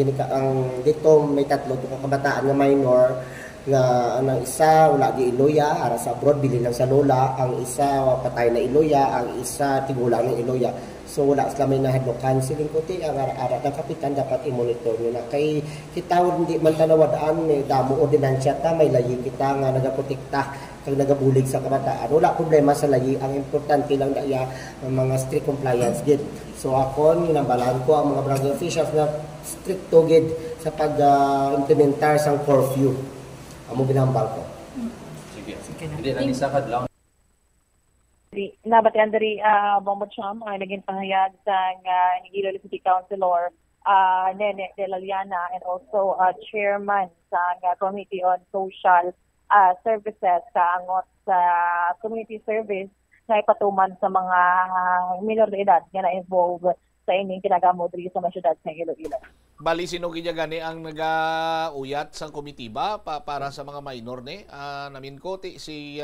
dito may 3 kabataan nga minor nga ang isa wala di iloya ara sa abroad bili lang sa lola, ang isa patay na iloya, ang isa tigulang ng iloya. So wala sila may nahadlokan siling kuti ang ara ng kapitan dapat i-monitor nila kay kita hindi man tanawadaan may damo ordinansya ta may layi kita nga nagaprotekta kag nagabulig sa kabataan. Wala problema sa layi, ang importante lang daya ang mga strict compliance gid. So ako ninabalan ko ang mga barangay officials na stricto gid sa pag-implementar sang curfew. Amo binambal ko. Sige. Hindi na nisakad lang. Nabatian dari Bombo Cham ay naging pahayag sa Iloilo City Councilor Nene de la Liana and also chairman sa Committee on Social Services kaangot sa community service na ipatuman sa mga minor de edad nga na-involve sa ining kinagamo diri sa syudad sa Iloilo. Bali sino kanya gani ang nagauyat sa komitiba para sa mga minor ni namin ko si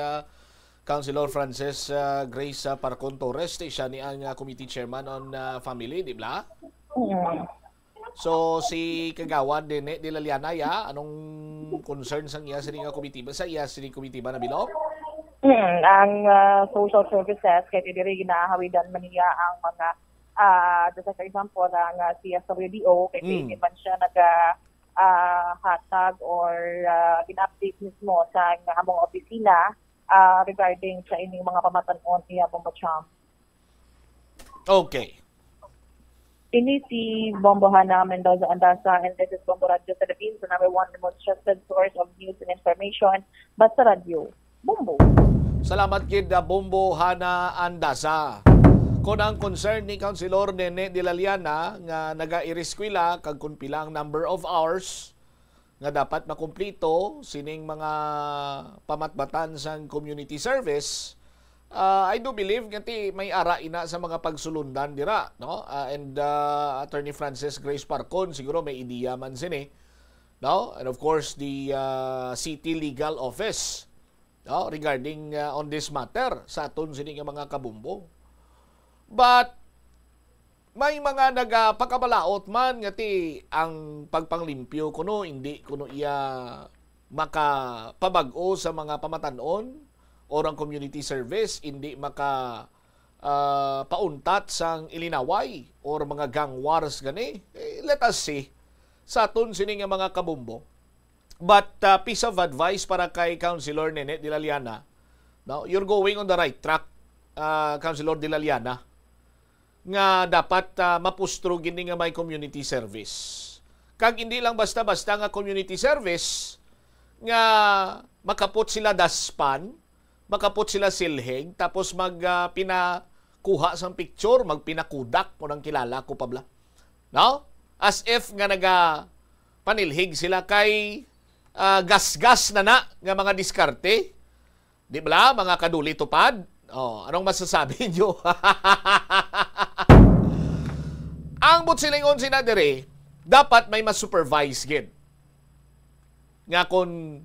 Councilor Frances Grace Parcon Torres, siya ni ang committee chairman on family, di ba? So si Kagawad din de la Liana ya, anong concern sa iya sa komitiba na bilog? Ang social services kay diri ginahawidan man niya ang mga just for example ang CSWDO kay hindi man siya hatag or gina-update mismo sa among opisina regarding sa ining mga pamatan-on niya Bombo Cham. Okay. Ini si Bombo Hana Mendoza Andasa and this is Bombo Radio Philippines, the number 1 the most trusted source of news and information. Basta Radio, Bombo. Salamat kid Bombo Hana Andasa. Kung ang concern ni Councilor Nene de la Liana nga naga-iriskwela kag kung pilang number of hours nga dapat makumplito sining mga pamatbatan sang community service, I do believe nga may ara ina sa mga pagsulundan dira, no? And Attorney Frances Grace Parcon siguro may ideya man sini, no? And of course the City Legal Office, no, regarding on this matter sa aton sini nga mga kabumbo. But may mga nagapakabalaot man nga ang pagpanglimpyo kuno hindi kuno iya makapabag-o sa mga pamatanon o ang community service hindi maka pauntat sang ilinaway or mga gang wars gani. Let us see sa aton sini nga mga kabumbo. But piece of advice para kay Councilor Nene de la Liana, no, you're going on the right track, Councilor de la Liana, nga dapat mapustro gini nga may community service. Kag hindi lang basta-basta nga community service nga makapot sila daspan, makapot sila silhig, tapos pinakuha sang picture, magpinakudak mo nang kilala ko pabla. No? As if nga panilhig sila kay gas-gas na nga mga diskarte. Di ba mga kaduli tupad? Oh, anong masasabi niyo? Ang butsilingon sinadere, dapat may mas-supervise gid. Nga kung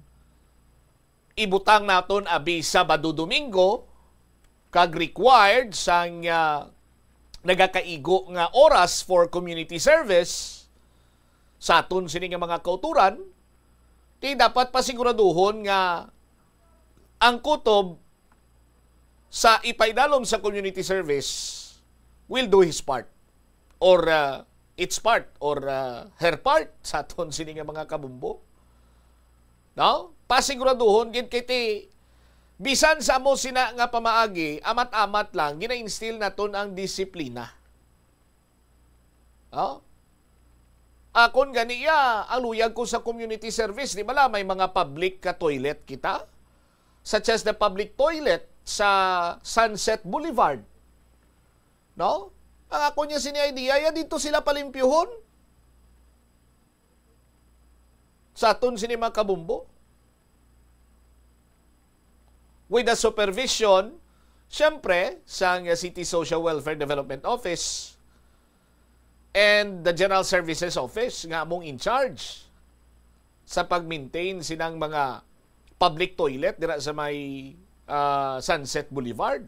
ibutang naton abi Sabado Domingo, kag required sang nagakaigo nga oras for community service sa aton sini nga mga kauturan, di dapat pasiguraduhon nga ang kutob sa ipaidalom sa community service will do his part or its part or her part sa aton sini nga mga kabumbo. No? Pasiguraduhon gid kay bisan sa mo sina nga pamaagi, amat-amat lang gina-instill naton ang disiplina. No? Akon ganiya, ang luyag ko sa community service, di ba may mga public ka toilet kita? Such as the public toilet sa Sunset Boulevard. No? Ang ako niya sini-idea, dito sila palimpyuhon. Sa aton sini mga kabumbo. With the supervision, syempre, sa City Social Welfare Development Office and the General Services Office nga among in charge sa pag-maintain sinang mga public toilet dira sa may Sunset Boulevard.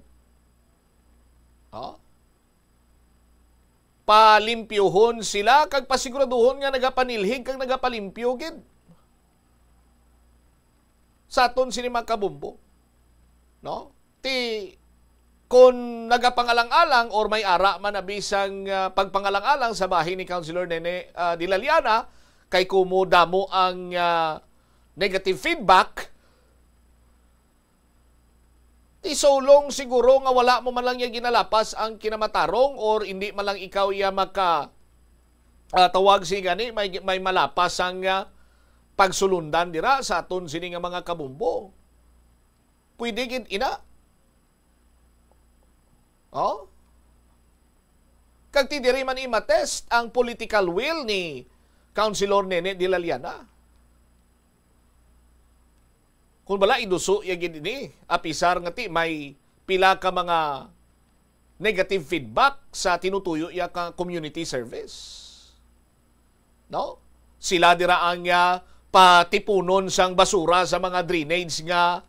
Palimpyuhon sila kag pasiguraduhon nga nagapanilhig kag nagapalimpyo gid. Sa aton sini mga kabumbo. No? Kung nagapangalang-alang or may ara man na bisang pagpangalang-alang sa bahay ni Councilor Nene de la Liana, kay kumo damo ang negative feedback, isolong siguro nga wala mo man lang yung ginalapas ang kinamatarong or hindi man lang ikaw iya tawag si gani, may malapas ang pagsulundan dira sa aton sini nga mga kabumbo. Pwede gid ina. Kag ti diri man i-test ang political will ni Councilor Nene de la Liana. Kung bala iduso yagid ini, apisar nga may pila ka mga negative feedback sa tinutuyo ya ka community service. No? Sila dira ang patipunon sang basura sa mga drainage nga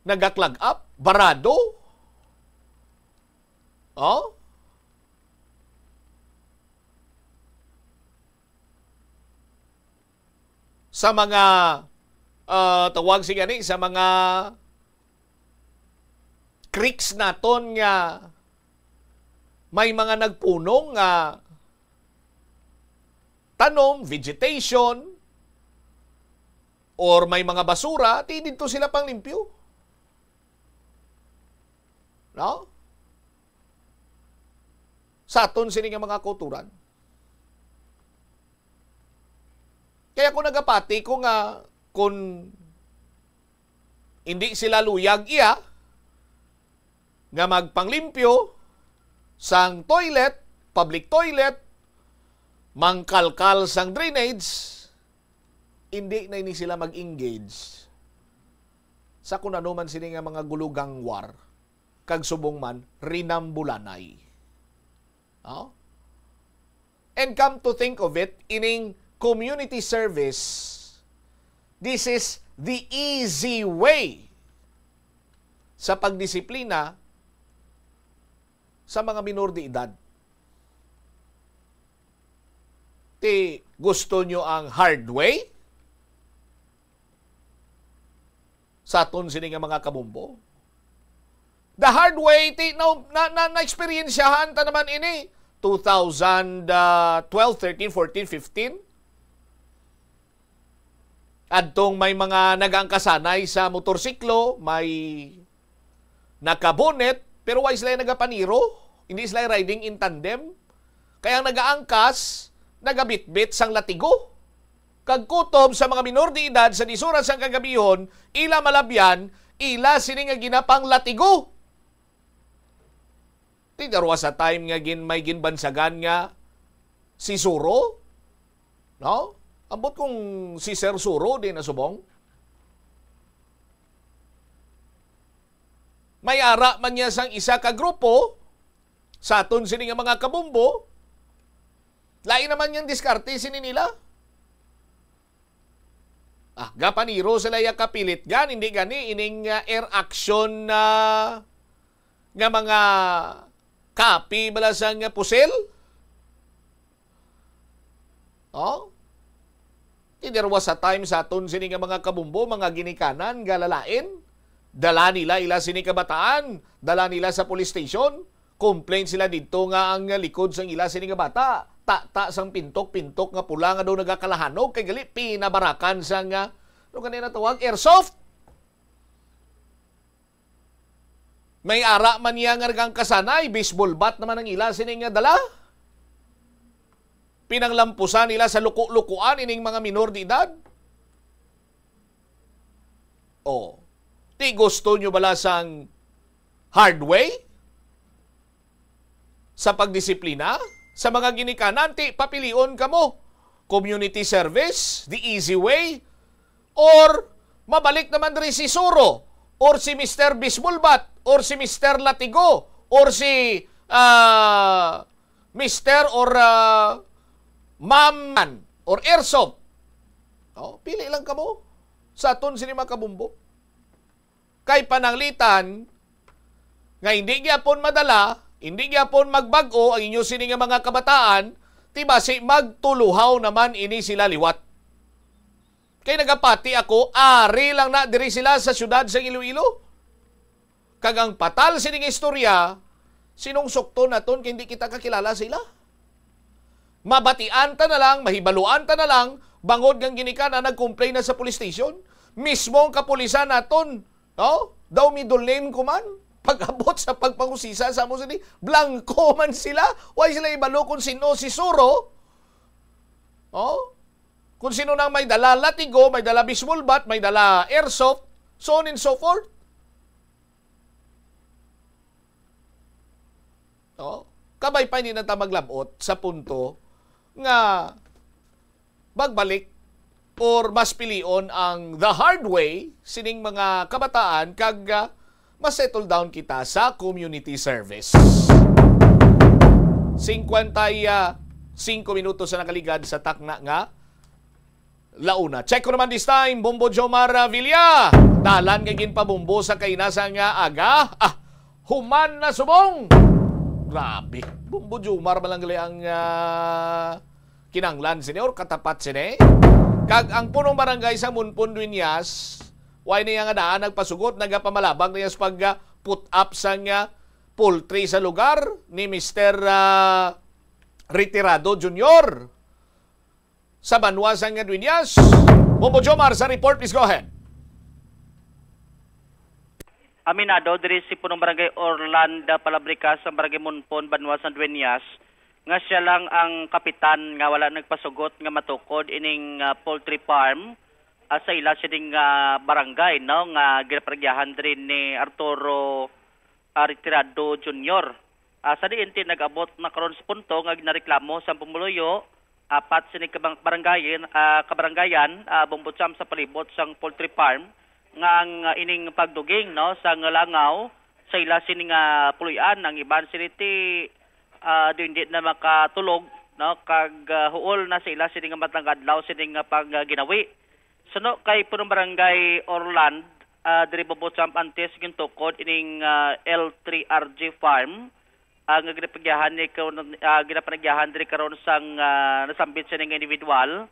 nagaklag up, barado. Sa mga tawag si gani sa mga creeks naton nga may mga nagpunong nga tanom, vegetation or may mga basura, dito sila pang limpyo. No? Sa aton sini nga mga kulturan. Kaya kung nagapati ko nga kung hindi sila luyag iya nga magpanglimpyo sang toilet, public toilet, mangkalkal sang drainage, hindi na ini sila mag-engage sa kung ano man sila nga mga gulugang war. kag subong man rinambulanay. And come to think of it, ining community service, this is the easy way sa pagdisiplina sa mga minor de edad. Gusto nyo ang hard way? Sa aton sini nga mga kabumbo. The hard way, na-experiensyahan ta naman ini. 2012, 13, 14, 15. Adtong may mga nag-angkasanay sa motorsiklo, may nakabonet, pero why sila nagapaniro? Hindi sila riding in tandem. Kaya nagaangkas, nagabitbit sang latigo. Kagkutob sa mga minor de edad sa disura sang kagabihon, ila malabyan, ila sini nga ginapang latigo. Tidarwa sa time nga may ginbansagan nga si Suro. No? Ambot kung si Sir Suro di nasubong. May ara man niya sang isa ka grupo sa aton sini nga mga kabumbo. Lain naman yung diskarte sini nila. Gapaniro sila ya kapilit gan, hindi gani ining air action na nga mga kapi balasang pusil. Tiderwa sa time sa aton sini nga mga kabumbo, mga ginikanan, galalain. Dala nila ila sini kabataan, dala nila sa police station. Complain sila dito nga ang likod sang ila sini nga bata. Ta sang pintok nga pula nga daw nagakalahanog kay gali pinabarakan sang ano kanina tawag airsoft. May ara man niya nga nagang kasanay, baseball bat naman ang ila sini nga dala. Pinanglampusan nila sa luku-lukuan ining mga minor de edad. Ti gusto nyo bala sang hard way? Sa pagdisiplina? Sa mga ginikanan, ti papilion ka mo. Community service, the easy way, or mabalik naman rin si Suro, or si Mr. Bisbulbat, or si Mr. Latigo, or si Mr. or Ma'am or Airsoft. Pili lang ka mo sa aton sini mga kabumbo. Kay pananglitan nga hindi gyapon madala, hindi gyapon magbago ang inyo sini nga mga kabataan, tibasi magtuluhaw naman ini sila liwat. Kay nagapati ako, ari lang na diri sila sa syudad sa Iloilo. Kagang patal sining istorya, sinong sukto naton kay hindi kita kakilala sila. Mabatian ta na lang, mahibaluan ta na lang, bangod ng ginikan na nag-complain na sa police station. Mismo ang kapulisan naton, daw middle name ko man. Pag-abot sa pagpangusisa sa mo sini, blanco man sila. Why sila ibalo kung sino si Suro? Kung sino nang may dala latigo, may dala baseball bat, may dala airsoft, so on and so forth. Kabay pa hindi na ta maglabot sa punto nga magbalik or mas pilion ang the hard way sining mga kabataan kag ma-settle down kita sa community service. 55 minutos na nakaligad sa takna nga launa. Check ko naman this time, Bombo Jomar Villa. Dalan nga ginpabumbo sa kainasang aga. Human na subong. Grabe. Bombo Jomar malanggali ang kinanglan sini or katapat sini. Kag ang punong barangay sa Munpon Dueñas, why niya nga daan nagpasugot, nagapamalabang niya sa pag put up sang poultry sa lugar ni Mr. Retirado Junior sa Banwa sang Dueñas. Bombo Jomar sa report, please go ahead. Aminado diri si punong barangay Orlando Palabrica sa barangay Munpon, Banwa sa Dueñas nga siya lang ang kapitan nga wala nagpasugot nga matukod ining poultry farm sa ila siya ding barangay nga ginaparagyahan rin ni Arturo Retirado Junior. Sa diinti nag-abot na karon sa punto nga ginareklamo sa pumuluyo apat sini kabaranggayan Bombocham sa palibot sang poultry farm nga ining pagduging sa ngalangaw sa ila sini nga puloy-an ang iban sini ti hindi na makatulog no kag huol na sa ila sini nga matang adlaw sini nga pag ginawi. Suno kay punong barangay Orland diri Bombochamp antes gintukod ining L3RG farm ang ginapagyahan ni ginapanagyahan diri karon sang nasambit sa ning individual.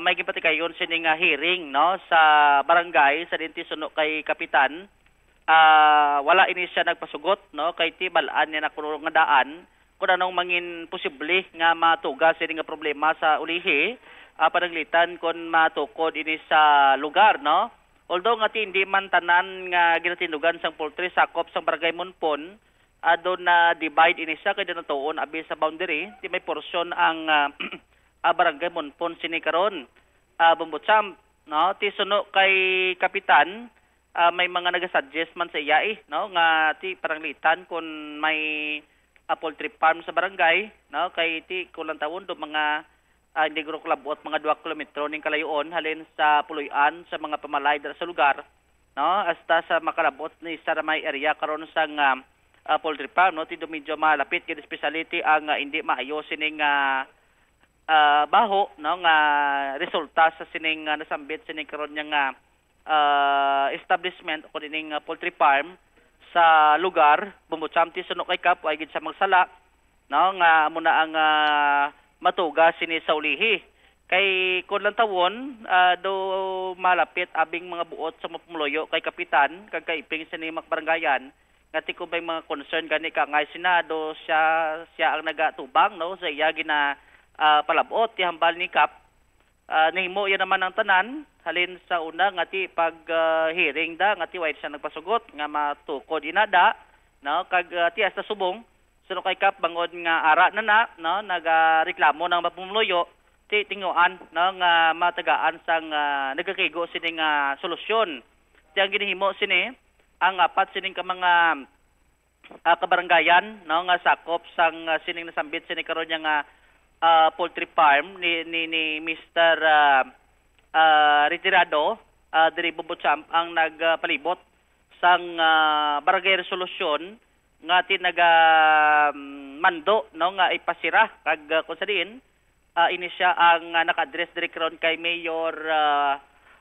May gipatikayon sining hearing no sa barangay sa dinti suno kay kapitan. Wala ini siya nagpasugot no kay tibalaan niya na kuno nga daan kung anong mangin posible nga matugas sining nga problema sa ulihi pananglitan kon matukod ini sa lugar no. Although nga hindi man tanan nga ginatindugan sang poultry sakop sang barangay Monpon doon na divide ini siya kay doon abi sa boundary ti may porsyon ang barangay Monpon sini karon Bombochamp no ti suno kay kapitan may mga nagasuggest man sa iya no nga ti paranglitan kun may poultry farm sa barangay no kay ti kulang tawon do mga hindi guro klabot mga 2 kilometro ning kalayon halin sa puloy-an sa mga pamalay dira sa lugar no hasta sa makalabot ni sa may area karon sang poultry farm no ti medyo malapit kay specialty ang hindi maayo sining baho no nga resulta sa sining nasambit sining karon nga establishment o dining poultry farm sa lugar Bombochamp ti suno kay kap ay gid sa magsala no nga amo na ang matuga sini sa ulihi kay kun lang tawon do malapit abing mga buot sa mapumuloyo kay kapitan kag kaiping sini makbarangayan ngati ko may mga concern gani ka ngay senado siya ang nagatubang no sa iya gina palabot ti hambal ni kap nahimo yan naman ang tanan halin sa una ngati pag hearing da ngati wait siya nagpasugot nga matukod inada no kag ti hasta subong suno kay kap bangod nga ara na no nagareklamo ng mapumuluyo ti tinguan no nga matagaan sang nagakigo sini nga solusyon ti ang ginahimo sini ang apat sining ka mga kabarangayan no nga sakop sang sining nasambit sini karon nga poultry farm ni Mr. Retirado diri Bombochamp ang nagpalibot sang barangay resolution nga tinaga mando no nga ipasira kag kun sa diin ini siya ang naka-address diri karon kay Mayor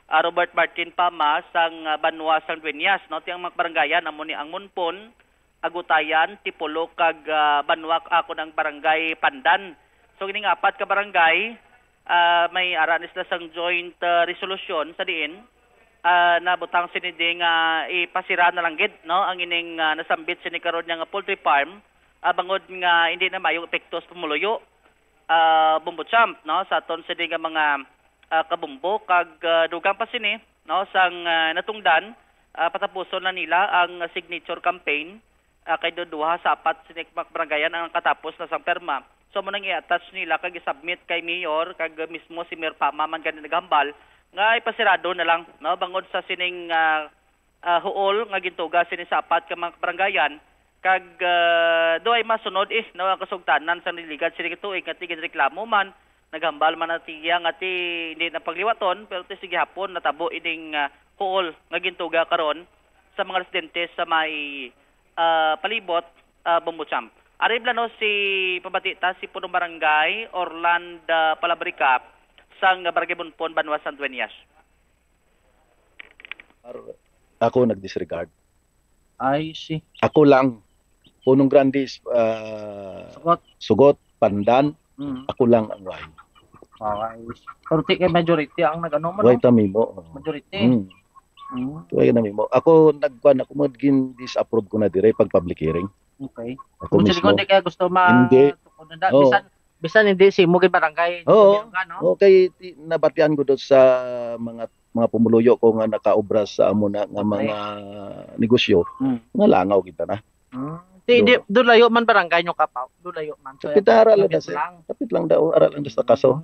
Robert Martin Pama sang Banwa sang Dueñas no ti ang mga barangayan amo ni ang Monpon, Agutayan, Tipolo kag Banwa ako ng barangay Pandan. So kining apat ka barangay may aranis na sang joint resolution sa diin na butang sinidi nga ipasira na lang gid no ang ining nasambit sini karon nga poultry farm bangod nga hindi na maayong epektos pumuluyo Bombochamp no sa aton sini nga mga kabumbo kag dugang pa sini no sang natungdan patapuson na nila ang signature campaign kay duha sa apat sini barangayan ang katapos na sang perma. So mo nang i-attach nila kag i-submit kay Mayor kag mismo si Mayor Pama man kanang naghambal nga ipasirado na lang no bangod sa sining huol nga gintuga sini sa apat ka mga barangayan kag do ay masunod no ang kasugtanan sa niligad sini tuig nga tigid reklamo man naghambal man atiya nga ti hindi na pagliwaton pero ti sige hapon natabo ining huol nga gintuga karon sa mga residente sa may palibot Bombochamp. Aribla no si pabatita si punong barangay Orland Palabrica sang barangay Monpon, Banwa, San Dueñas. Ako nag-disregard. I see. Ako lang punong grandis sugot pandan. Ako lang ang way. Okay. Pero kay majority ang nag-ano mo. Way tamimo. Majority. Way tamimo. Ako nagkuan ako magin disapprove ko na dire pag public hearing. Okay. Ako mismo. Hindi kaya gusto Hindi. Bisan hindi si Mugin Barangay. Okay, nabatian ko doon sa mga pumuluyo ko nga nakaobra sa amo na nga mga negosyo. Nga langaw kita na. Hindi layo man barangay nyo kapaw. Layo man. Kapit aral lang kapit lang daw aral lang sa kaso.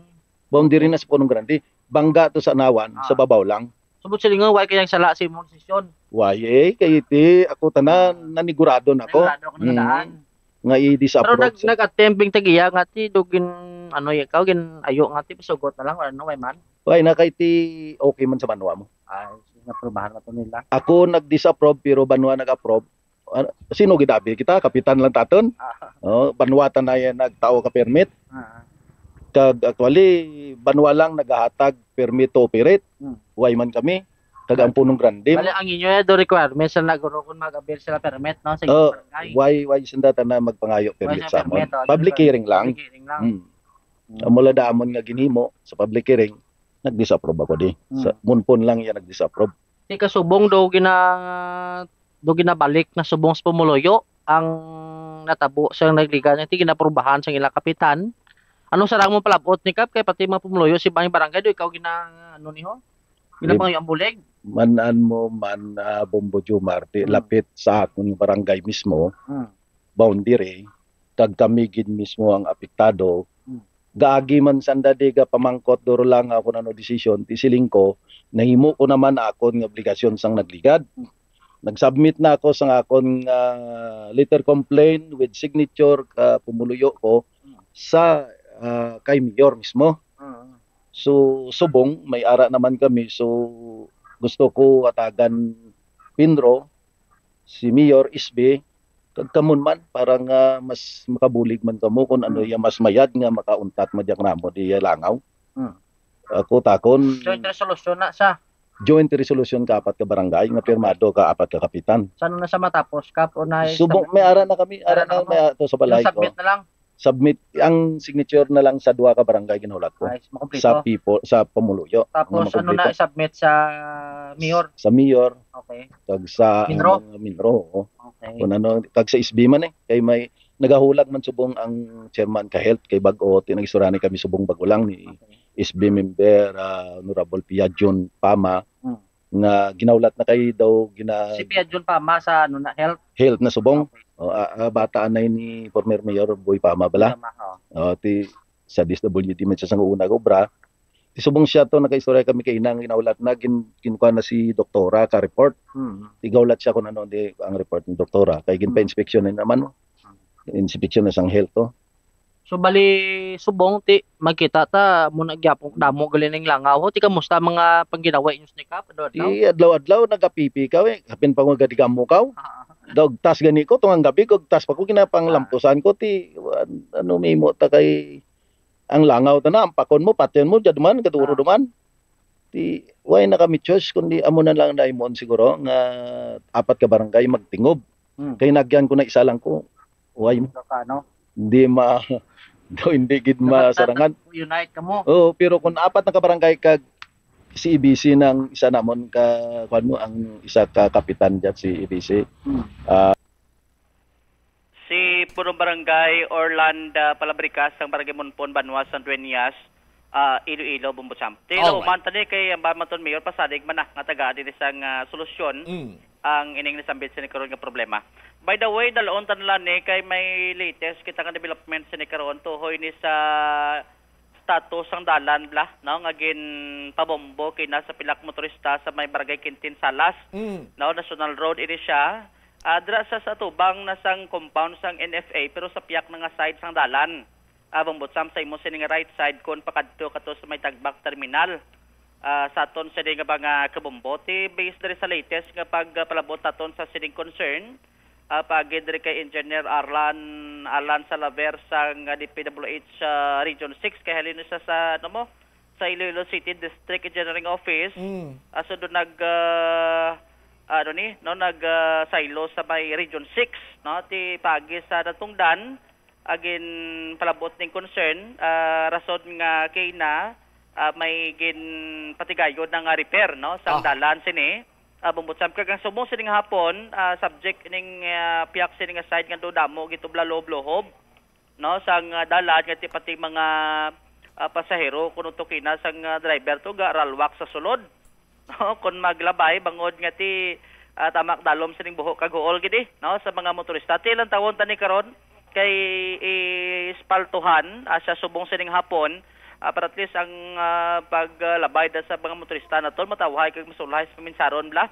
Boundary na sa Punong Grande. Bangga to sa Nawan, sa babaw lang. Subot sila nga, why kayang sala si mong sesyon? Why kay iti ako tanan nanigurado nako. Nga i-disapprove. Pero nag-attempting tagiya nga ti dugin ano ikaw gin ayo nga ti pasugot na lang or ano way man. Why na kay ti okay man sa banwa mo. Ay, naprobahan na to nila. Ako nag-disapprove pero banwa nag-approve. sino gidabi kita kapitan lang taton. Banwatan na yan nagtao ka permit. Kag actually banwa lang nagahatag permit to operate. Way man kami kag ang punong Grandim. Bali ang inyo do requirements na naguro kun mag-avail sila permit no sa barangay. Why sindata na magpangayo permit sa amon. Public hearing lang. Mula daamon nga ginhimo sa public hearing nag-disapprove ako di. Sa munpon lang yan nag-disapprove. Di kasubong do ginabalik na subong sa Pumuloyo ang natabo sa nagligan ti ginaprubahan sa ilang kapitan. Anong sarang mo palabot ni Kap kay pati mga Pumuloyo si bang barangay do ikaw ano niho? Ginapang ang bulig. Manan mo man Bombo Jumar lapit sa akong barangay mismo. Boundary kag kami gid mismo ang apektado. Gaagi man sanda diga pamangkot duro lang ako nano decision ti siling ko nahimo ko naman akon nga obligasyon sang nagligad. Nag-submit na ako sa akon letter complaint with signature Pumuloyo ko sa kay Mayor mismo. So subong may ara naman kami so gusto ko atagan Pinro si Mayor SB kamon man parang mas makabulig man kamo kung ano ya mas mayad nga makauntat madyak namo di langaw. Ako takon joint resolution na sa joint resolution ka apat ka barangay nga pirmado ka apat ka kapitan. Saan na sa matapos Kap o na subong may ara na kami ara na may ato sa balay ko. Submit na lang. Submit ang signature na lang sa duha ka barangay ginulat ko. Sa people sa Pumuloyo. Tapos ano na i-submit sa Mayor? Sa Mayor. Okay. Kag sa Minro. Okay. Kung ano kag sa SB man kay may nagahulag man subong ang chairman ka health kay bag-o tinagisurani kami subong bago lang ni SB member Honorable Pia John Pama nga ginaulat na kay daw si Pia John Pama sa ano na health na subong. Bataan na ni former Mayor Boy Pama bala. Ti sa DSWD man siya sang una obra. Ti subong siya to nakaistorya kami kay inang ginaulat na kinkuha na si doktora ka report. Ti gaulat siya kun ano di ang report ni doktora kay ginpa-inspeksyon na naman. Inspeksyon na sang health to. So bali subong ti magkita ta mo nagyapon damo gali ning langaw ti kamusta mga pangginawa inyo ni Kap Ti adlaw-adlaw nagapipi ka we kapin pa mo gadigam mo kaw. Dog tas gani ko tungang gabi kog tas pa ko kinapang lampusan ko ti ano mimo ta kay ang langaw ta na ampakon mo patyon mo jad man kaduro duman ti way na kami choice kundi amo na lang daimon siguro nga apat ka barangay magtingob kay nagyan ko na isa lang ko way hindi hindi gid masarangan unite kamo pero kung apat na ka barangay kag si EBC ng isa namon ka kuan mo ang isa ka kapitan diyan si EBC. Si Punong Barangay Orlando Palabricas ang Barangay Monpon Banwa San Dueñas Iloilo Bombo Champ. Tilo man tani kay ang Bamaton Mayor pasadig man nga taga din isang solusyon ang ining nasambit sa karon nga problema. By the way, dalon tanlan ni kay may latest kita nga development sa karon tuhoy ni sa status ang dalan bla no nga gin pabombo kay nasa pilak motorista sa may Barangay Quintin Salas no National Road ini siya adra sa tubang nasang compound sang NFA pero sa piyak nga side sang dalan bombot sam sa imo sining right side kon pakadto kato sa may Tagbak Terminal sa aton sa nga mga kabombote based diri sa latest nga pagpalabot aton sa sining concern pagid kay Engineer Alan Salaver sa DPWH Region 6 kay halin sa sa Iloilo City District Engineering Office so do nag silo sa may Region 6 no ti pagi sa natungdan agin palabot ning concern rason nga kay na may gin patigayod ng repair no sa dalan sini bumbutsam kag ang subong sining hapon subject ning piyak sining side nga do damo gitubla lob-lohob no sang dalan nga pati mga pasahero kuno to kina sang driver to ga ralwak sa sulod no kun maglabay bangod nga ti tamak dalom sining buhok kag huol gidi no sa mga motorista ti lang tawon tani karon kay ispaltuhan sa subong sining hapon para at least ang paglabay sa mga motorista na tol matawhay kag masulhay sa minsaron bla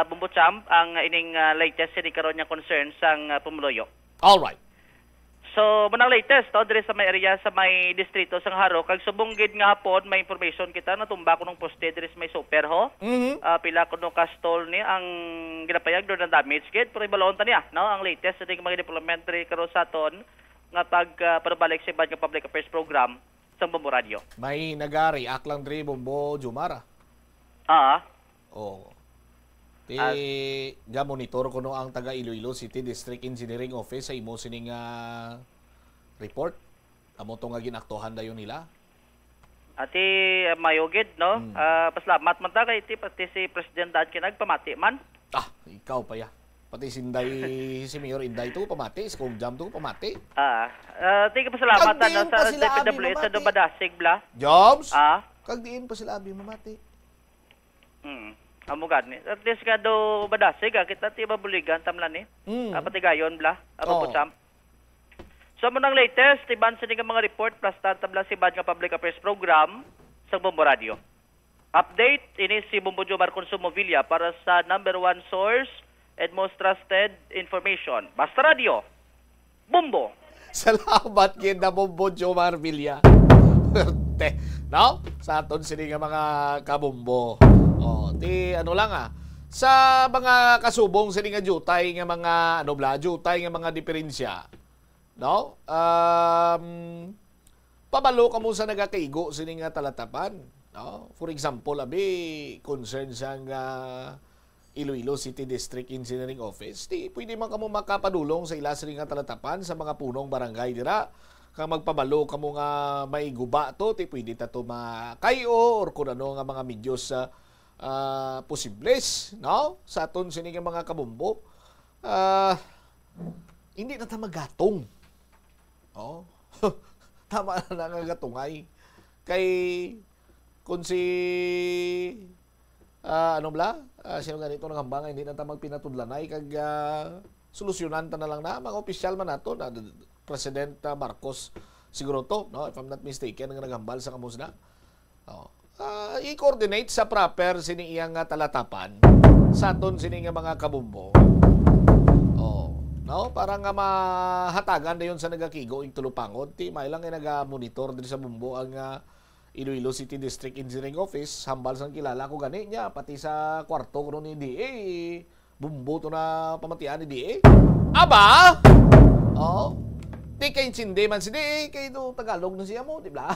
Bumbutsam ang ining latest ni karon nga concern sang Pumuloyo. All right. So, munang latest, dire sa may area sa may distrito sang Haro, kag subong gid nga hapon may information kita na tumba ko ng poste dire sa may super ho. Pila ko no kastol ni ang ginapayag do na damage gid pero ibalon ta niya, no? Ang latest sa mga diplomatary karo sa aton nga pagbalik sa nga public affairs program sa Bombo Radio. May nagari-react lang diri Bombo Jumara. Oh. Monitor ko no ang taga Iloilo City District Engineering Office sa imo sining report. Amo to nga ginaktuhan dayon nila. Ati mayogid no. Pasalamat man ta kay pati si President Dad kinagpamati man. Ikaw pa ya. Pati si Inday, si Mayor Inday to pamati, si Kong Jam to pamati. Tika pasalamat na sa DPWH sa Badasig bla. Jobs? Kag diin pa sila abi mamati. Amo gani. At least ka do Badasig kita ti mabuligan tamlan ni. Pati gayon bla. Amo po champ. So munang latest tiban sa mga report plus tabla si Bad nga Public Affairs Program sa Bombo Radio. Update ini si Bombo Jomar Consumo Villa para sa number 1 source and most trusted information. Basta Radio. Bombo. Salamat kay na Bombo Jomar Villa. No? Sa aton sini nga mga kabombo. Ano lang sa mga kasubong sini nga jutay nga mga jutay nga mga diferensya. No? Pabalo ka mo sa nagakaigo sini nga talatapan. No? For example, concern sa nga Iloilo City District Engineering Office, pwede man kamo makapadulong sa ila sini nga talatapan sa mga punong barangay dira. Kang magpabalo kamo nga may guba to, pwede ta to makayo or kung ano nga mga medyos posibles, no? Sa aton sini nga mga kabombo. Hindi na ta magatong. Tama na nga gatungay. Kay kung si sino ganito nang hambang hindi na ta magpinatudlanay kag solusyonan ta na lang na mga opisyal man nato na President Marcos siguro to, no, if I'm not mistaken nga naghambal sa kamusna. I-coordinate sa proper sini iyang talatapan sa aton sini nga mga kabombo. No, para nga mahatagan dayon sa nagakigo ing tulupangon ti may lang naga-monitor diri sa bombo ang Iloilo City District Engineering Office, hambal sang kilala ko gani niya pati sa kwarto ko ni DA. Bombo to na pamatian ni DA. Aba! Di kay insindi man si DA kay do Tagalog na siya mo, di ba?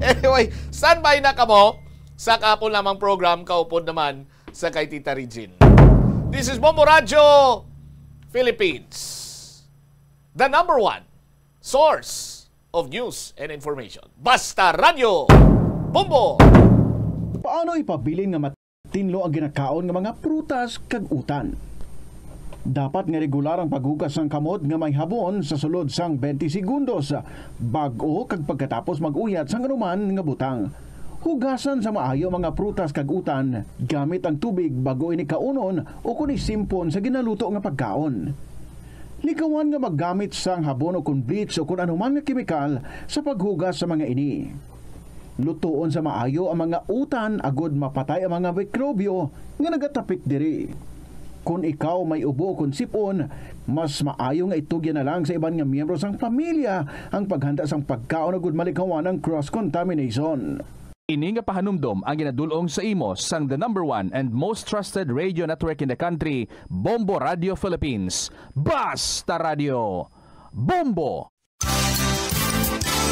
Anyway, standby na kamo sa kapon lamang program kaupod naman sa kay Tita Regine. This is Bombo Radio Philippines, the number 1 source of news and information. Basta Radio Bombo! Paano ipabilin nga matinlo ang ginakaon nga mga prutas kag utan? Dapat nga regular ang paghugas ng kamot nga may habon sa sulod sang 20 segundos bag-o kag pagkatapos mag-uyat sang anuman nga butang. Hugasan sa maayo mga prutas kag utan gamit ang tubig bago ini kaunon o kung isimpon sa ginaluto nga pagkaon. Likawan nga maggamit sang habon o kung bleach o kung anuman nga kemikal sa paghugas sa mga ini. Lutoon sa maayo ang mga utan agud mapatay ang mga mikrobyo nga nagatapik diri. Kung ikaw may ubo o kung sipon, mas maayo nga itugyan na lang sa iban nga miyembro sang pamilya ang paghanda sang pagkaon agud malikawan ng cross-contamination. Ini nga pahanumdom ang ginadulong sa imo sang the number 1 and most trusted radio network in the country, Bombo Radio Philippines. Basta Radio Bombo!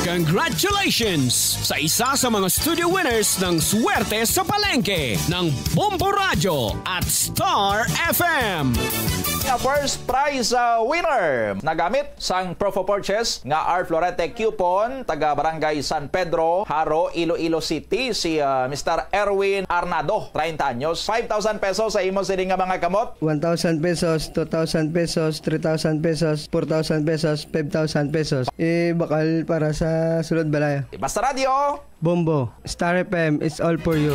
Congratulations sa isa sa mga studio winners ng Swerte sa Palengke ng Bombo Radio at Star FM. First prize winner nagamit sang proof of purchase nga R. Florete coupon taga Barangay San Pedro, Haro, Iloilo City si Mr. Erwin Arnado, 30 anyos. 5,000 pesos sa imo sini nga mga kamot. 1,000 pesos, 2,000 pesos, 3,000 pesos, 4,000 pesos, 5,000 pesos. Bakal para sa sulod balaya. Basta Radio Bombo, Star FM, it's all for you.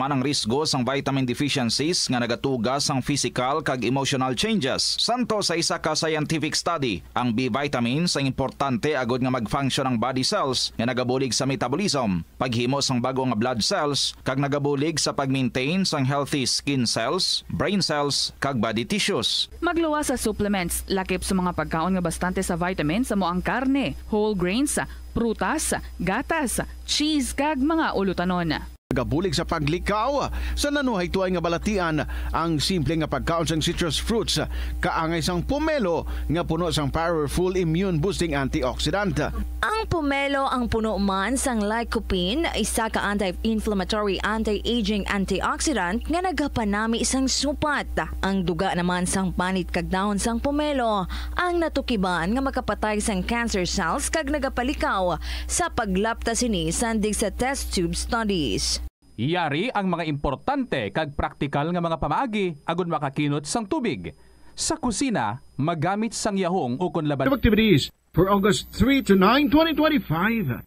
man ang risgo sang vitamin deficiencies nga nagatuga sang physical kag emotional changes. Santo sa isa ka scientific study, ang B vitamins ang importante agod nga mag-function ang body cells nga nagabulig sa metabolism, paghimo sang bago nga blood cells kag nagabulig sa pag-maintain sang healthy skin cells, brain cells kag body tissues. Magluwas sa supplements, lakip sa mga pagkaon nga bastante sa vitamins sa moang karne, whole grains, prutas, gatas, cheese kag mga ulutanon. Gabulig sa paglikaw sa nanuhay tuay nga balatian ang simple nga pagkaon sang citrus fruits kaangay sang pomelo nga puno sang powerful immune boosting antioxidant. Ang pomelo ang puno man sang lycopene, isa ka anti-inflammatory anti-aging antioxidant nga nagapanami sang supat. Ang duga naman sang panit kag dahon sang pomelo ang natukiban nga makapatay sang cancer cells kag nagapalikaw sa paglapta sini sandig sa test tube studies. Yari ang mga importante kag praktikal nga mga pamaagi agud makakinot sang tubig. Sa kusina, magamit sang yahong ukon laban. Activities for August 3 to 9, 2025.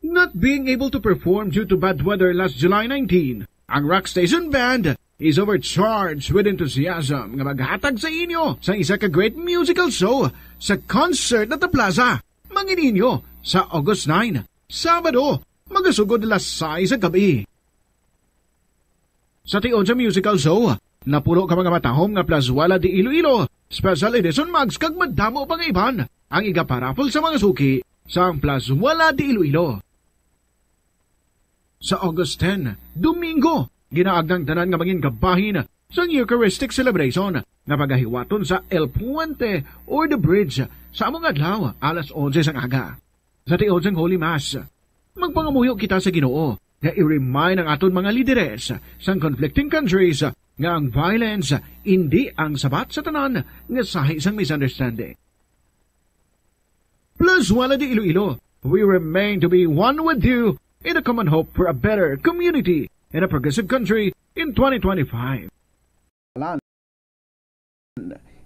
Not being able to perform due to bad weather last July 19, ang Rock Station Band is overcharged with enthusiasm nga maghatag sa inyo sa isa ka great musical show sa concert at the Plaza. Mangin inyo sa August 9, Sabado, magasugod alas 6 sa gabi. Sa tion sa musical show, napuno ka mga matahom nga Plazuela de Iloilo, special edition mags kag madamo pang iban ang igaparapol sa mga suki sa Plazuela de Iloilo. Sa August 10, Domingo, ginaagdang tanan nga maging gabahin sa Eucharistic celebration na pagahiwaton sa El Puente or the Bridge sa among adlaw alas 11 sang aga. Sa tion sang Holy Mass, magpangamuyo kita sa Ginoo nga i-remind ang aton mga lideres sa conflicting countries nga ang violence hindi ang sabat sa tanan nga sahi sang misunderstanding. Plazuela de Iloilo, we remain to be one with you in a common hope for a better community and a progressive country in 2025.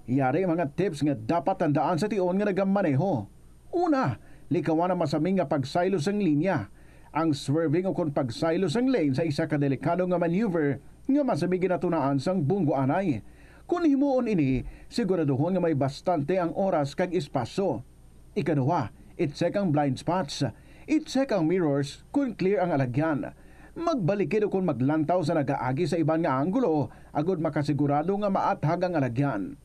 Iyari mga tips nga dapat tandaan sa tion nga nagamaneho. Una, likawan ang masaming nga pagsaylo sang linya. Ang swerving o kung pagsaylo sang lane sa isa ka delikado nga maneuver nga masaming ginatunaan sang bunggo anay. Kung himuon ini, siguraduhon nga may bastante ang oras kag espasyo. Ikaduha, i-check ang blind spots. I-check ang mirrors kung clear ang alagyan. Magbalikid o kung maglantaw sa nagaagi sa ibang nga anggulo agud makasigurado nga maathag ang alagyan.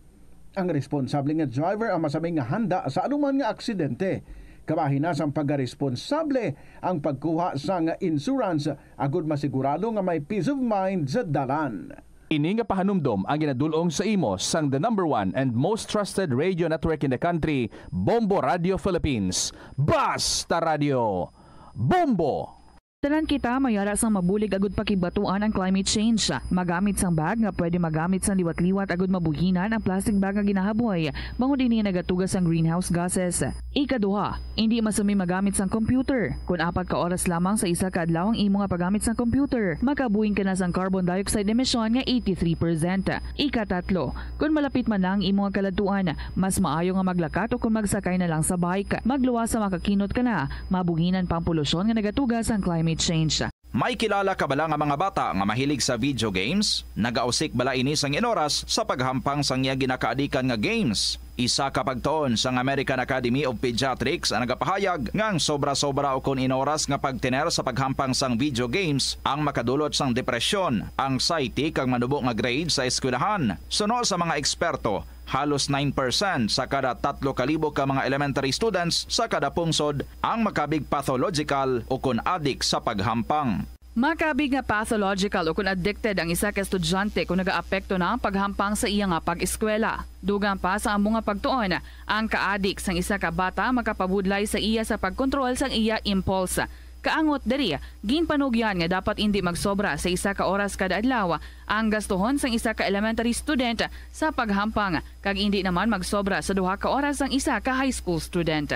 Ang responsable nga driver ang masaming nga handa sa anuman nga aksidente. Kabahin na sang pagkaresponsable ang pagkuha sa nga insurance agud masigurado nga may peace of mind sa dalan. Ini nga pahanumdom ang ginadulong sa imo sang the #1 and most trusted radio network in the country, Bombo Radio Philippines. Basta Radio Bombo! Tanan kita mayara sang mabulig agud pakibatuan ang climate change. Magamit sang bag nga pwede magamit sang liwat-liwat agud mabuhinan ang plastic bag nga ginahaboy. Bangod ini nagatugas sang greenhouse gases. Ikaduha, hindi masami magamit sang computer. Kung 4 ka oras lamang sa isa ka adlaw ang imo nga paggamit sang computer, makabuhing ka na sang carbon dioxide emission nga 83%. Ikatatlo, kung malapit man lang imo nga kaladuan, mas maayo nga maglakat o kung magsakay na lang sa bike. Magluwas sa makakinot ka na, mabuhinan pang polusyon nga nagatugas ang climate change. May kilala ka bala nga mga bata nga mahilig sa video games? Nagausik bala ini sang inoras sa paghampang sang iya ginakaadikan nga games. Isa ka pagtuon sang American Academy of Pediatrics ang nagapahayag ngang sobra-sobra o kun inoras nga pagtiner sa paghampang sang video games ang makadulot sang depresyon, anxiety kag manubo nga grade sa eskwelahan. Suno sa mga eksperto, halos 9% sa kada 3,000 ka mga elementary students sa kada pungsod ang makabig pathological o kun addict sa paghampang. Makabig nga pathological o kung addicted ang isa ka estudyante kung nagaapekto na ang paghampang sa iya nga pag-eskwela. Dugang pa sa among nga pagtuon, ang ka-addict sang isa ka bata makapabudlay sa iya sa pagkontrol sang iya impulse. Kaangot diri, ginpanugyan nga dapat hindi magsobra sa isa ka oras kada adlaw ang gastuhon sang isa ka elementary student sa paghampang kag hindi naman magsobra sa 2 ka oras ang isa ka high school student.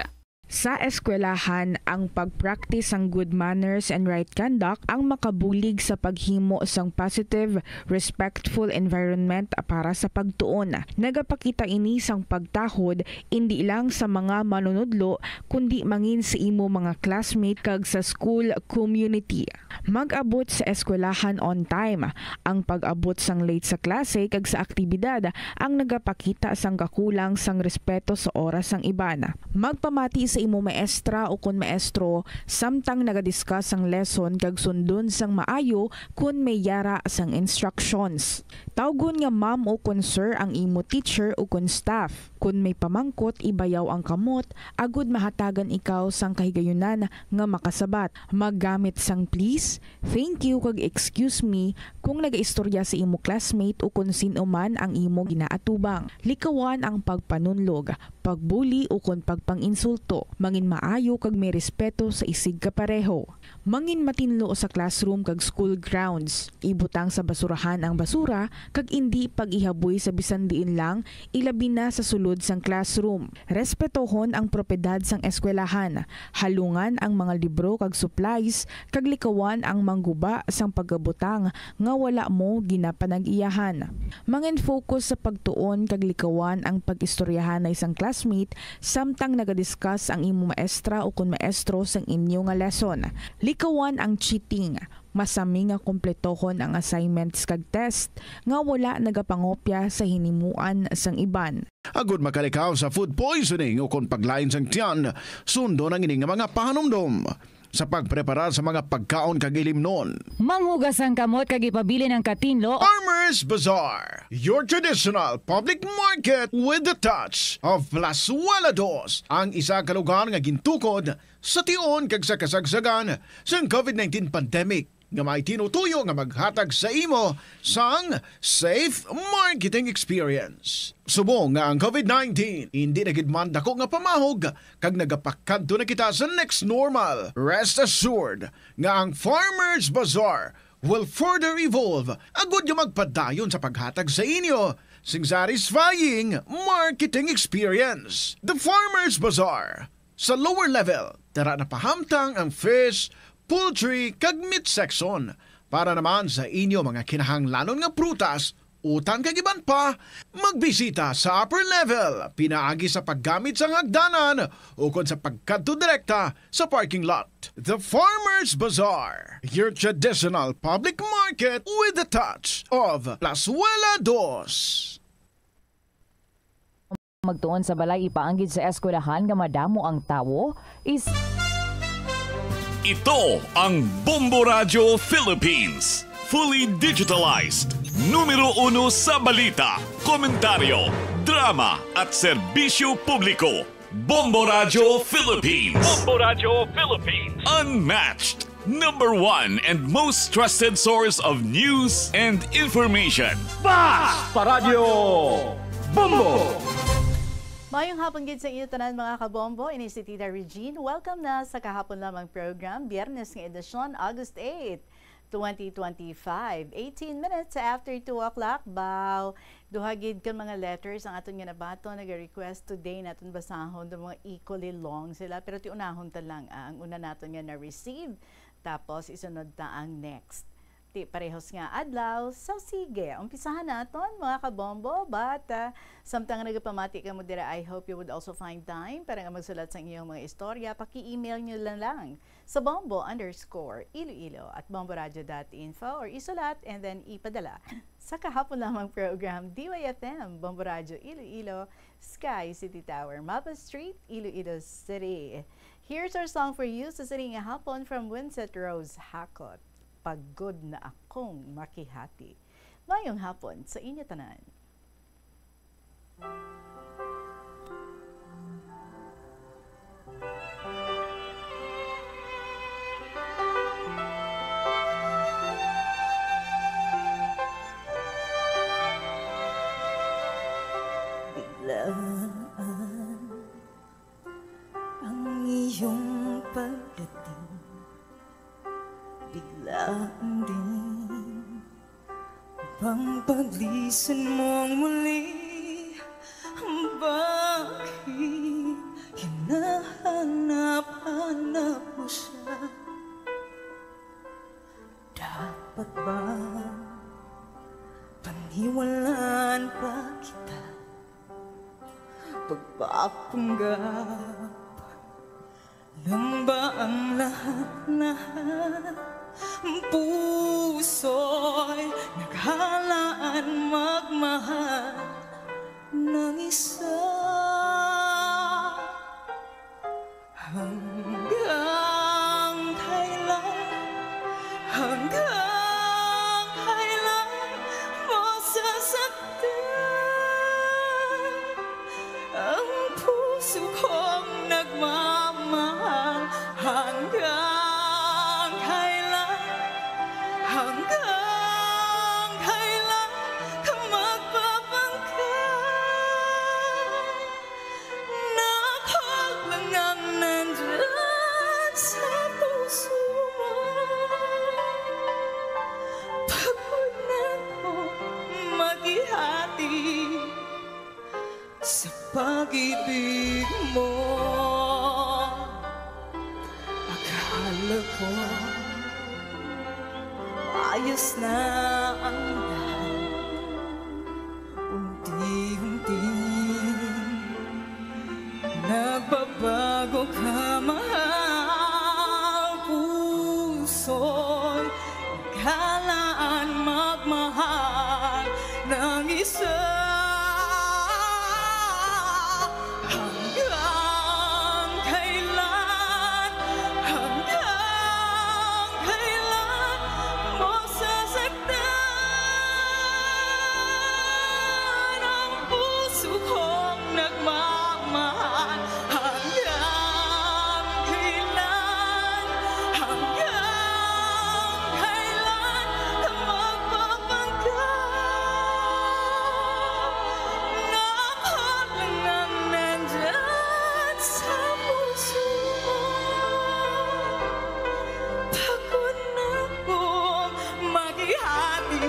Sa eskwelahan, ang pag-practice ang good manners and right conduct ang makabulig sa paghimo sang positive, respectful environment para sa pagtuon. Nagapakita ini sang pagtahod hindi lang sa mga manunudlo kundi mangin sa imo mga classmate kag sa school community. Mag-abot sa eskwelahan on time. Ang pag-abot sang late sa klase kag sa aktibidad ang nagapakita sang kakulang sang respeto sa oras sang iban. Magpamati sa imo maestra o kun maestro samtang nagadiscuss ang lesson kag sundon sang maayo kun may yara sang instructions. Tawgon nga ma'am o kun sir ang imo teacher o kun staff. Kun may pamangkot ibayaw ang kamot agud mahatagan ikaw sang kahigayunan nga makasabat. Maggamit sang please, thank you kag excuse me kung nagaistorya sa imo classmate o kun sino man ang imo ginaatubang. Likawan ang pagpanunlog, pagbuli o kun pagpanginsulto. Mangin maayo kag may respeto sa isig kapareho. Mangin matinlo sa classroom kag school grounds. Ibutang sa basurahan ang basura kag indi pag-ihaboy sa bisan diin lang ilabi na sa sulod sang classroom. Respetohon ang propiedad sang eskwelahan. Halungan ang mga libro kag supplies kag likawan ang mangguba sang pagabutang nga wala mo ginapanag-iyahan. Mangin focus sa pagtuon kag likawan ang pag-istoryahan na isang classmate samtang nagadiscuss ang imo maestra o kun maestro sang inyo nga lesson. Likawan ang cheating. Masami nga kompletohon ang assignments kag test nga wala nagapangopya sa hinimuan sang iban. Agud makalikaw sa food poisoning o kon paglain sang tiyan, sundo ng ining mga pahanumdom sa pagprepara sa mga pagkaon kag ilimnon. Manghugas ang kamot kag ipabili ng katinlo. Farmers Bazaar, your traditional public market with the touch of Plazuela Dos, ang isa ka lugar nga gintukod sa tion kag sa kasagsagan sa COVID-19 pandemic nga may tinutuyo nga maghatag sa imo sang safe marketing experience. Subong nga ang COVID-19 hindi nagidman dako nga pamahog kag nagapakadto na kita sa next normal. Rest assured nga ang Farmers Bazaar will further evolve agud nga magpadayon sa paghatag sa inyo sing satisfying marketing experience. The Farmers Bazaar sa lower level tara na pahamtang ang fish, poultry kag meat section para naman sa inyo mga kinahanglanon nga prutas, utang kag iban pa, magbisita sa upper level pinaagi sa paggamit sa hagdanan o kon sa pagkadto direkta sa parking lot. The Farmers Bazaar, your traditional public market with the touch of Plazuela Dos. Magtuon sa balay ipaanggid sa eskwelahan nga madamo ang tawo is Ito ang Bombo Radio Philippines. Fully digitalized. Numero 1 sa balita, komentaryo, drama at serbisyo publiko. Bombo Radio Philippines. Bombo Radio Philippines. Unmatched. Number 1 and most trusted source of news and information. Basta Radio Bombo! Mayong hapon gid sa inyo tanan mga kabombo, ini si Tita Regine. Welcome na sa kahapon lamang program, Biyernes ng edisyon, August 8, 2025. 18 minutes after 2 o'clock, baw. Duhagid kan mga letters ang aton nga nabato, nag-request today naton basahon do mga equally long sila, pero tiunahon ta lang ang una naton nga na-receive, tapos isunod ta ang next. Parehos nga adlaw, so sige, umpisahan naton mga kabombo, but samtang nagapamati ka mo dira, I hope you would also find time para nga magsulat sa inyong mga istorya. Paki-email nyo lang sa bombo_iloilo@bomboradio.info or isulat and then ipadala sa kahapon lamang program DYFM, Bombo Radio Iloilo, Sky City Tower, Mapa Street, Iloilo City. Here's our song for you sa sining hapon from Winsett Rose Hakot. Pagod na akong makihati. Mayong hapon sa inyo tanan. Biglaan ang iyong pagdating, biglaan din bang paglisan mong muli. Bakit hinahanap pagpapanggap lang ba ang lahat-lahat? Puso'y naghalaan magmahal ng isa hanggang kailan mo sasaktan ang puso kong nagmamahal hanggang kailan ka magpapangkay na ako lang ang nandyan sa puso mo. Pagod na ako maghihati sa pag-ibig mo. Akala ko ayos na ang lahat, unti-unti nagbabago ka, mahal. Puso'y naghalaan magmahal ng isa hanggang kailan mo sasaktan ang puso kong nagmamahal hanggang kailan ka magpapangkay na ako lang ang nandyan sa puso mo. Pagod na akong maghihati,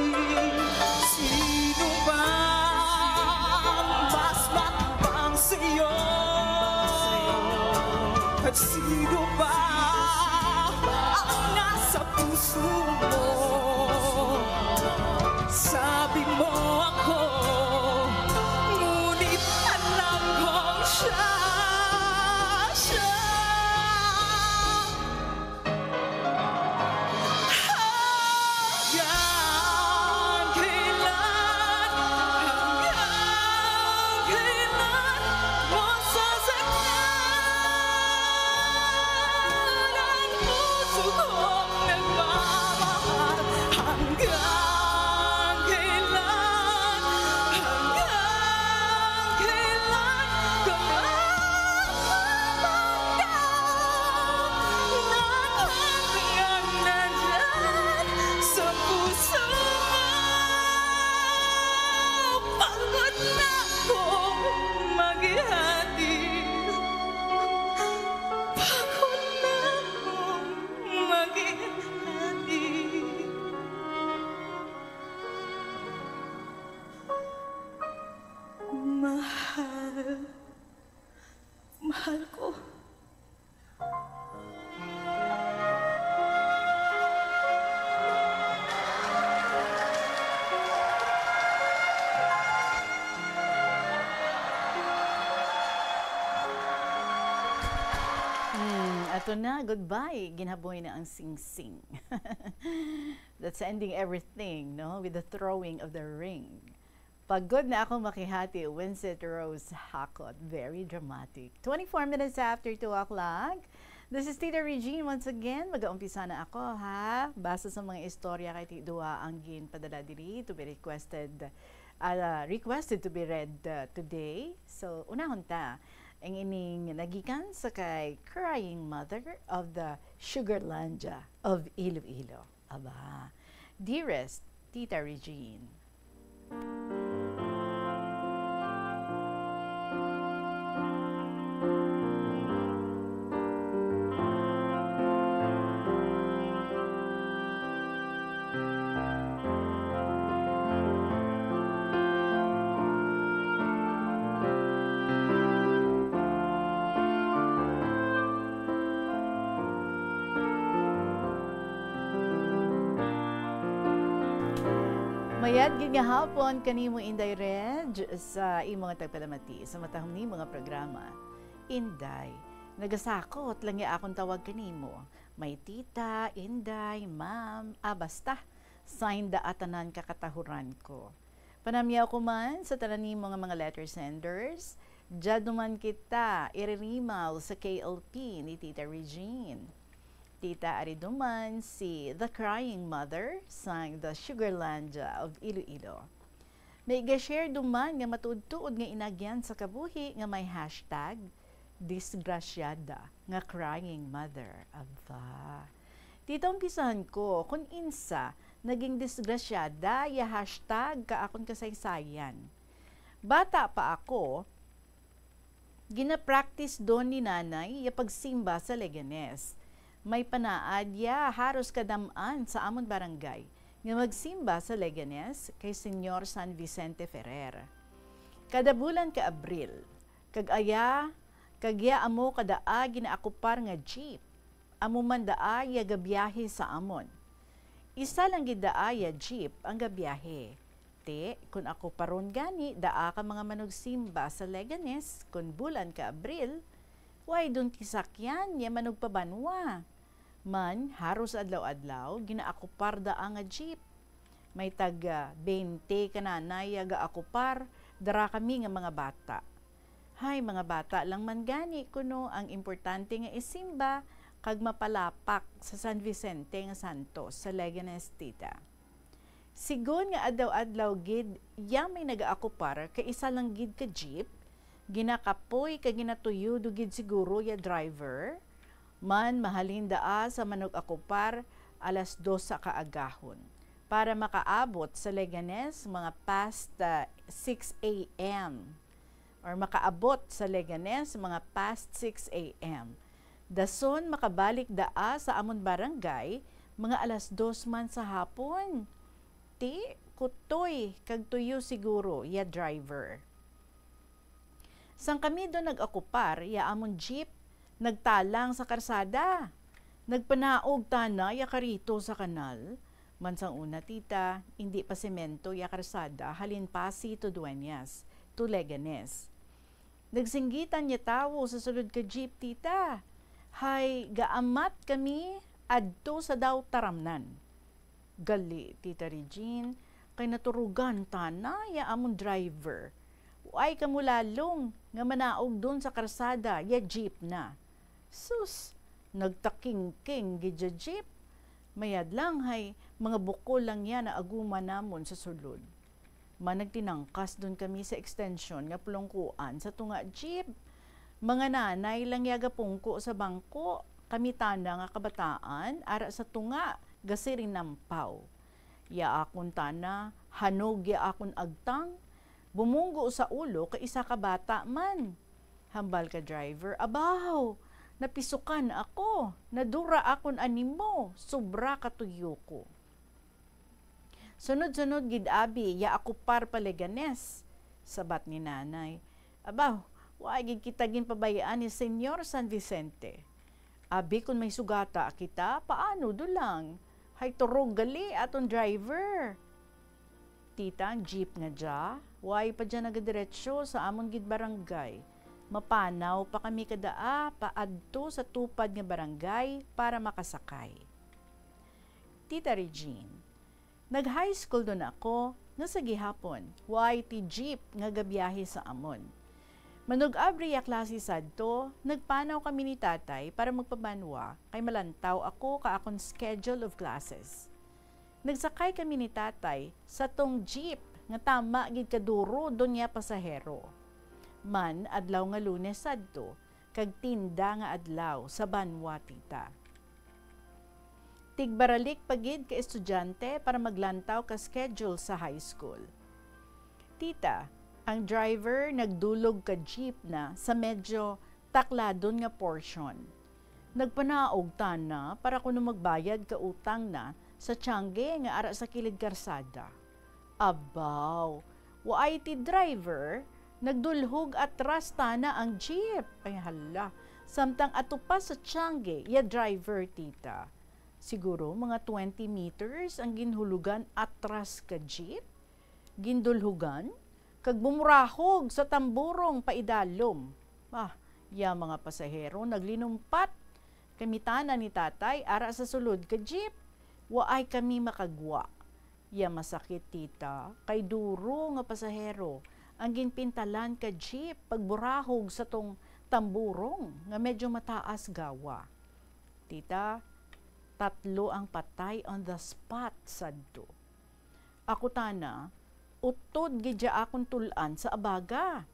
sino ba ang mas matapang sa'yo? At sino ba ang nasa puso mo? Sabi mo ako, ngunit alam kong siya. Hanggang kailan mo sasaktan ang puso kong nagmamahal hanggang kailan ka magpapangkay na hanggang nandyan sa puso mo. Pagod na akong maghihati, pagod na akong maghihati. Mahal ko. Ato na, goodbye. Ginaboy na ang sing-sing. That's ending everything, no? With the throwing of the ring. Pagod na ako makihati, Winsett Rose Hakot. Very dramatic. 24 minutes after 2 o'clock. This is Tita Regine once again. Mag-uumpisa na ako, ha? Basta sa mga istorya kay Tidua ang ginpadala diri to be requested to be read today. So, unahon ta. Ang ining nagikan sa kay Crying Mother of the Sugarlandia of Iloilo. Aba, dearest Tita Regine. Mayad gid nga hapon kanimo Inday Reg sa imong tagpalamati sa matahong ni mga programa. Inday, nagasakot lang ya akong tawag kanimo. May tita, Inday, ma'am, basta sign da atanan kakatahuran ko. Panamyaw ko man sa tanan ni mga letter senders. Jaduman kita iririmaw sa KLP ni Tita Regine. Tita Ariduman si The Crying Mother sang The Sugarlandia of Iloilo. May ga-share duman nga matuod-tuod nga inagyan sa kabuhi nga may hashtag disgrasyada nga crying mother. Aba. Dito umpisahan ko kung insa naging disgrasyada ya hashtag ka akong kasaysayan. Bata pa ako, gina-practice doon ni nanay ya pagsimba sa Leganes. May panaad ya haros kadamaan sa amon barangay nga magsimba sa Leganes kay Senyor San Vicente Ferrer. Kada bulan ka Abril, kagya amo kadaa ginaakupar nga jeep, amo man daa ya gabiyahe sa amon. Isa lang gidaa ya jeep ang gabiyahe. Kung ako paron gani, daa ka mga manugsimba sa Leganes, kung bulan ka Abril, way dun kisakyan, ya manugpabanwa. Man, haros adlaw-adlaw, ginaakupar daa nga jeep. May taga 20 kananay ga akupar, dara kami nga mga bata. Hay, mga bata lang man gani, kuno ang importante nga isimba, kag mapalapak sa San Vicente nga Santos, sa Leganes, tita. Sigon nga adlaw-adlaw gid ya may nagaakupar kay isa lang gid ka jeep, ginakapoy ka ginatuyo gid siguro ya driver, man mahalin daa sa manug-akupar alas 2 sa kaagahon para makaabot sa Leganes mga past 6 a.m. or makaabot sa Leganes mga past 6 a.m. Dason makabalik daa sa amon barangay mga alas 2 man sa hapon. Kutoy, kag tuyo siguro, ya driver. Sang kami doon nag-akupar, ya amon jeep, nagtalang sa karsada. Nagpanaog tana, ya karito sa kanal. Mansang una, tita, hindi pa semento, ya karsada, halin Pasi to Dueñas, to Leganes. Nagsinggitan niya tawo sa sulod ka jeep, tita. Hay, gaamat kami, adto sa daw taramnan. Gali, Tita Regine, kay naturugan tana ya amon driver. Uay kamulalong nga manaog doon sa karsada, ya jeep na. Sus, nagtaking-king gidya jeep. Mayad lang hay, mga bukol lang yan na aguma namon sa sulod. Managtinangkas doon kami sa extension nga pulongkuan sa tunga jeep. Mga nanay lang yaga pungko sa bangko, kami tanda nga kabataan, ara sa tunga, gasirin nampaw. Ya akon tana, hanog ya akon agtang, bumunggo sa ulo ka isa ka bata man. Hambal ka driver, abaw, napisukan ako, nadura akon animo, sobra katuyo ko. Sunod-sunod gid abi, ya ako par Leganes, sabat ni nanay. Abaw, wag kita gin pabayaan ni Senyor San Vicente. Abi kung may sugata kita, paano dulang? Hay turog gali aton driver. Tita, ang jeep nga dya, way pa dyan nagadiretso sa amon gid barangay. Mapanaw pa kami kadaa, paadto sa tupad nga barangay para makasakay. Tita Regine, nag-high school doon ako, nga sa gihapon, way ti jeep nga gabiyahe sa amon. Manug-abri ya klase sadto, nagpanaw kami ni tatay para magpabanwa kay malantaw ako ka akong schedule of classes. Nagsakay kami ni tatay sa tong jeep nga tama gid kaduro doon niya pasahero. Man adlaw nga Lunes sadto, kag tinda nga adlaw sa Banwa, tita. Tigbaralik pagid ka estudyante para maglantaw ka schedule sa high school. Tita, ang driver nagdulog ka jeep na sa medyo takladon nga portion. Nagpanaog tana para kuno magbayad ka utang na sa tiyangge nga ara sa kilid karsada. Abaw, waay ti driver, nagdulhog atras tana ang jeep. Ay hala, samtang atupa sa tiyangge, ya driver, tita. Siguro mga 20 meters ang ginhulugan atras ka jeep. gindulhugan, kag bumurahog sa tamburong paidalom. Ya mga pasahero naglinumpat kamitana ni tatay ara sa sulod ka jeep. Waay kami makagwa. Ya masakit tita, kay duro nga pasahero ang ginpintalan ka jeep pagburahog sa tong tamburong nga medyo mataas gawa. Tita, 3 ang patay on the spot sadto. Ako tana, utod gidya akong tulan sa abaga.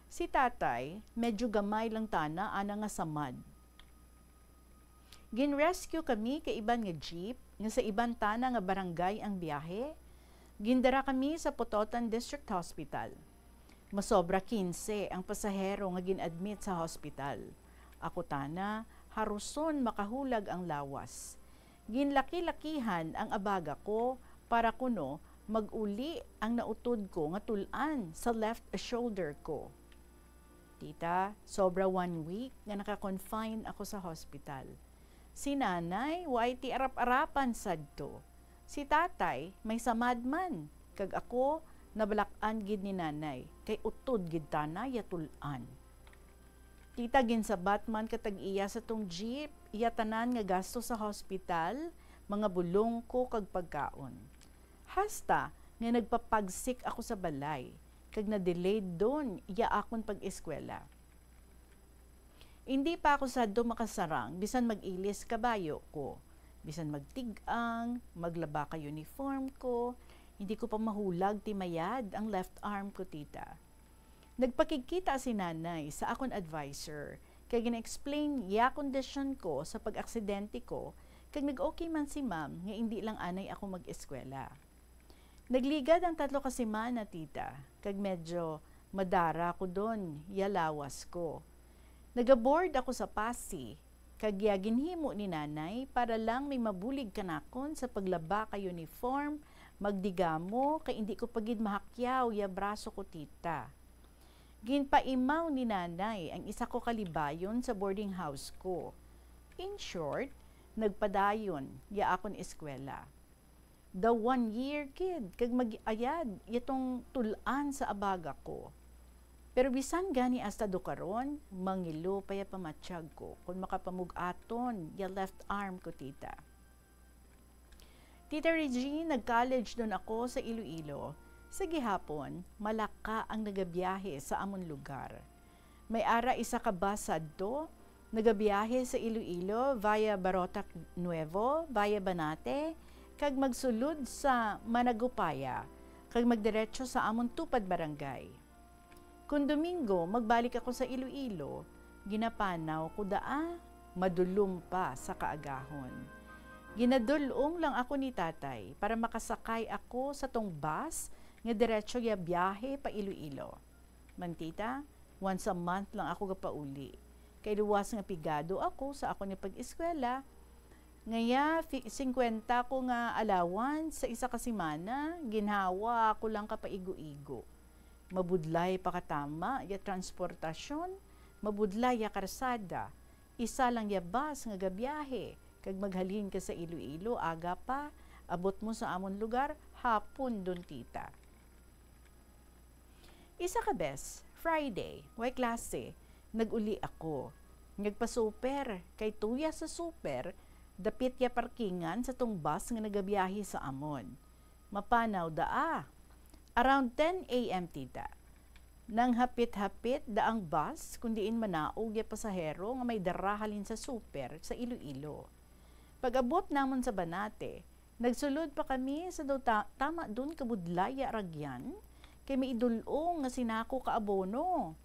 Si tatay, medyo gamay lang tana ana nga samad. Gin-rescue kami kay iban nga jeep nga sa iban tana nga barangay ang biyahe. Gindara kami sa Pototan District Hospital. Masobra 15 ang pasahero nga gin-admit sa hospital. Ako tana, haruson makahulag ang lawas. Ginlaki-lakihan ang abaga ko para kuno mag-uli ang nautod ko nga tulan sa left shoulder ko. Tita, sobra 1 week nga naka-confine ako sa hospital. Si nanay, way ti arap-arapan sadto. Si tatay, may samad man. Kag ako, nabalakan gid ni nanay. Kay utod gid tanay yatulan. Tita, ginsabat man katag iya sa tong jeep. Iya tanan nga gasto sa hospital, mga bulong ko kag pagkaon. Hasta nga nagpapagsik ako sa balay. Kag na-delayed doon, iya akon pag-eskwela. Hindi pa ako sadto makasarang, bisan mag-ilis kabayo ko. Bisan magtigang, maglaba ka uniform ko, hindi ko pa mahulag timayad ang left arm ko, tita. Nagpakikita si nanay sa akon advisor, kaya gina-explain iya kondisyon ko sa pag-aksidente ko, kag nag-okay man si ma'am nga hindi lang anay ako mag-eskwela. Nagligad ang 3 ka semana, tita, kag medyo madara ko doon, yalawas ko. Nagaboard ako sa Pasig, kag ginhimo ni nanay para lang may mabulig kanakon sa paglaba ka uniform, magdigamo, kay hindi ko pagid mahakyaw ya braso ko, tita. Ginpaimaw ni nanay ang isa ko kalibayon sa boarding house ko. In short, nagpadayon ya akon eskwela. The 1-year kid, kag mag-ayad, itong tulan sa abaga ko. Pero bisan gani hasta do karon, mangilo pa ya pamatsyag ko, kung makapamugaton, ya left arm ko, tita. Tita Regine, nag-college doon ako sa Iloilo. Sa gihapon, malaka ang nagabiyahe sa amon lugar. May ara isa ka bus sadto, nagabiyahe sa Iloilo via Barotac Nuevo, via Banate, kag magsulod sa Managupaya, kag magdiretso sa amon Tupad Barangay. Kung Domingo, magbalik ako sa Iloilo, ginapanaw ko madulom pa sa kaagahon. Ginadulong lang ako ni tatay para makasakay ako sa tong bus nga diretso ya biyahe pa Iloilo. Mantita, once a month lang ako gapauli. Kay luwas nga pigado ako sa ako ni pag-eskwela. Ngaya, 50 ko nga allowance sa isa ka semana, ginhawa ako lang kapaigo-igo. Mabudlay pa katama, ya transportasyon, mabudlay ya karsada. Isa lang ya bus nga gabiyahe, kag maghalin ka sa Iloilo, aga pa, abot mo sa amon lugar, hapon dun, tita. Isa ka bes, Friday, way klase, nag-uli ako. Nagpa-super, kay tuya sa super, dapit ya parkingan sa tong bus nga nagabiyahe sa amon. Mapanaw Around 10 a.m. tita. Nang hapit-hapit daang bus, kundiin manaog ya pasahero nga may darahalin sa super sa Iloilo. Pag-abot namon sa Banate, nagsulod pa kami sa tama dun kabudlay ya ragyan, kay may idulong nga sinako ka abono.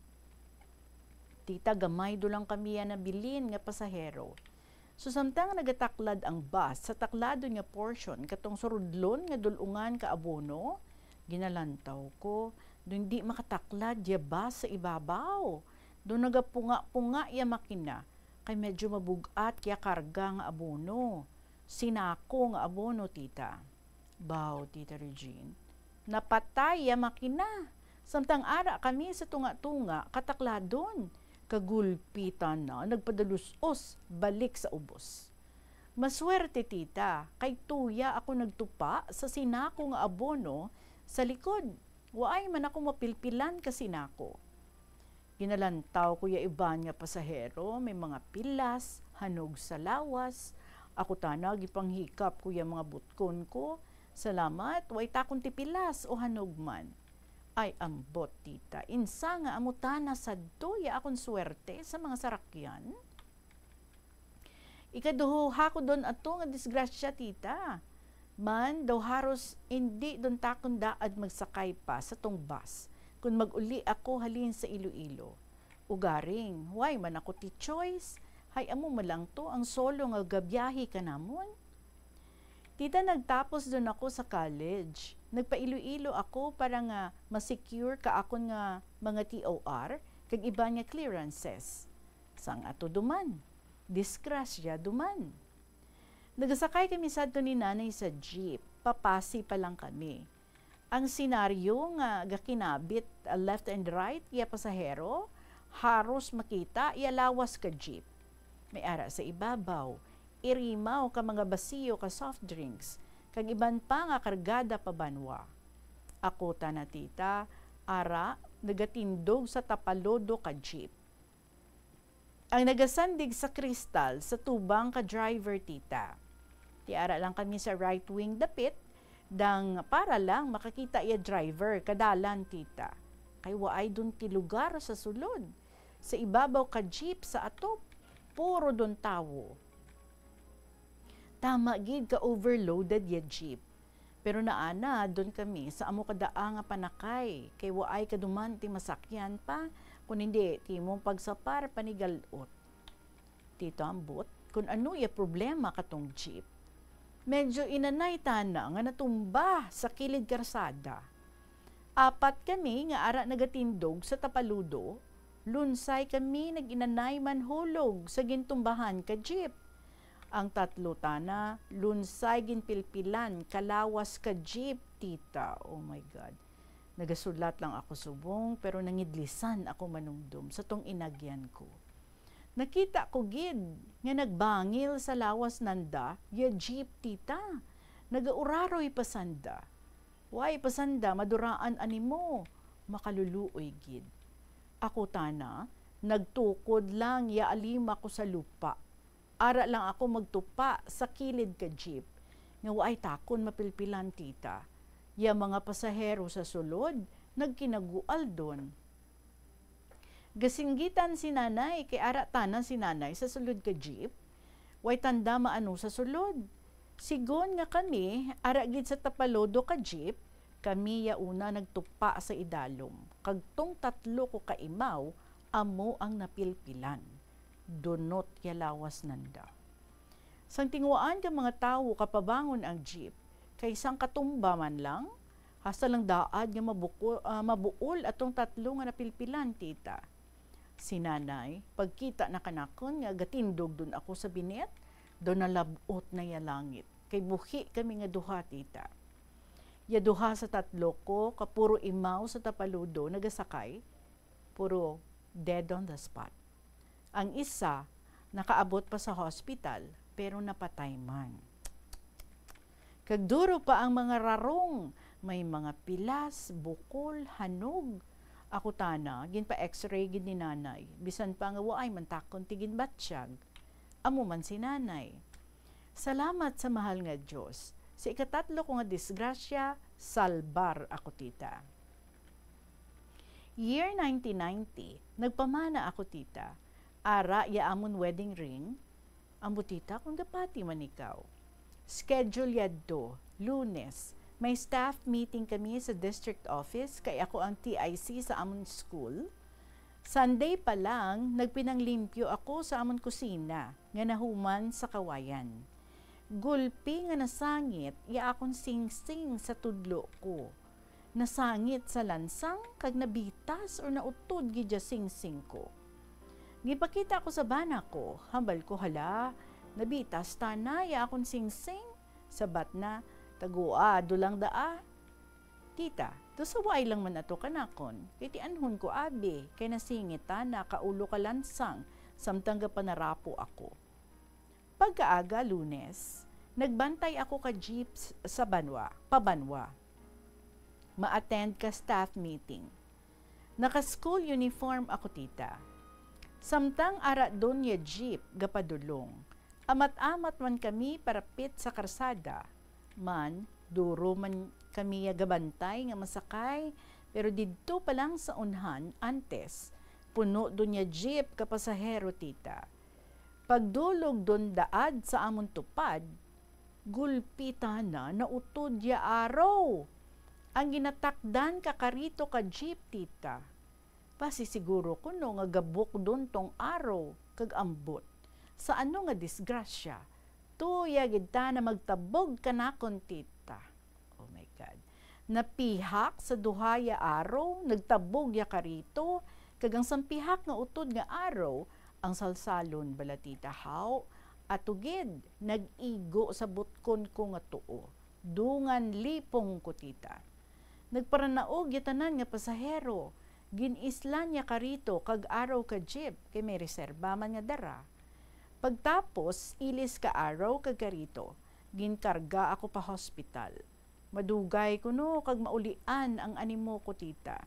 Tita, gamay dulang kami ya nabilin nga pasahero. So samtang nagataklad ang bus sa taklado nga portion katong surudlon nga dulungan ka abono, ginalantaw ko, doon di makataklad ya bus sa ibabaw. Doon nagapunga-punga ya makina, kay medyo mabugat kaya karga nga abono. Sinako nga abono, tita. Baw, tita Regine. Napatay ya makina. Samtang ara kami sa tunga-tunga, katakladon. Kagulpitan na, nagpadalusos, balik sa ubos. Maswerte, tita, kay tuya ako nagtupa sa sinako nga abono Sa likod, waay man ako mapilpilan kasi nako. Ginalantaw ko ya iban nga pasahero, may mga pilas, hanog sa lawas. Ako tanag ipanghikap ko ya mga butkon ko. Salamat, way takon ti pilas o hanog man. Ay ambot tita, insa nga amutana sadto ya akon swerte sa mga sarakyan. Ikaduha ko doon ato nga disgrasya tita. Man, daw haros hindi doon takon daad magsakay pa sa tong bus kung mag-uli ako halin sa Iloilo. Ugaring, why man ako ti choice, hay amo malang to ang solo nga gabiyahe ka namon. Tita, nagtapos doon ako sa college. Nagpa-Iloilo ako para nga ma-secure ka ako nga mga TOR kag iba nga clearances. Sang ato duman, disgrasya duman. Nagasakay kami sadto ni nanay sa jeep, papasi pa lang kami. Ang senaryo nga gakinabit left and right, iya pasahero, haros makita, iya lawas ka jeep. May ara sa ibabaw, irimaw ka mga basiyo ka soft drinks, kag iban pa nga kargada pa banwa. Ako na tita, ara, nagatindog sa tapalodo ka jeep. Ang nagasandig sa kristal sa tubang ka driver tita. Tiara lang kami sa right wing dapit, dang para lang makakita iya driver kadalan tita. Kay waay dun ti lugar sa sulod. Sa ibabaw ka jeep sa atop, puro dun tawo. Tama gid ka overloaded ya jeep. Pero naana dun kami sa amo kadaa nga panakay. Kay waay kaduman ti masakyan pa, kung hindi ti mong pagsapar panigalot. Tito ambot, kung ano ya problema katong jeep. Medyo inanay tana nga natumba sa kilid karsada. Apat kami nga ara nagatindog sa tapaludo, lunsay kami naginanay man hulog sa gintumbahan ka jeep. Ang tatlo tana, lunsay ginpilpilan, kalawas ka jeep, tita. Oh my God. Nagasulat lang ako subong, pero nangidlisan ako manungdom sa tong inagyan ko. Nakita ko gid nga nagbangil sa lawas nanda, ya jeep tita. Nagauraroy pasanda. Why pasanda, maduraan animo, makaluluoy gid. Ako tana, nagtukod lang ya alima ko sa lupa. Ara lang ako magtupa sa kilid ka jeep. Nga waay takon mapilpilan tita. Ya mga pasahero sa sulod, nagkinagual don. Gasinggitan si nanay, kay ara tanan si nanay sa sulod ka jeep. Way tanda maano sa sulod. Sigon nga kami, ara gid sa tapalodo ka jeep, kami ya una nagtupa sa idalom. Kagtong tatlo ko kaimaw, amo ang napilpilan. Donot ya lawas nanda. Sang tingwaan ka mga tawo kapabangon ang jeep, kay isang katumba man lang, hasta lang daad nga mabuol atong tatlo nga napilpilan tita. Si nanay, pagkita na kanakon nga gatindog dun ako sa binet, doon nalabot na ya langit. Kay buhi kami nga duha tita. Ya duha sa tatlo ko, kapuro imaw sa tapaludo, nagasakay, puro dead on the spot. Ang isa, nakaabot pa sa hospital, pero napatay man. Kagduro pa ang mga rarong, may mga pilas, bukol, hanog. Ako tana, gin pa x-ray gin ni nanay. Bisan pa nga waay mantakon tigin batsyag. Amo man si nanay. Salamat sa mahal nga Diyos. Sa ikatatlo ko nga disgrasya, salbar ako tita. Year 1990, nagpamana ako tita. Ara ya amon wedding ring. Amo tita kung gapati man ikaw. Schedule yaddo, Lunes. May staff meeting kami sa district office, kay ako ang TIC sa amon school. Sunday pa lang, nagpinanglimpyo ako sa amon kusina, nga nahuman sa kawayan. Gulpi nga nasangit, ya akong sing-sing sa tudlo ko. Nasangit sa lansang, kag nabitas or nautod gidya sing-sing ko. Gipakita ko sa bana ko, hambal ko hala, nabitas tana, ya akong sing-sing, sabat na, tagua, dulang daa. Tita, to sa way lang man ato kanakon, kay tianhon ko abi, kay nasingit na kaulo ka lansang, samtang panarapo ako. Pagkaaga Lunes, nagbantay ako ka jeep sa pabanwa. ma-attend ka staff meeting. Naka-school uniform ako tita. Samtang ara doon ya jeep gapadulong. Amat-amat man kami parapit sa karsada. Man, duro man kami ya gabantay nga masakay, pero didto pa lang sa unhan, antes, puno doon ya jeep kapasahero tita. Pagdulog doon daad sa amon tupad, gulpita na nautod ya araw. Ang ginatakdan kakarito ka jeep tita. Pasisiguro ko no nga gabok doon tong araw kag ambot. Sa ano nga disgrasya? Tuya gidta na magtabog kanakon tita. Oh my God. Napihak sa duhaya araw, nagtabog ya karito, kag ang sampihak nga utod nga araw, ang salsalon bala tita haw, at tugid, nag-igo sa butkon ko nga tuo. Dungan lipong ko tita. Nagparanaog yatanan nga pasahero, ginislan niya karito kag araw ka jeep, kay may reserba man nga dara. Pagtapos, ilis ka araw kag karito, ginkarga ako pa hospital. Madugay ko no, kag maulian ang animo ko tita.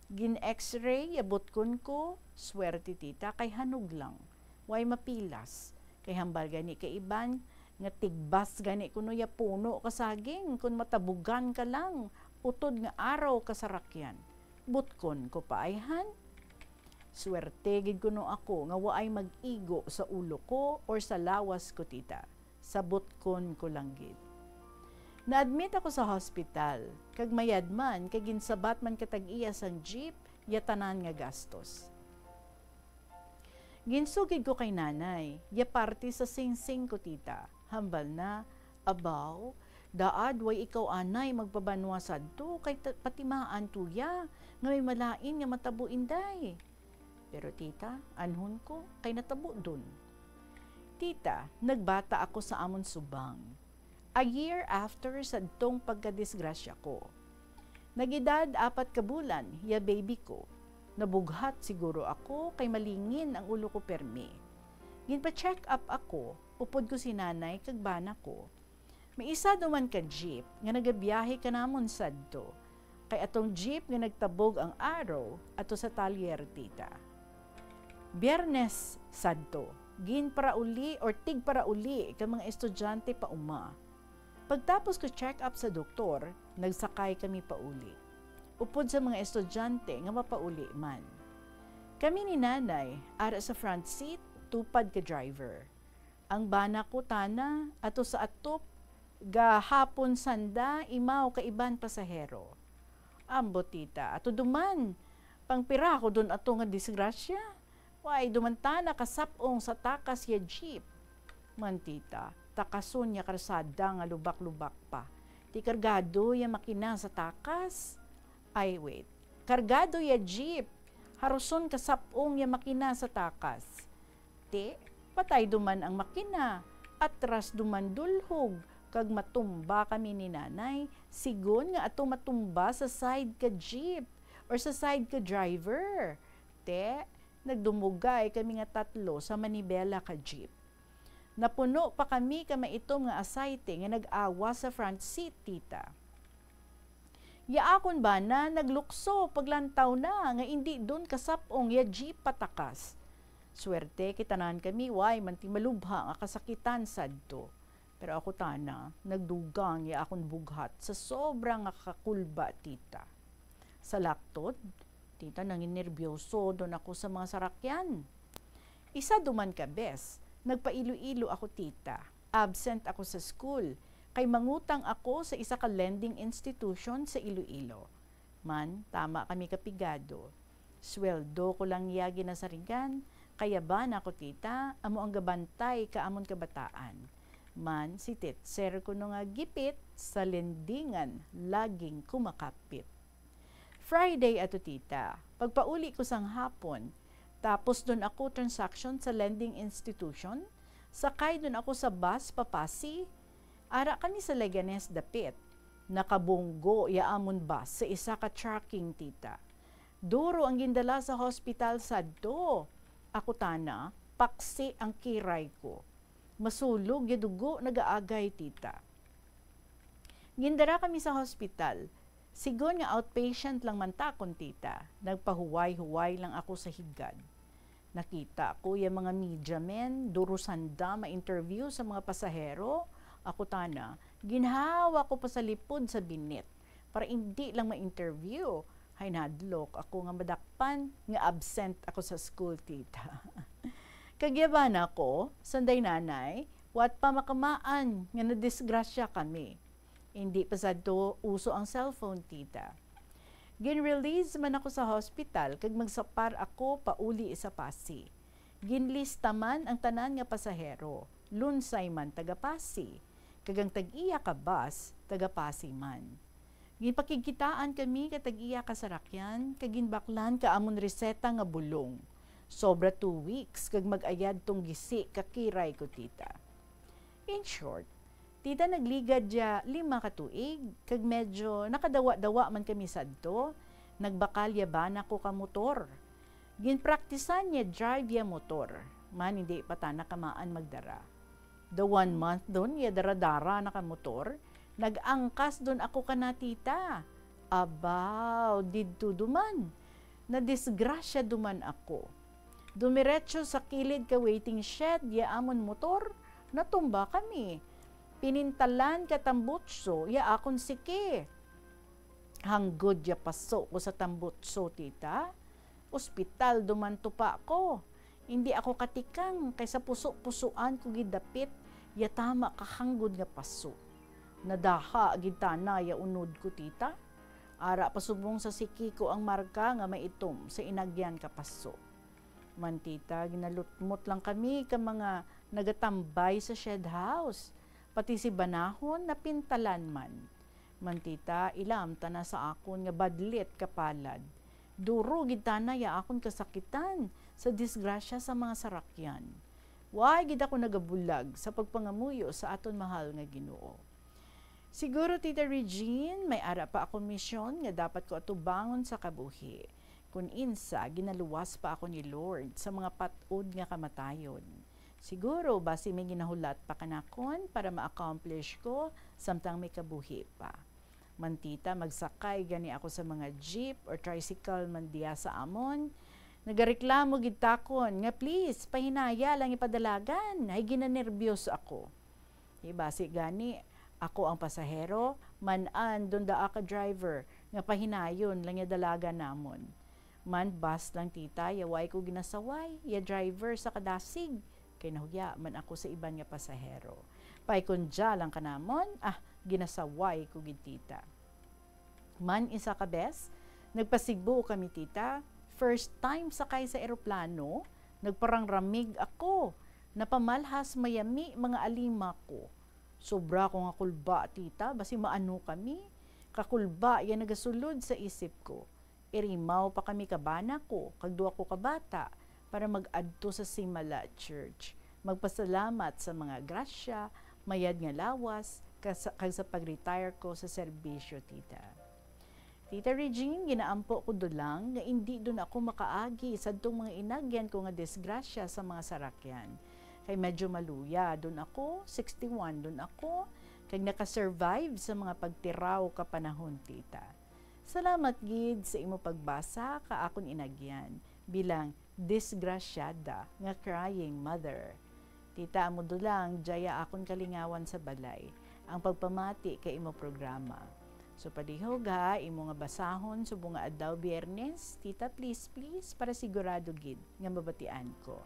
Gin-x-ray, yabot ko, swerte tita, kay hanug lang. Way mapilas, kay hambal gani kay iban, nga tigbas gani kuno ya puno kasaging, kung matabugan ka lang, utod nga araw kasarakyan. Butkon ko paayhan. Swerte gid kuno ako nga waay mag-igo sa ulo ko or sa lawas ko tita. Sa butkon ko lang gid. Na-admit ako sa hospital, kag mayad man, kag ginsabat man katag-iya sang jeep, yatanan nga gastos. Ginsugid ko kay nanay, ya party sa sing-sing ko tita. Hambal na, abaw, daad way ikaw anay magpabanwa sadto kay patimaan tuya, nga may malain nga matabo inday. Pero tita, anhon ko, kay natabo dun. Tita, nagbata ako sa amon subang. A year after sa dtong pagkadisgrasya ko. Nagidad 4 ka bulan, ya baby ko. Nabughat siguro ako kay malingin ang ulo ko permi. Ginpa-check up ako, upod ko si nanay kag bana ko. May isa duman ka jeep nga nagabiyahe ka namon sadto. Kay atong jeep nga nagtabog ang araw ato sa talyer tita. Biyernes sadto, gin para uli or tig para uli ka mga estudyante pa uma. Pagtapos ko check up sa doktor, nagsakay kami pa uli. Upod sa mga estudyante nga mapauli man. Kami ni nanay, ara sa front seat, tupad ka driver. Ang bana ko tana, ato sa atop, gahapon sanda, imaw ka iban pasahero. Ambot tita, ato duman, pangpira ko dun ato nga disgrasya. Why, dumantana kasapong sa takas ya jeep. Man tita, takason ya karsada nga lubak-lubak pa. Ti kargado ya makina sa takas. Ay wait, kargado ya jeep. Haruson kasapong ya makina sa takas. Ti, patay duman ang makina. Atras duman dulhog. Kag matumba kami ni nanay. Sigon nga ato matumba sa side ka jeep. Or sa side ka driver. Ti, nagdumugay kami nga 3 sa manibela ka jeep. Napuno pa kami kamaitom nga asayte nga nag-awa sa front seat, tita. Yaakon ba na naglukso paglantaw na nga hindi doon kasapong ya jeep patakas. Swerte kitanan kami, way manti malubha nga kasakitan sadto. Pero ako tana, nagdugang ya akon bughat sa sobrang nga kakulba, tita. Sa laktod, tita, nangin nervyoso doon ako sa mga sarakyan. Isa duman ka, bes. Nagpailo-ilo ako tita. Absent ako sa school. Kay mangutang ako sa isa ka lending institution sa Iloilo. Man, tama kami kapigado. Sweldo ko lang yagi na saringan. Kaya ba na ako tita, amo ang gabantay ka amon kabataan. Man, si titser ko nga gipit sa lendingan, laging kumakapit. Friday ato tita, pagpauli ko sang hapon, tapos doon ako transaction sa lending institution, sakay doon ako sa bus papasi, ara kami sa Leganes dapit, nakabunggo yaamon bus sa isa ka trucking tita. Duro ang gindala sa hospital sadto. Ako tana, paksi ang kiray ko. Masulog yadugo nagaagay tita. Gindara kami sa hospital, Sigon nga outpatient lang man ta kon tita. Nagpahuway-huway lang ako sa higad. Nakita ko yung mga media men, durusanda ma-interview sa mga pasahero. Ako tana, ginhawa ko pa sa lipod sa binit para hindi lang ma-interview. Hay nadlok ako nga madakpan nga absent ako sa school tita. Kagyaban ako, sanday nanay, wat pa makamaan nga nadisgrasya kami. Hindi pa sa do uso ang cellphone tita. Gin-release man ako sa hospital kag magsapar ako pauli sa Pasi. Ginlista man ang tanan nga pasahero, lunsay man taga Pasi, kagang tag-iya ka bus taga Pasi man. Ginpakigkitaan kami ka tag-iya ka sarakyan, kag ginbaklan ka amon reseta nga bulong. Sobra 2 weeks kag mag-ayad tong gisi kakiray ko tita. In short, tita nagligad ya 5 ka tuig, kag medyo nakadawa-dawa man kami sadto, nagbakalya ba na ko ka motor. Ginpraktisan niya drive ya motor, man hindi pa ta nakamaan magdara. The 1 month doon, ya dara-dara na ka motor, nag-angkas doon ako ka na tita. Abaw, didto duman. Nadisgrasya duman ako. Dumiretso sa kilid ka waiting shed, ya amon motor, natumba kami. Pinintalan ka tambutso, ya akon siki. Hanggod ya paso ko sa tambutso, tita. Ospital dumanto pa ako. Hindi ako katikang, kaysa puso-pusuan ko gidapit, ya tama kahanggod nga paso. Nadaha gitana ya unod ko, tita. Ara pasubong sa siki ko ang marka nga maitom sa inagyan ka paso. Man, tita, ginalutmot lang kami ka mga nagatambay sa shed house. Pati si banahon na pintalan man. Man, tita, ilam tana sa akon nga badlit kapalad. Duro gitana ya akon kasakitan sa disgrasya sa mga sarakyan. Why gid ako nagabulag sa pagpangamuyo sa aton mahal nga Ginoo. Siguro, Tita Regine, may ara pa akong misyon nga dapat ko atubangon sa kabuhi. Kung insa, ginaluwas pa ako ni Lord sa mga patod nga kamatayon. Siguro, basi may ginahulat pa kanakon para ma-accomplish ko samtang may kabuhi pa. Mantita, magsakay gani ako sa mga jeep or tricycle man diya sa amon. Nagareklamo gid takon nga please, pahinaya lang ipadalagan. Ay ginanerbiyos ako. Basi gani, ako ang pasahero, man-an doon da ka driver, nga pahinayon lang ya dalaga namon. Man bus lang tita, yaway ko ginasaway, ya driver sa kadasig, kay nahuya man ako sa iban nga pasahero. Pay kun dya lang kanamon, ginasaway ko gid tita. Man isa ka bes, nagpasigbo kami tita, first time sakay sa eroplano, nagparangramig ako, napamalhas mayami mga alima ko. Sobra ko nga kulba, tita, basi maano kami. Kakulba, yan nagasulod sa isip ko. Irimaw pa kami kabana ko, kagduwa ko kabata, para mag-adto sa Simala Church. Magpasalamat sa mga grasya, mayad nga lawas, kag sa pag-retire ko sa serbisyo, tita. Tita Regine, ginaampo ko dolang nga hindi doon ako makaagi sa itong mga inagyan ko nga disgrasya sa mga sarakyan. Kay medyo maluya, doon ako, 61 doon ako, kag nakasurvive sa mga pagtiraw ka panahon, tita. Salamat gid sa imo pagbasa ka akon inagyan bilang disgrasyada nga crying mother. Tita, amo dulang jaya akon kalingawan sa balay ang pagpamati kay imo programa. So padihog ha, imo nga basahon subong nga adlaw Biyernes, tita, please para sigurado gid nga mabatian ko.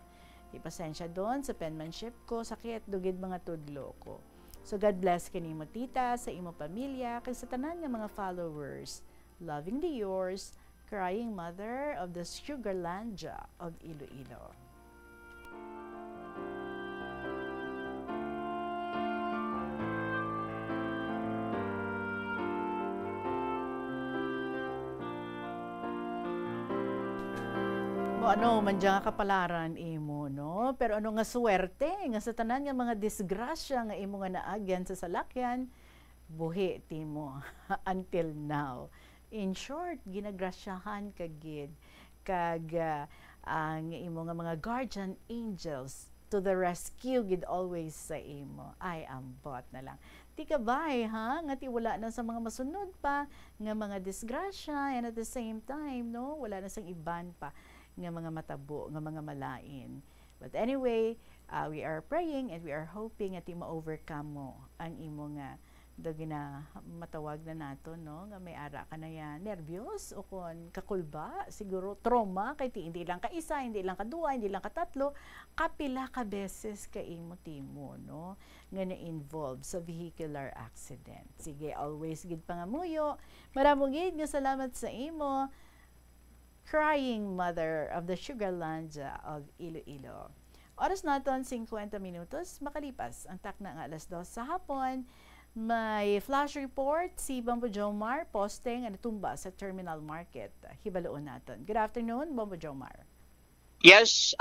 Ipasensya doon sa penmanship ko, sakit dugid mga tudlo ko. So God bless kanimo tita, sa imo pamilya, kag sa tanan nga mga followers. Lovingly yours, crying mother of the Sugarlandia of Iloilo. Ano man dyan nga kapalaran imo, no? Pero ano nga swerte nga sa tanan nga mga disgrasya nga imo nga naagyan sa salakyan, buhi timo until now. In short, ginagrasyahan kagid kag ang imo nga mga guardian angels to the rescue gid always sa imo. Ay ambot na lang. Ti kabay ha nga ti wala na sa mga masunod pa nga mga disgrasya, and at the same time no wala na sang iban pa nga mga matabo, nga mga malain. But anyway, we are praying and we are hoping at ma-overcome mo ang imo nga gina matawag na nato no nga may ara ka na yan nervyos o kon kakulba siguro trauma kay ti hindi lang ka isa, hindi lang ka duwa, hindi lang ka tatlo, kapila ka beses ka imo timo no nga na-involved sa vehicular accident. Sige, always gid pangamuyo. Maramong gid nga salamat sa imo, crying mother of the Sugarlandia of Iloilo. Oras naton 50 minutos makalipas ang takna nga alas 2 sa hapon. May flash report si Bombo Jomar posting ang natumba sa Terminal Market. Hibaloon naton. Good afternoon, Bombo Jomar. Yes,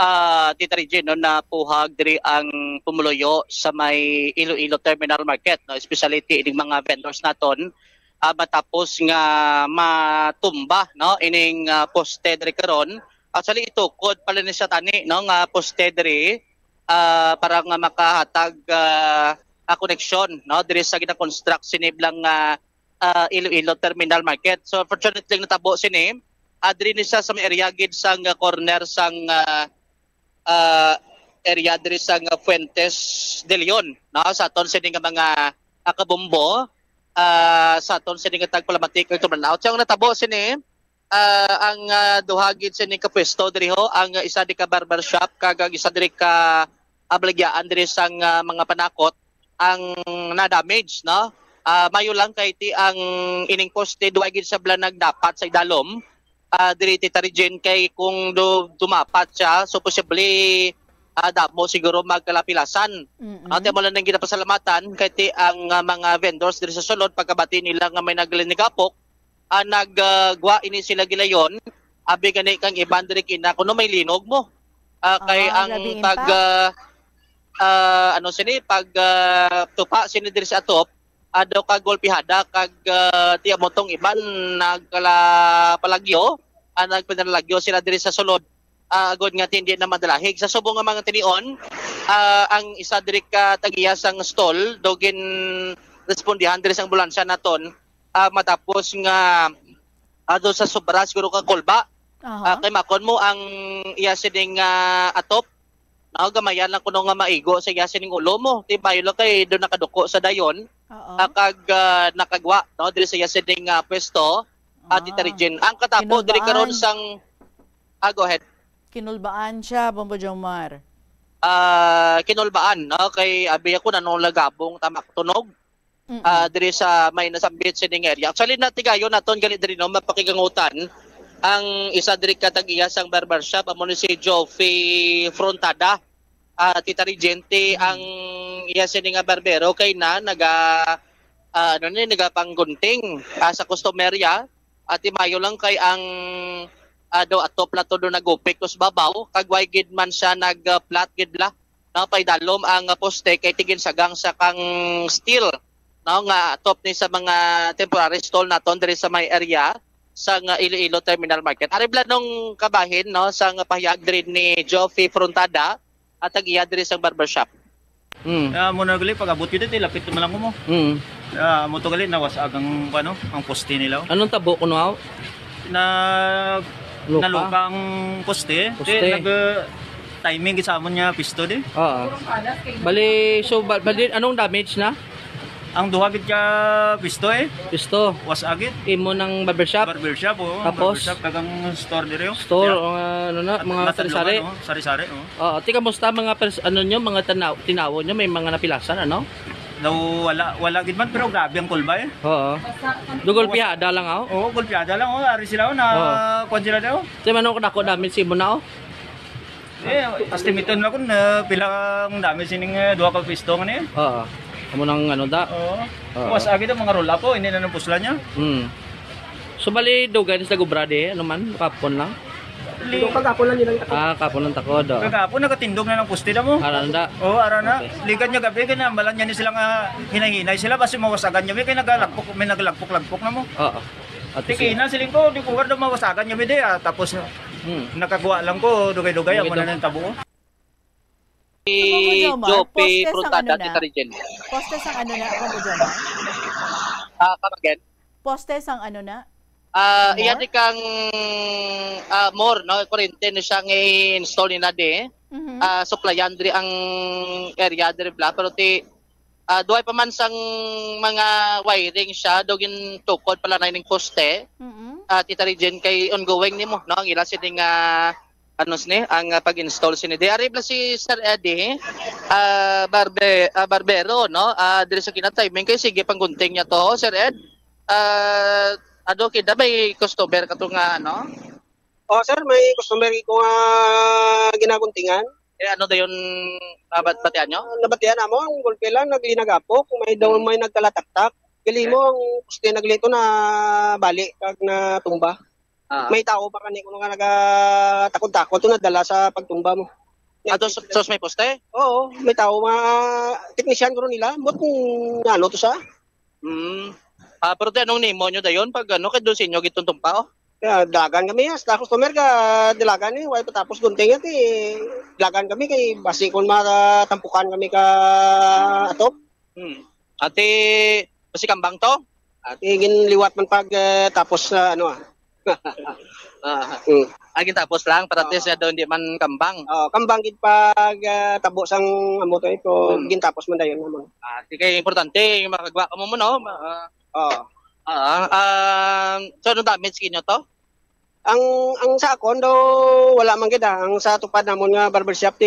Tita Regine, no, napuhag diri ang pumuloyo sa may Iloilo Terminal Market, no, especially ining mga vendors naton, matapos nga matumba no ining poste diri karon. Actually ito kod pala ni sa tani no nga poste diri para nga makahatag connection no diri sa gina-construct siniblang Iloilo Terminal Market. So fortunately natabo sini diri ni sa may area gid sang corner sang area diri sang Fuentes de Leon no sa aton sini nga mga kabombo sa aton sini nga tagpalamatik ito burnout. So ang natabo sini ang duhagid sini ka pwesto diri ho ang isa di ka barbershop kag isa diri ka ablagyaan diri sang mga panakot ang na-damage no. Mayo lang kay ti ang ining poste duay gid sa blanag dapat sa idalom diri Tita Regine kay kung dumapat siya so possibly damo siguro magkalapilasan. Ate mo lang nang ginapasalamatan kay ti ang mga vendors diri sa sulod pagkabati nila nga may naglinigapok naggwa ini sila gilayon abi gani kang iban diri kina kuno may linog mo kay ang pag ano sini pag tupa sini diri sa atop ado ka golpihada kag tiya motong iban nagkalapalagyo nagpinalagyo sila diri sa sulod agod nga hindi na madalahig sa subong nga mga tinion ang isa diri ka tagiya sang stall dogin respondihan diri sang ambulansya naton matapos nga ado sa sobra siguro ka kolba kay makon mo ang iya sining atop no gamayan lang kuno nga maigo sa iya sining ulo mo di ba yun kay do nakaduko sa dayon kag nakagwa no diri sa iya sining pwesto Tita Regine ang katapo diri karon sang go ahead. Kinulbaan siya, Bombo Jomar. Kinulbaan no kay abi ako nanong lagabong tamak tunog diri sa may nasambit sining area. Actually natigayon naton gali diri no mapakigangutan ang isa diri ka tag-iya sang barbershop amo ni si Joffy Frontada. Tita Regine ang iya sining barbero kay naga nagapanggunting sa customerya at mayo lang kay ang atop la to do nagupik kus babaw kagway gid man siya nagplat gid la no paidalom ang poste kay tigin sagang sa kang steel no nga atop ni sa mga temporary stall naton diri sa may area sa Iloilo Terminal Market. Aribla nung kabahin no sa pahayag diri ni Joffy Frontada at tagiya diri sa barbershop. Muna gali pag-abot yun dito, lapit mo lang mo. Mo to gali nawasag ang ang poste nila. Anong tabo kuno aw? Naluka ang poste. Timing gid sa amon nya pisto di. Bali bali anong damage na? Ang duha gid ka pisto Pisto. Was agit. Imo ng barbershop. Barbershop Tapos barbershop kagang store dire. Store mga sari-sari. Sari-sari tika musta mga nyo mga tinawo nyo may mga napilasan ano? Wala gid man pero grabe ang kulba Golpiyada lang aw. Golpiyada lang ari sila na kwan sila daw. Di man ako damage si mo na estimate na kun pilang damage sining duha ka pisto ngani. Amo nang da. Was agi daw mga roll up hindi na nang pusla niya. So bali dugan sa gubrade ano man kapon lang. Kagapon lang nilang takod. Kapon lang takod. Kagapon nagatindog na ng poste na mo. Aranda. Arana. Ligan niya gabi kay nambalan niya ni sila nga hinahinay sila basi mawasagan niya kay nagalagpok may naglagpok na mo. At tikina siling ko di ko daw mawasagan niya bide tapos nakagawa lang ko dugay-dugay amo na nang tabo. Jopi Frontada, Tita Regine. Postes ang ano na, Bombo Jomar? Kamagin? Postes ang ano na? Iyan di kang more, no? Kurente na siyang i-install ni Nade. Supplyan diri ang area diri bla. Pero duhay pa man sang mga wiring siya, dogin tukod pala na ning poste. Tita Regine, kay ongoing nimo, no? Ang ila sining ang pag-install sini. Diari bla si Sir Eddie, Barbero, no? Diri sa kina-timing kay sige panggunting niya to, Sir Ed. Kita may customer ka to nga, ano? Sir, may customer ko nga ginaguntingan. Ano dayon batian nyo? Nabatian na mo, ang gulpe lang, naglinagapo. Kung may daw may nagkalataktak, pili mo ang gusto naglito na bali, kag na tumba. May tao pa kanina kung nga nagatakot-takot, ito nadala sa pagtumba mo. So may poste? Oo, may tao, teknisyan ko nila. Ba't ano to sa? Pero anong nimo nyo dayon pag ano, kay doon sa inyo gitong pa, Dalagan kami, hasta customer ka, dalagan eh, wala tapos gunting at dalagan kami kay basi kung matampukan kami ka atop. Ate, basi kambang to? Ate, ginliwat man pag tapos Agin tapos lang, para test na doon di man kambang. Kambang gid pag tabo sang amo to ito, gintapos man dayon naman. Kaya importante, makagwa ka mo no? So ano damage kinyo to? Ang sa akon daw wala man gid ang sa tupad namon nga barbershop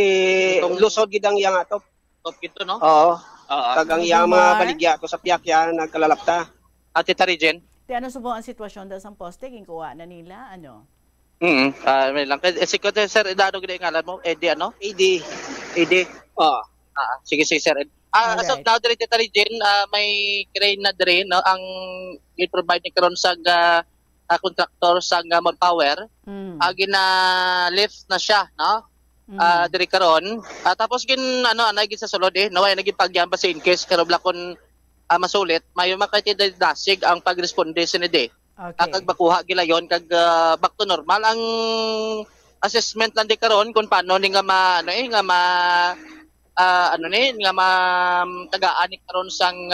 lusod gid ang iyang atop. Top gito no? Oo. Kag ang iyang mga baligya to sa piyak yan nagkalalapta. Tita Regine. Ano subo ang sitwasyon daw sang poste king kuha na nila ano? May lang secret sir, idano gid ang ngalan mo? Eddie ano? Eddie. Sige sir. As of now, Tita Regine, may crane na diri, no? Ang i-provide ni karon sa contractor sa Manpower. Gina-lift na siya, no? Diri karon. Tapos gin sa sulod naway naging pagyamba sa in case karon blakon masulit, mayo makatid dasig ang pagresponde sinide. Kag bakuha gilayon kag back to normal ang assessment lang di karon kung paano ni nga tagaan ni karon sang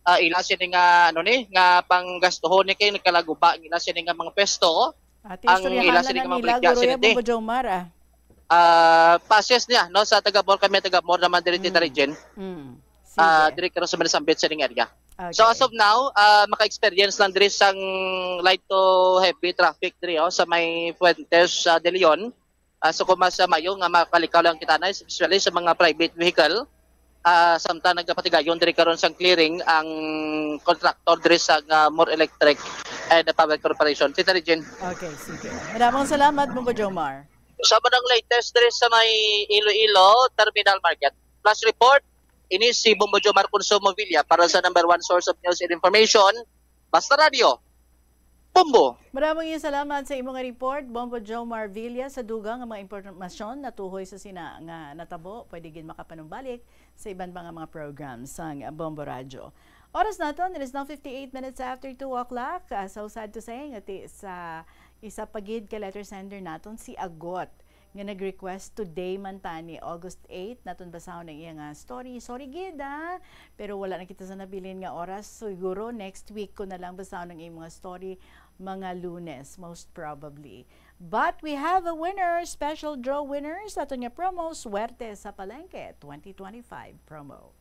ila sini nga nga panggastuhon ni kay nagkalaguba ila sini nga mga pesto ang ila sini nga mga blikya sini passes niya no sa taga-Bor kami taga-Bor naman diri Tita Regine. Diri karon sa Malasambit sa area. So as of now, maka-experience lang diri sang light to heavy traffic diri sa may Fuentes de Leon. So kung mas mayo nga makalikaw lang kita na, especially sa mga private vehicle, samtang nagpatigayon diri karon sang clearing ang contractor diri sa More Electric and Power Corporation. Tita Regine. Okay, sige. Maraming salamat, Bombo Jomar. Sa manang latest diri sa may Iloilo Terminal Market. Plus report, ini si Bombo Jomar Consumo Villa para sa number 1 source of news and information, Basta Radio. Bombo. Maraming salamat sa imong report, Bombo Jomar Villa, sa dugang nga mga impormasyon na tuhoy sa sina nga natabo, pwede gid makapanumbalik sa iban pa nga mga programs sang Bombo Radio. Oras naton, it is now 58 minutes after 2 o'clock. So sad to say, nga sa isa pagid ka letter sender naton si Agot nga nag-request today man tani August 8 naton basahon ang iyang story. Sorry gid pero wala na kita sa nabilin nga oras. Siguro next week ko na lang basahon ang iyang mga story mga Lunes most probably. But we have a winner, special draw winners aton nga promo Swerte sa Palengke 2025 promo.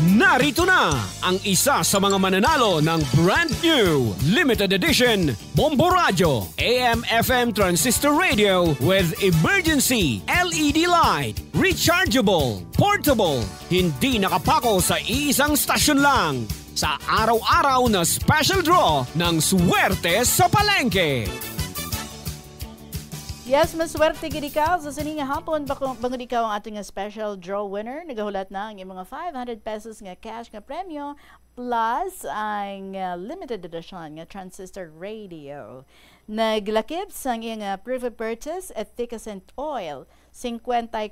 Narito na ang isa sa mga mananalo ng brand new limited edition Bombo Radio AM/FM transistor radio with emergency LED light, rechargeable, portable, hindi nakapako sa iisang stasyon lang sa araw-araw na special draw ng Swerte sa Palengke. Yes, maswerte gid ikaw sa sining hapon bangod ikaw ang ating special draw winner. Nagahulat na ang mga 500 pesos nga cash nga premyo plus ang limited edition nga transistor radio. Naglakip sang iyang proof of purchase efficacent oil. 54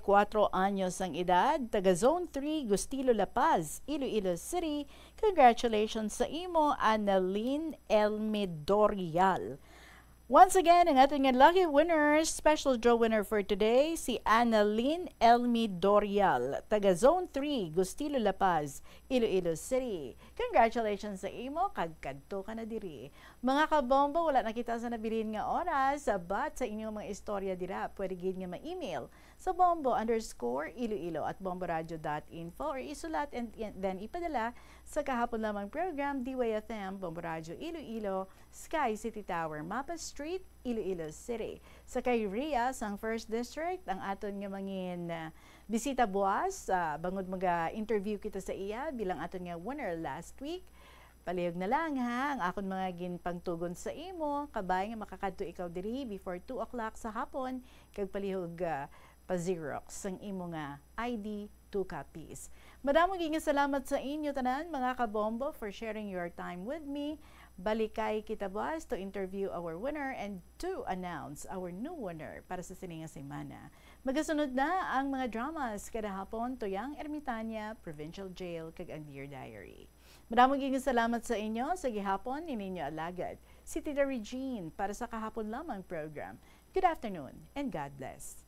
anyos ang edad, taga Zone 3, Gustilo La Paz, Iloilo City. Congratulations sa imo, Annalyn Elmidorial. Once again, ang ating lucky winner, special draw winner for today, si Annalyn Elmi Dorial, taga Zone 3, Gustilo La Paz, Iloilo City. Congratulations sa imo, kagkadto ka na diri. Mga kabombo, wala na kita sa nabilin nga oras, but sa inyong mga istorya dira, pwede gid nga ma-email sa bombo_iloilo@bomboradio.info or isulat and then ipadala sa kahapon lamang program DYFM, Bombo Radio Iloilo, Sky City Tower, Mapa Street, Iloilo City. Sa kay Ria, sang First District, ang aton nga mangin bisita buwas, bangod mag-interview kita sa iya bilang aton nga winner last week. Palihog na lang ha, ang akon mga ginpangtugon sa imo, kabay nga makakadto ikaw diri before 2 o'clock sa hapon, kag palihog pa-Xerox ang imo nga ID 2 copies. Maraming salamat sa inyo tanan mga kabombo for sharing your time with me. Balikay kita buwas to interview our winner and to announce our new winner para sa sininga semana. Magasunod na ang mga dramas kada hapon tuyang Ermitanya, Provincial Jail kag ang Dear Diary. Maraming salamat sa inyo sa gihapon ninyo alagad. Si Tita Regine para sa kahapon lamang program. Good afternoon and God bless.